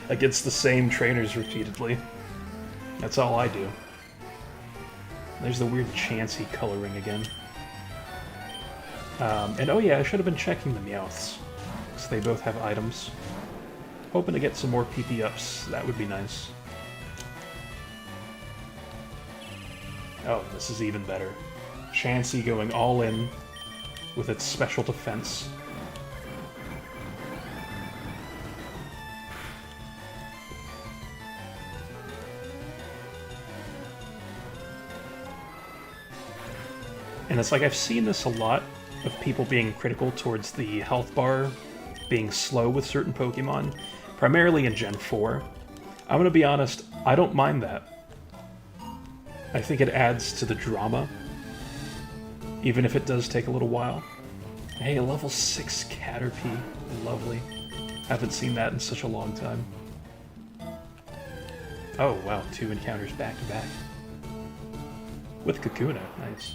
against the same trainers repeatedly. That's all I do. There's the weird Chansey coloring again. And oh yeah, I should have been checking the Meowths, because they both have items. Hoping to get some more PP ups, that would be nice. Oh, this is even better. Chansey going all in with its special defense. And it's like I've seen this a lot of people being critical towards the health bar being slow with certain Pokemon, primarily in Gen 4. I'm gonna be honest, I don't mind that. I think it adds to the drama, even if it does take a little while. Hey, a level 6 Caterpie. Lovely. Haven't seen that in such a long time. Oh, wow, 2 encounters back to back. With Kakuna, nice.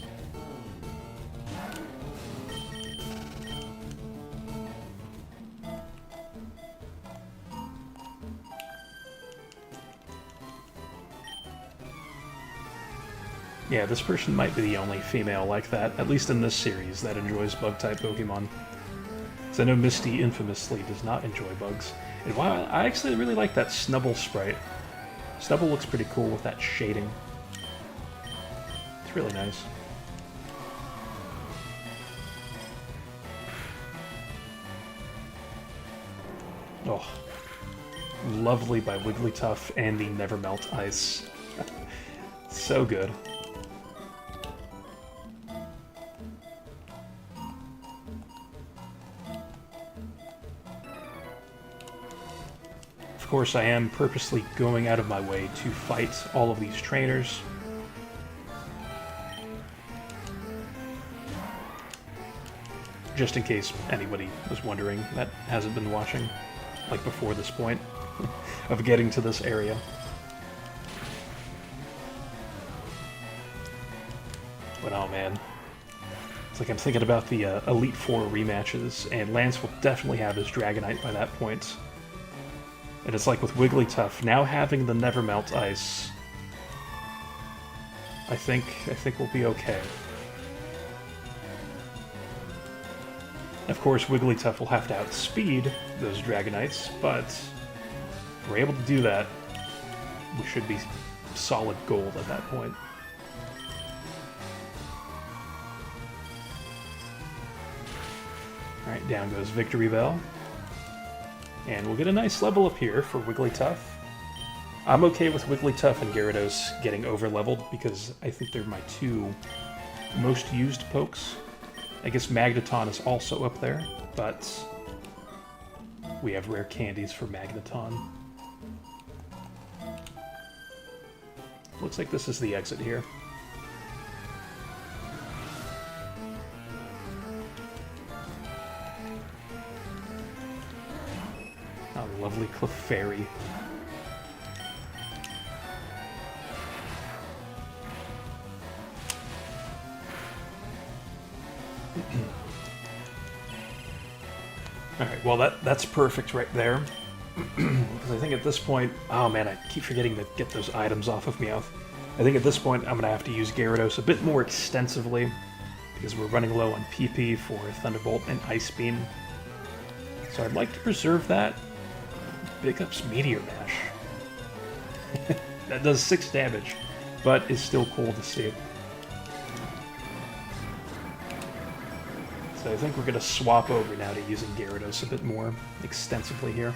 Yeah, this person might be the only female like that, at least in this series, that enjoys bug-type Pokemon. Because I know Misty infamously does not enjoy bugs. And wow, I actually really like that Snubbull sprite. Snubbull looks pretty cool with that shading. It's really nice. Oh, lovely by Wigglytuff and the Never Melt Ice. So good. Of course, I am purposely going out of my way to fight all of these trainers. Just in case anybody was wondering that hasn't been watching, like before this point, of getting to this area. But oh man. It's like I'm thinking about the Elite Four rematches, and Lance will definitely have his Dragonite by that point. And it's like with Wigglytuff, now having the Never Melt Ice, I think we'll be okay. Of course, Wigglytuff will have to outspeed those Dragonites, but if we're able to do that, we should be solid gold at that point. Alright, down goes Victory Bell. And we'll get a nice level up here for Wigglytuff. I'm okay with Wigglytuff and Gyarados getting over-leveled because I think they're my 2 most used pokes. I guess Magneton is also up there, but we have rare candies for Magneton. Looks like this is the exit here. Oh, lovely Clefairy. Alright, well that's perfect right there. Because I think at this point... Oh man, I keep forgetting to get those items off of Meowth. I think at this point I'm going to have to use Gyarados a bit more extensively, because we're running low on PP for Thunderbolt and Ice Beam. So I'd like to preserve that. Big ups Meteor Mash. That does 6 damage, but is still cool to see. So I think we're going to swap over now to using Gyarados a bit more extensively here.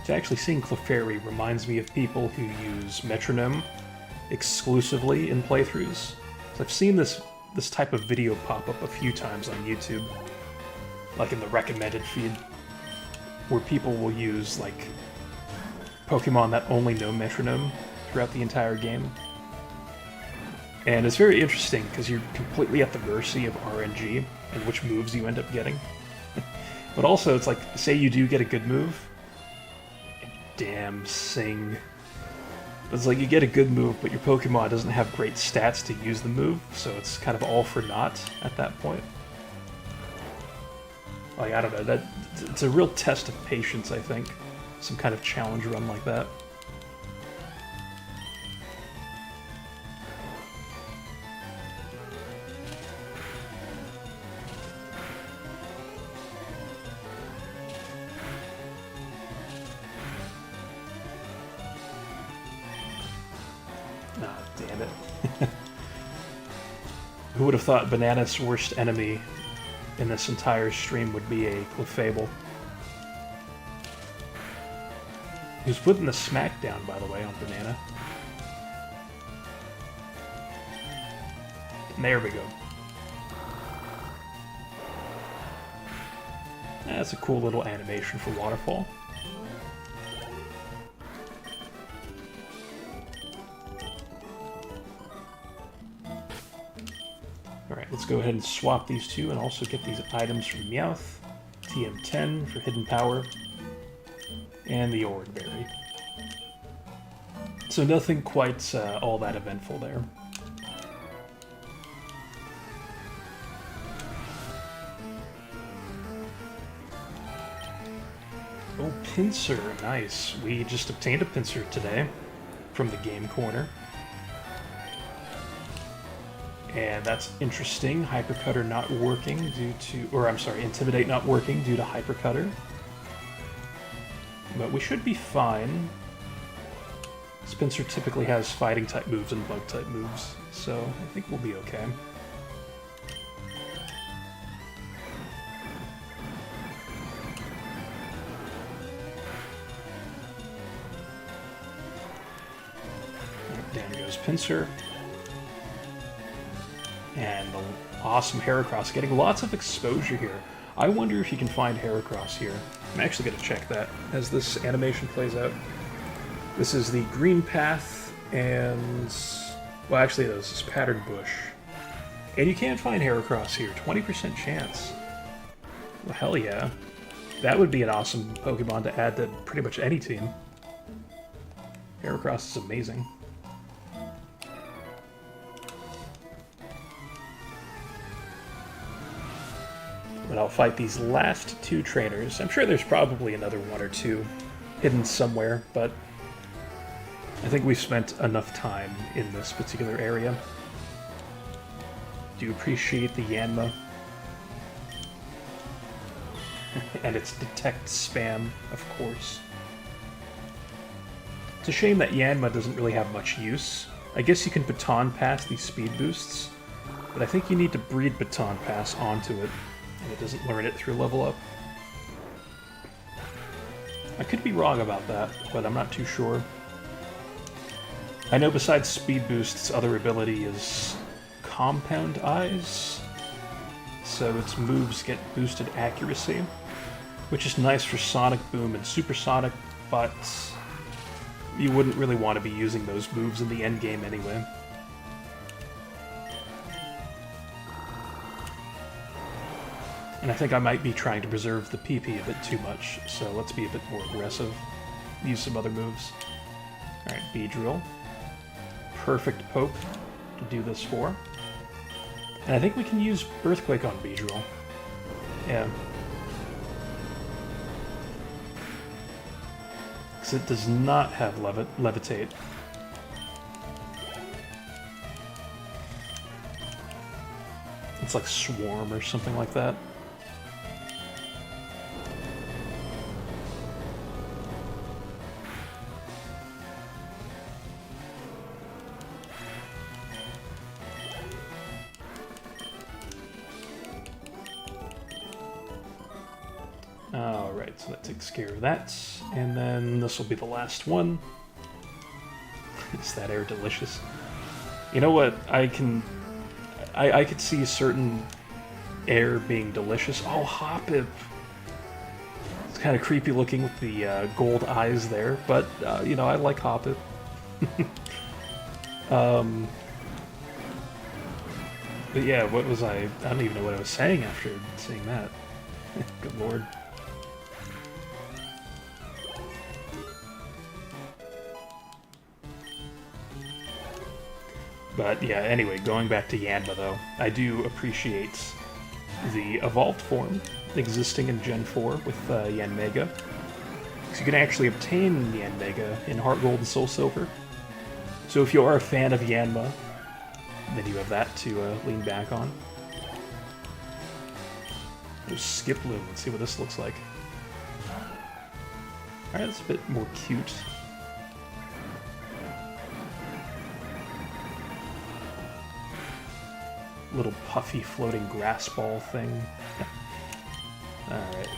So actually seeing Clefairy reminds me of people who use Metronome exclusively in playthroughs. So I've seen this type of video pop up a few times on YouTube, like in the recommended feed, where people will use like Pokemon that only know Metronome throughout the entire game. And it's very interesting because you're completely at the mercy of RNG and which moves you end up getting. But also it's like, say you do get a good move, damn Sing. It's like you get a good move, but your Pokemon doesn't have great stats to use the move, so it's kind of all for naught at that point. Like, I don't know, it's a real test of patience, I think. Some kind of challenge run like that. Who would have thought Banana's worst enemy in this entire stream would be a Clefable? Who's putting the smackdown, by the way, on Banana. And there we go. That's a cool little animation for Waterfall. Alright, let's go ahead and swap these two and also get these items from Meowth. TM10 for Hidden Power. And the Oran Berry. So nothing quite all that eventful there. Oh, Pinsir, nice. We just obtained a Pinsir today from the Game Corner. And that's interesting. Hypercutter not working due to... Or, I'm sorry, Intimidate not working due to Hypercutter. But we should be fine. Spencer typically has fighting-type moves and bug-type moves, so I think we'll be okay. Down goes Pinsir. And the awesome Heracross getting lots of exposure here. I wonder if you can find Heracross here. I'm actually going to check that as this animation plays out. This is the green path and... Well, actually, this is Pattern Bush. And you can find Heracross here. 20% chance. Well, hell yeah. That would be an awesome Pokemon to add to pretty much any team. Heracross is amazing. But I'll fight these last two trainers. I'm sure there's probably another one or two hidden somewhere, but I think we've spent enough time in this particular area. Do appreciate the Yanma. And its detect spam, of course. It's a shame that Yanma doesn't really have much use. I guess you can Baton Pass these speed boosts, but I think you need to breed Baton Pass onto it. And it doesn't learn it through level up. I could be wrong about that, but I'm not too sure. I know besides Speed Boost, its other ability is Compound Eyes, so its moves get boosted accuracy, which is nice for Sonic Boom and Supersonic, but you wouldn't really want to be using those moves in the endgame anyway. And I think I might be trying to preserve the PP a bit too much, so let's be a bit more aggressive. Use some other moves. Alright, Beedrill. Perfect poke to do this for. And I think we can use Earthquake on Beedrill. Yeah. Because it does not have Levitate. It's like Swarm or something like that. Alright, so that takes care of that. And then this will be the last one. Is that air delicious? You know what? I could see certain air being delicious. Oh, Hoppip! It's kind of creepy looking with the gold eyes there, but, you know, I like Hoppip. But yeah, what was I don't even know what I was saying after saying that. Good lord. But yeah, anyway, going back to Yanma though, I do appreciate the evolved form existing in Gen 4 with Yanmega. Because you can actually obtain Yanmega in Heart Gold and Soul Silver. So if you are a fan of Yanma, then you have that to lean back on. There's Skiploom, let's see what this looks like. Alright, that's a bit more cute. little puffy floating grass ball thing. Alright.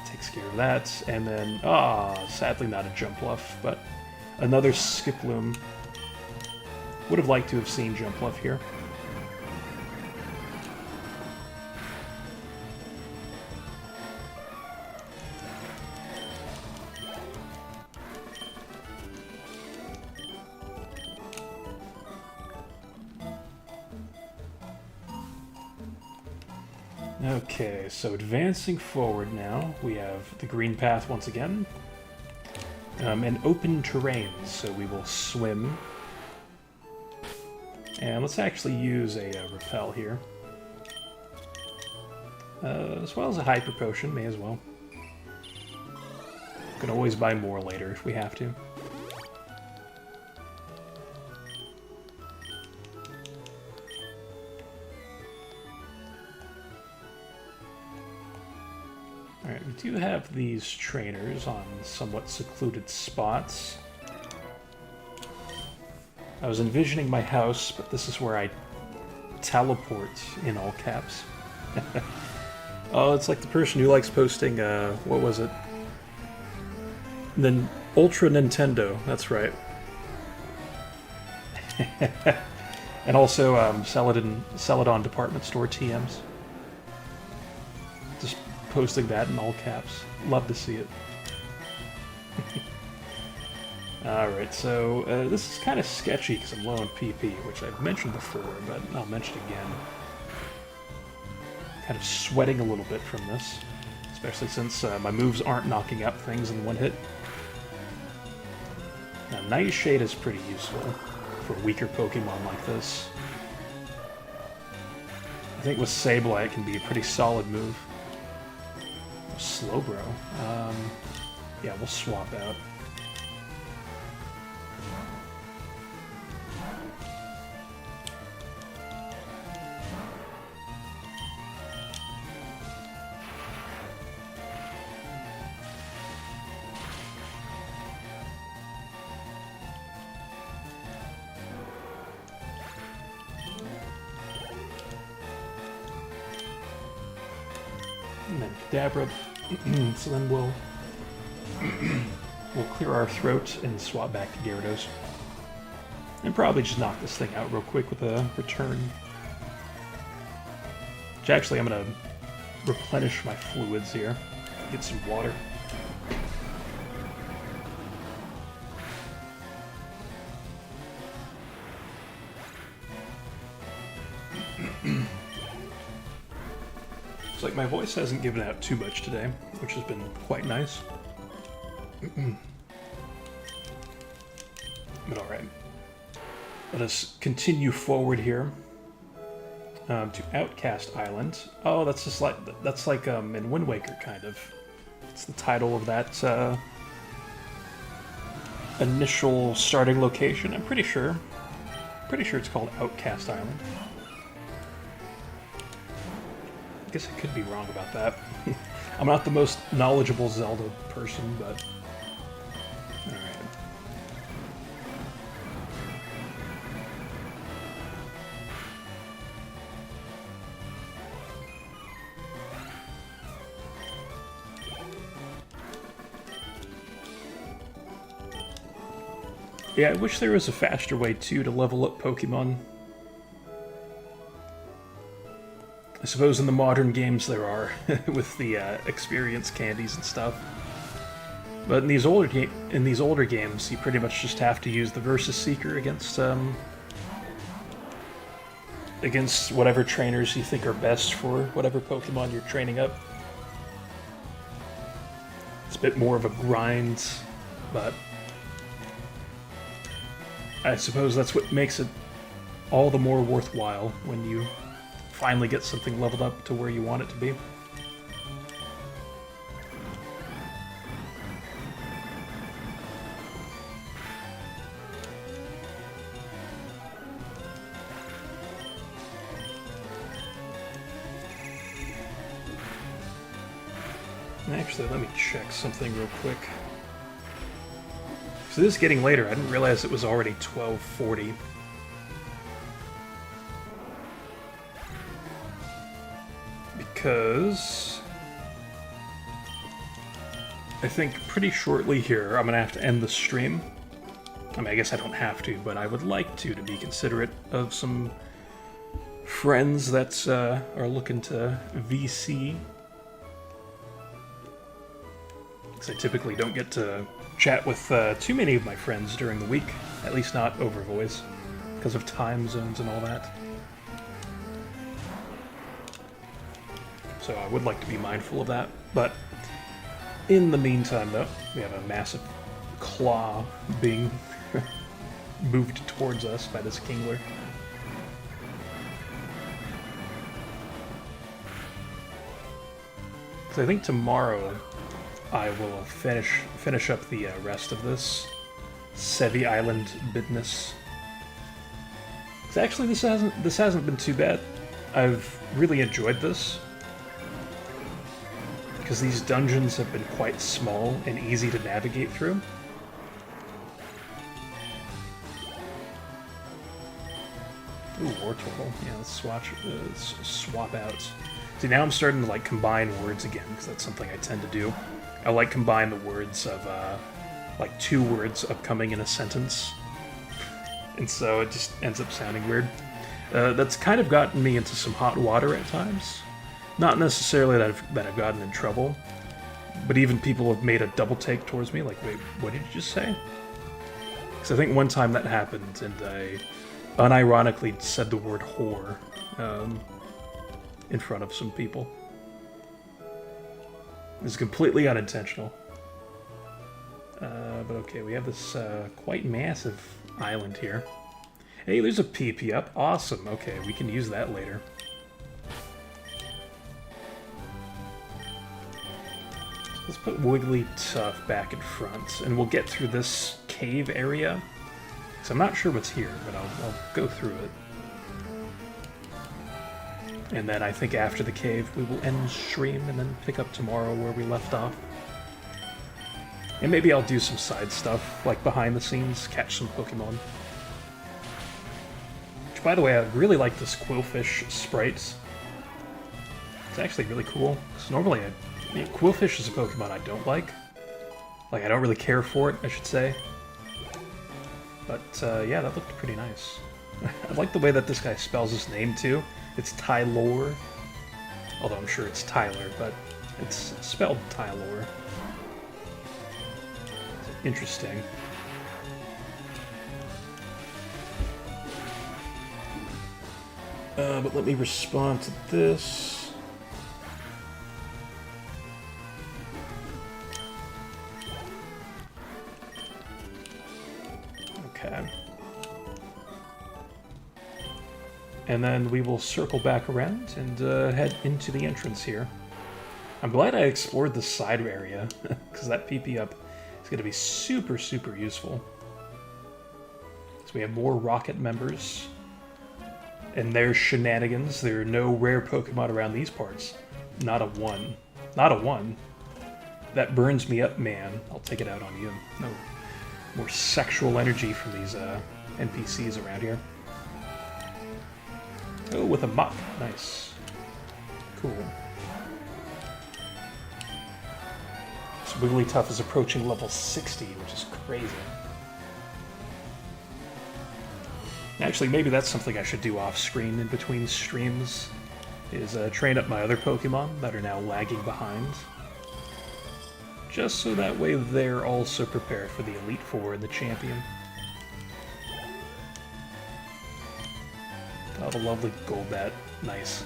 Takes care of that. And then, sadly not a jump bluff, but another Skiploom. Would have liked to have seen jump bluff here. Okay, so advancing forward now, we have the green path once again, and open terrain, so we will swim. And let's actually use a repel here, as well as a hyper potion, may as well. Can always buy more later if we have to. Alright, we do have these trainers on somewhat secluded spots. I was envisioning my house, but this is where I teleport, in all caps. Oh, it's like the person who likes posting, what was it? Then Ultra Nintendo, that's right. And also Celadon department store TMs. Just posting that in all caps. Love to see it. Alright, so this is kind of sketchy because I'm low on PP, which I've mentioned before, but I'll mention it again. Kind of sweating a little bit from this, especially since my moves aren't knocking out things in one hit. Now, Nightshade is pretty useful for weaker Pokemon like this. I think with Sableye it can be a pretty solid move. Slowbro. Yeah, we'll swap out. And then Kadabra. So then we'll clear our throat and swap back to Gyarados. And probably just knock this thing out real quick with a return. Which actually I'm gonna replenish my fluids here. Get some water. It's like my voice hasn't given out too much today, which has been quite nice. But alright. Let us continue forward here to Outcast Island. Oh, that's just like in Wind Waker, kind of. It's the title of that initial starting location. I'm pretty sure. Pretty sure it's called Outcast Island. I guess I could be wrong about that. I'm not the most knowledgeable Zelda person, but... Alright. Yeah, I wish there was a faster way, too, to level up Pokemon. I suppose in the modern games there are, with the experience candies and stuff. But in these older games, you pretty much just have to use the Versus Seeker against whatever trainers you think are best for whatever Pokemon you're training up. It's a bit more of a grind, but I suppose that's what makes it all the more worthwhile when you finally get something leveled up to where you want it to be. Actually, let me check something real quick. So this is getting later. I didn't realize it was already 12:40. because I think pretty shortly here I'm going to have to end the stream. I mean, I guess I don't have to, but I would like to be considerate of some friends that are looking to VC. Because I typically don't get to chat with too many of my friends during the week, at least not over voice, because of time zones and all that. So I would like to be mindful of that, but in the meantime, though, we have a massive claw being moved towards us by this Kingler. So I think tomorrow I will finish up the rest of this Sevi Island business. So actually, this hasn't been too bad. I've really enjoyed this because these dungeons have been quite small and easy to navigate through. Ooh, War Turtle. Yeah, let's swap out. See, now I'm starting to like combine words again, because that's something I tend to do. I like combine the words of like two words upcoming in a sentence, and so it just ends up sounding weird. That's kind of gotten me into some hot water at times. Not necessarily that I've gotten in trouble, but even people have made a double take towards me, like, wait, what did you just say? Because I think one time that happened, and I unironically said the word whore in front of some people. It's completely unintentional. But okay, we have this quite massive island here. Hey, there's a PP up. Awesome. Okay, we can use that later. Let's put Wigglytuff back in front, and we'll get through this cave area. So I'm not sure what's here, but I'll go through it. And then I think after the cave, we will end stream and then pick up tomorrow where we left off. And maybe I'll do some side stuff, like behind the scenes, catch some Pokemon. Which, by the way, I really like this Quillfish sprite. It's actually really cool. Because normally, Quillfish is a Pokemon I don't like. Like, I don't really care for it, I should say. But, yeah, that looked pretty nice. I like the way that this guy spells his name, too. It's Tylor. Although I'm sure it's Tyler, but it's spelled Tylor. Interesting. But let me respond to this. Okay. And then we will circle back around and head into the entrance here. I'm glad I explored the side area, because that PP up is going to be super, super useful. So we have more Rocket members. And there's shenanigans. There are no rare Pokemon around these parts. Not a one. Not a one. That burns me up, man. I'll take it out on you. No more sexual energy from these NPCs around here. Oh, with a muck. Nice. Cool. So Wigglytuff is approaching level 60, which is crazy. Actually, maybe that's something I should do off-screen in between streams, is train up my other Pokemon that are now lagging behind. Just so that way they're also prepared for the Elite Four and the Champion. Oh, the lovely Golbat. Nice.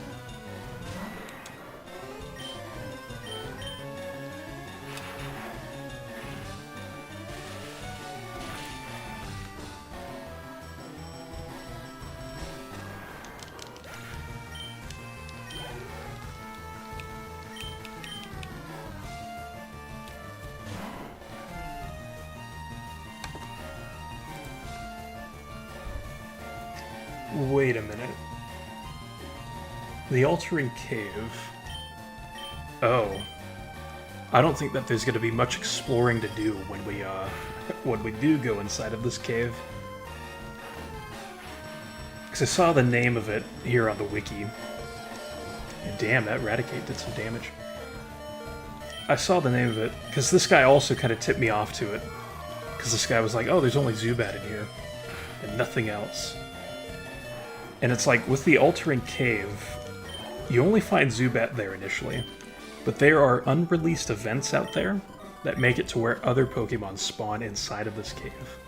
Wait a minute. The Altering Cave. Oh. I don't think that there's going to be much exploring to do when we do go inside of this cave. Because I saw the name of it here on the wiki. And damn, that Raticate did some damage. I saw the name of it, because this guy also kind of tipped me off to it. Because this guy was like, oh, there's only Zubat in here, and nothing else. And it's like, with the Altering Cave, you only find Zubat there initially, but there are unreleased events out there that make it to where other Pokemon spawn inside of this cave.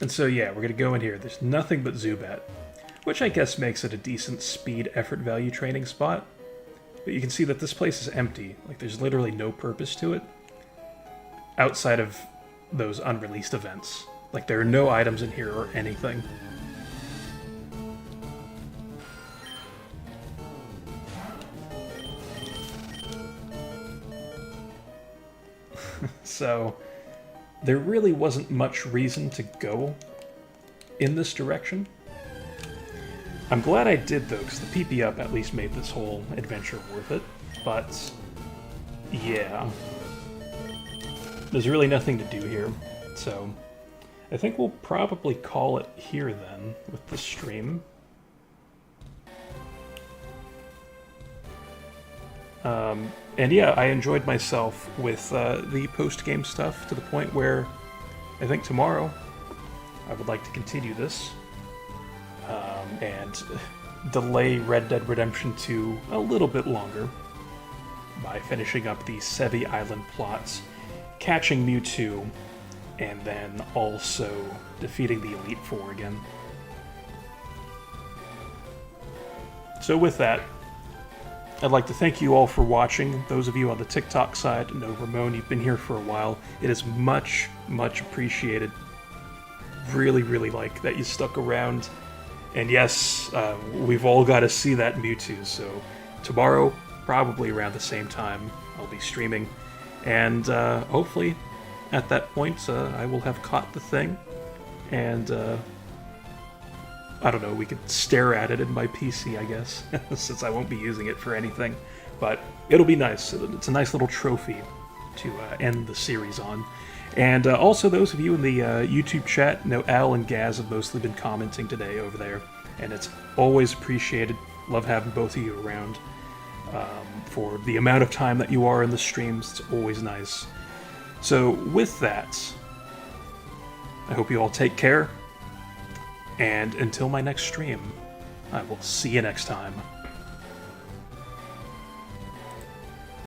And so yeah, we're gonna go in here. There's nothing but Zubat, which I guess makes it a decent speed effort value training spot. But you can see that this place is empty. Like, there's literally no purpose to it outside of those unreleased events. Like, there are no items in here or anything. So, there really wasn't much reason to go in this direction. I'm glad I did, though, because the PP up at least made this whole adventure worth it. But, yeah. There's really nothing to do here. So, I think we'll probably call it here, then, with the stream. And yeah, I enjoyed myself with the post-game stuff to the point where I think tomorrow I would like to continue this and delay Red Dead Redemption 2 a little bit longer by finishing up the Sevi Island plots, catching Mewtwo, and then also defeating the Elite Four again. So with that, I'd like to thank you all for watching. Those of you on the TikTok side, no, Ramon, you've been here for a while. It is much, much appreciated. Really, really like that you stuck around. And yes, we've all got to see that Mewtwo, so tomorrow, probably around the same time, I'll be streaming. And hopefully, at that point, I will have caught the thing. And, I don't know, we could stare at it in my PC, I guess, since I won't be using it for anything. But it'll be nice. It's a nice little trophy to end the series on. And also, those of you in the YouTube chat, know Al and Gaz have mostly been commenting today over there, and it's always appreciated. Love having both of you around. For the amount of time that you are in the streams, it's always nice. So, with that, I hope you all take care, and until my next stream, I will see you next time.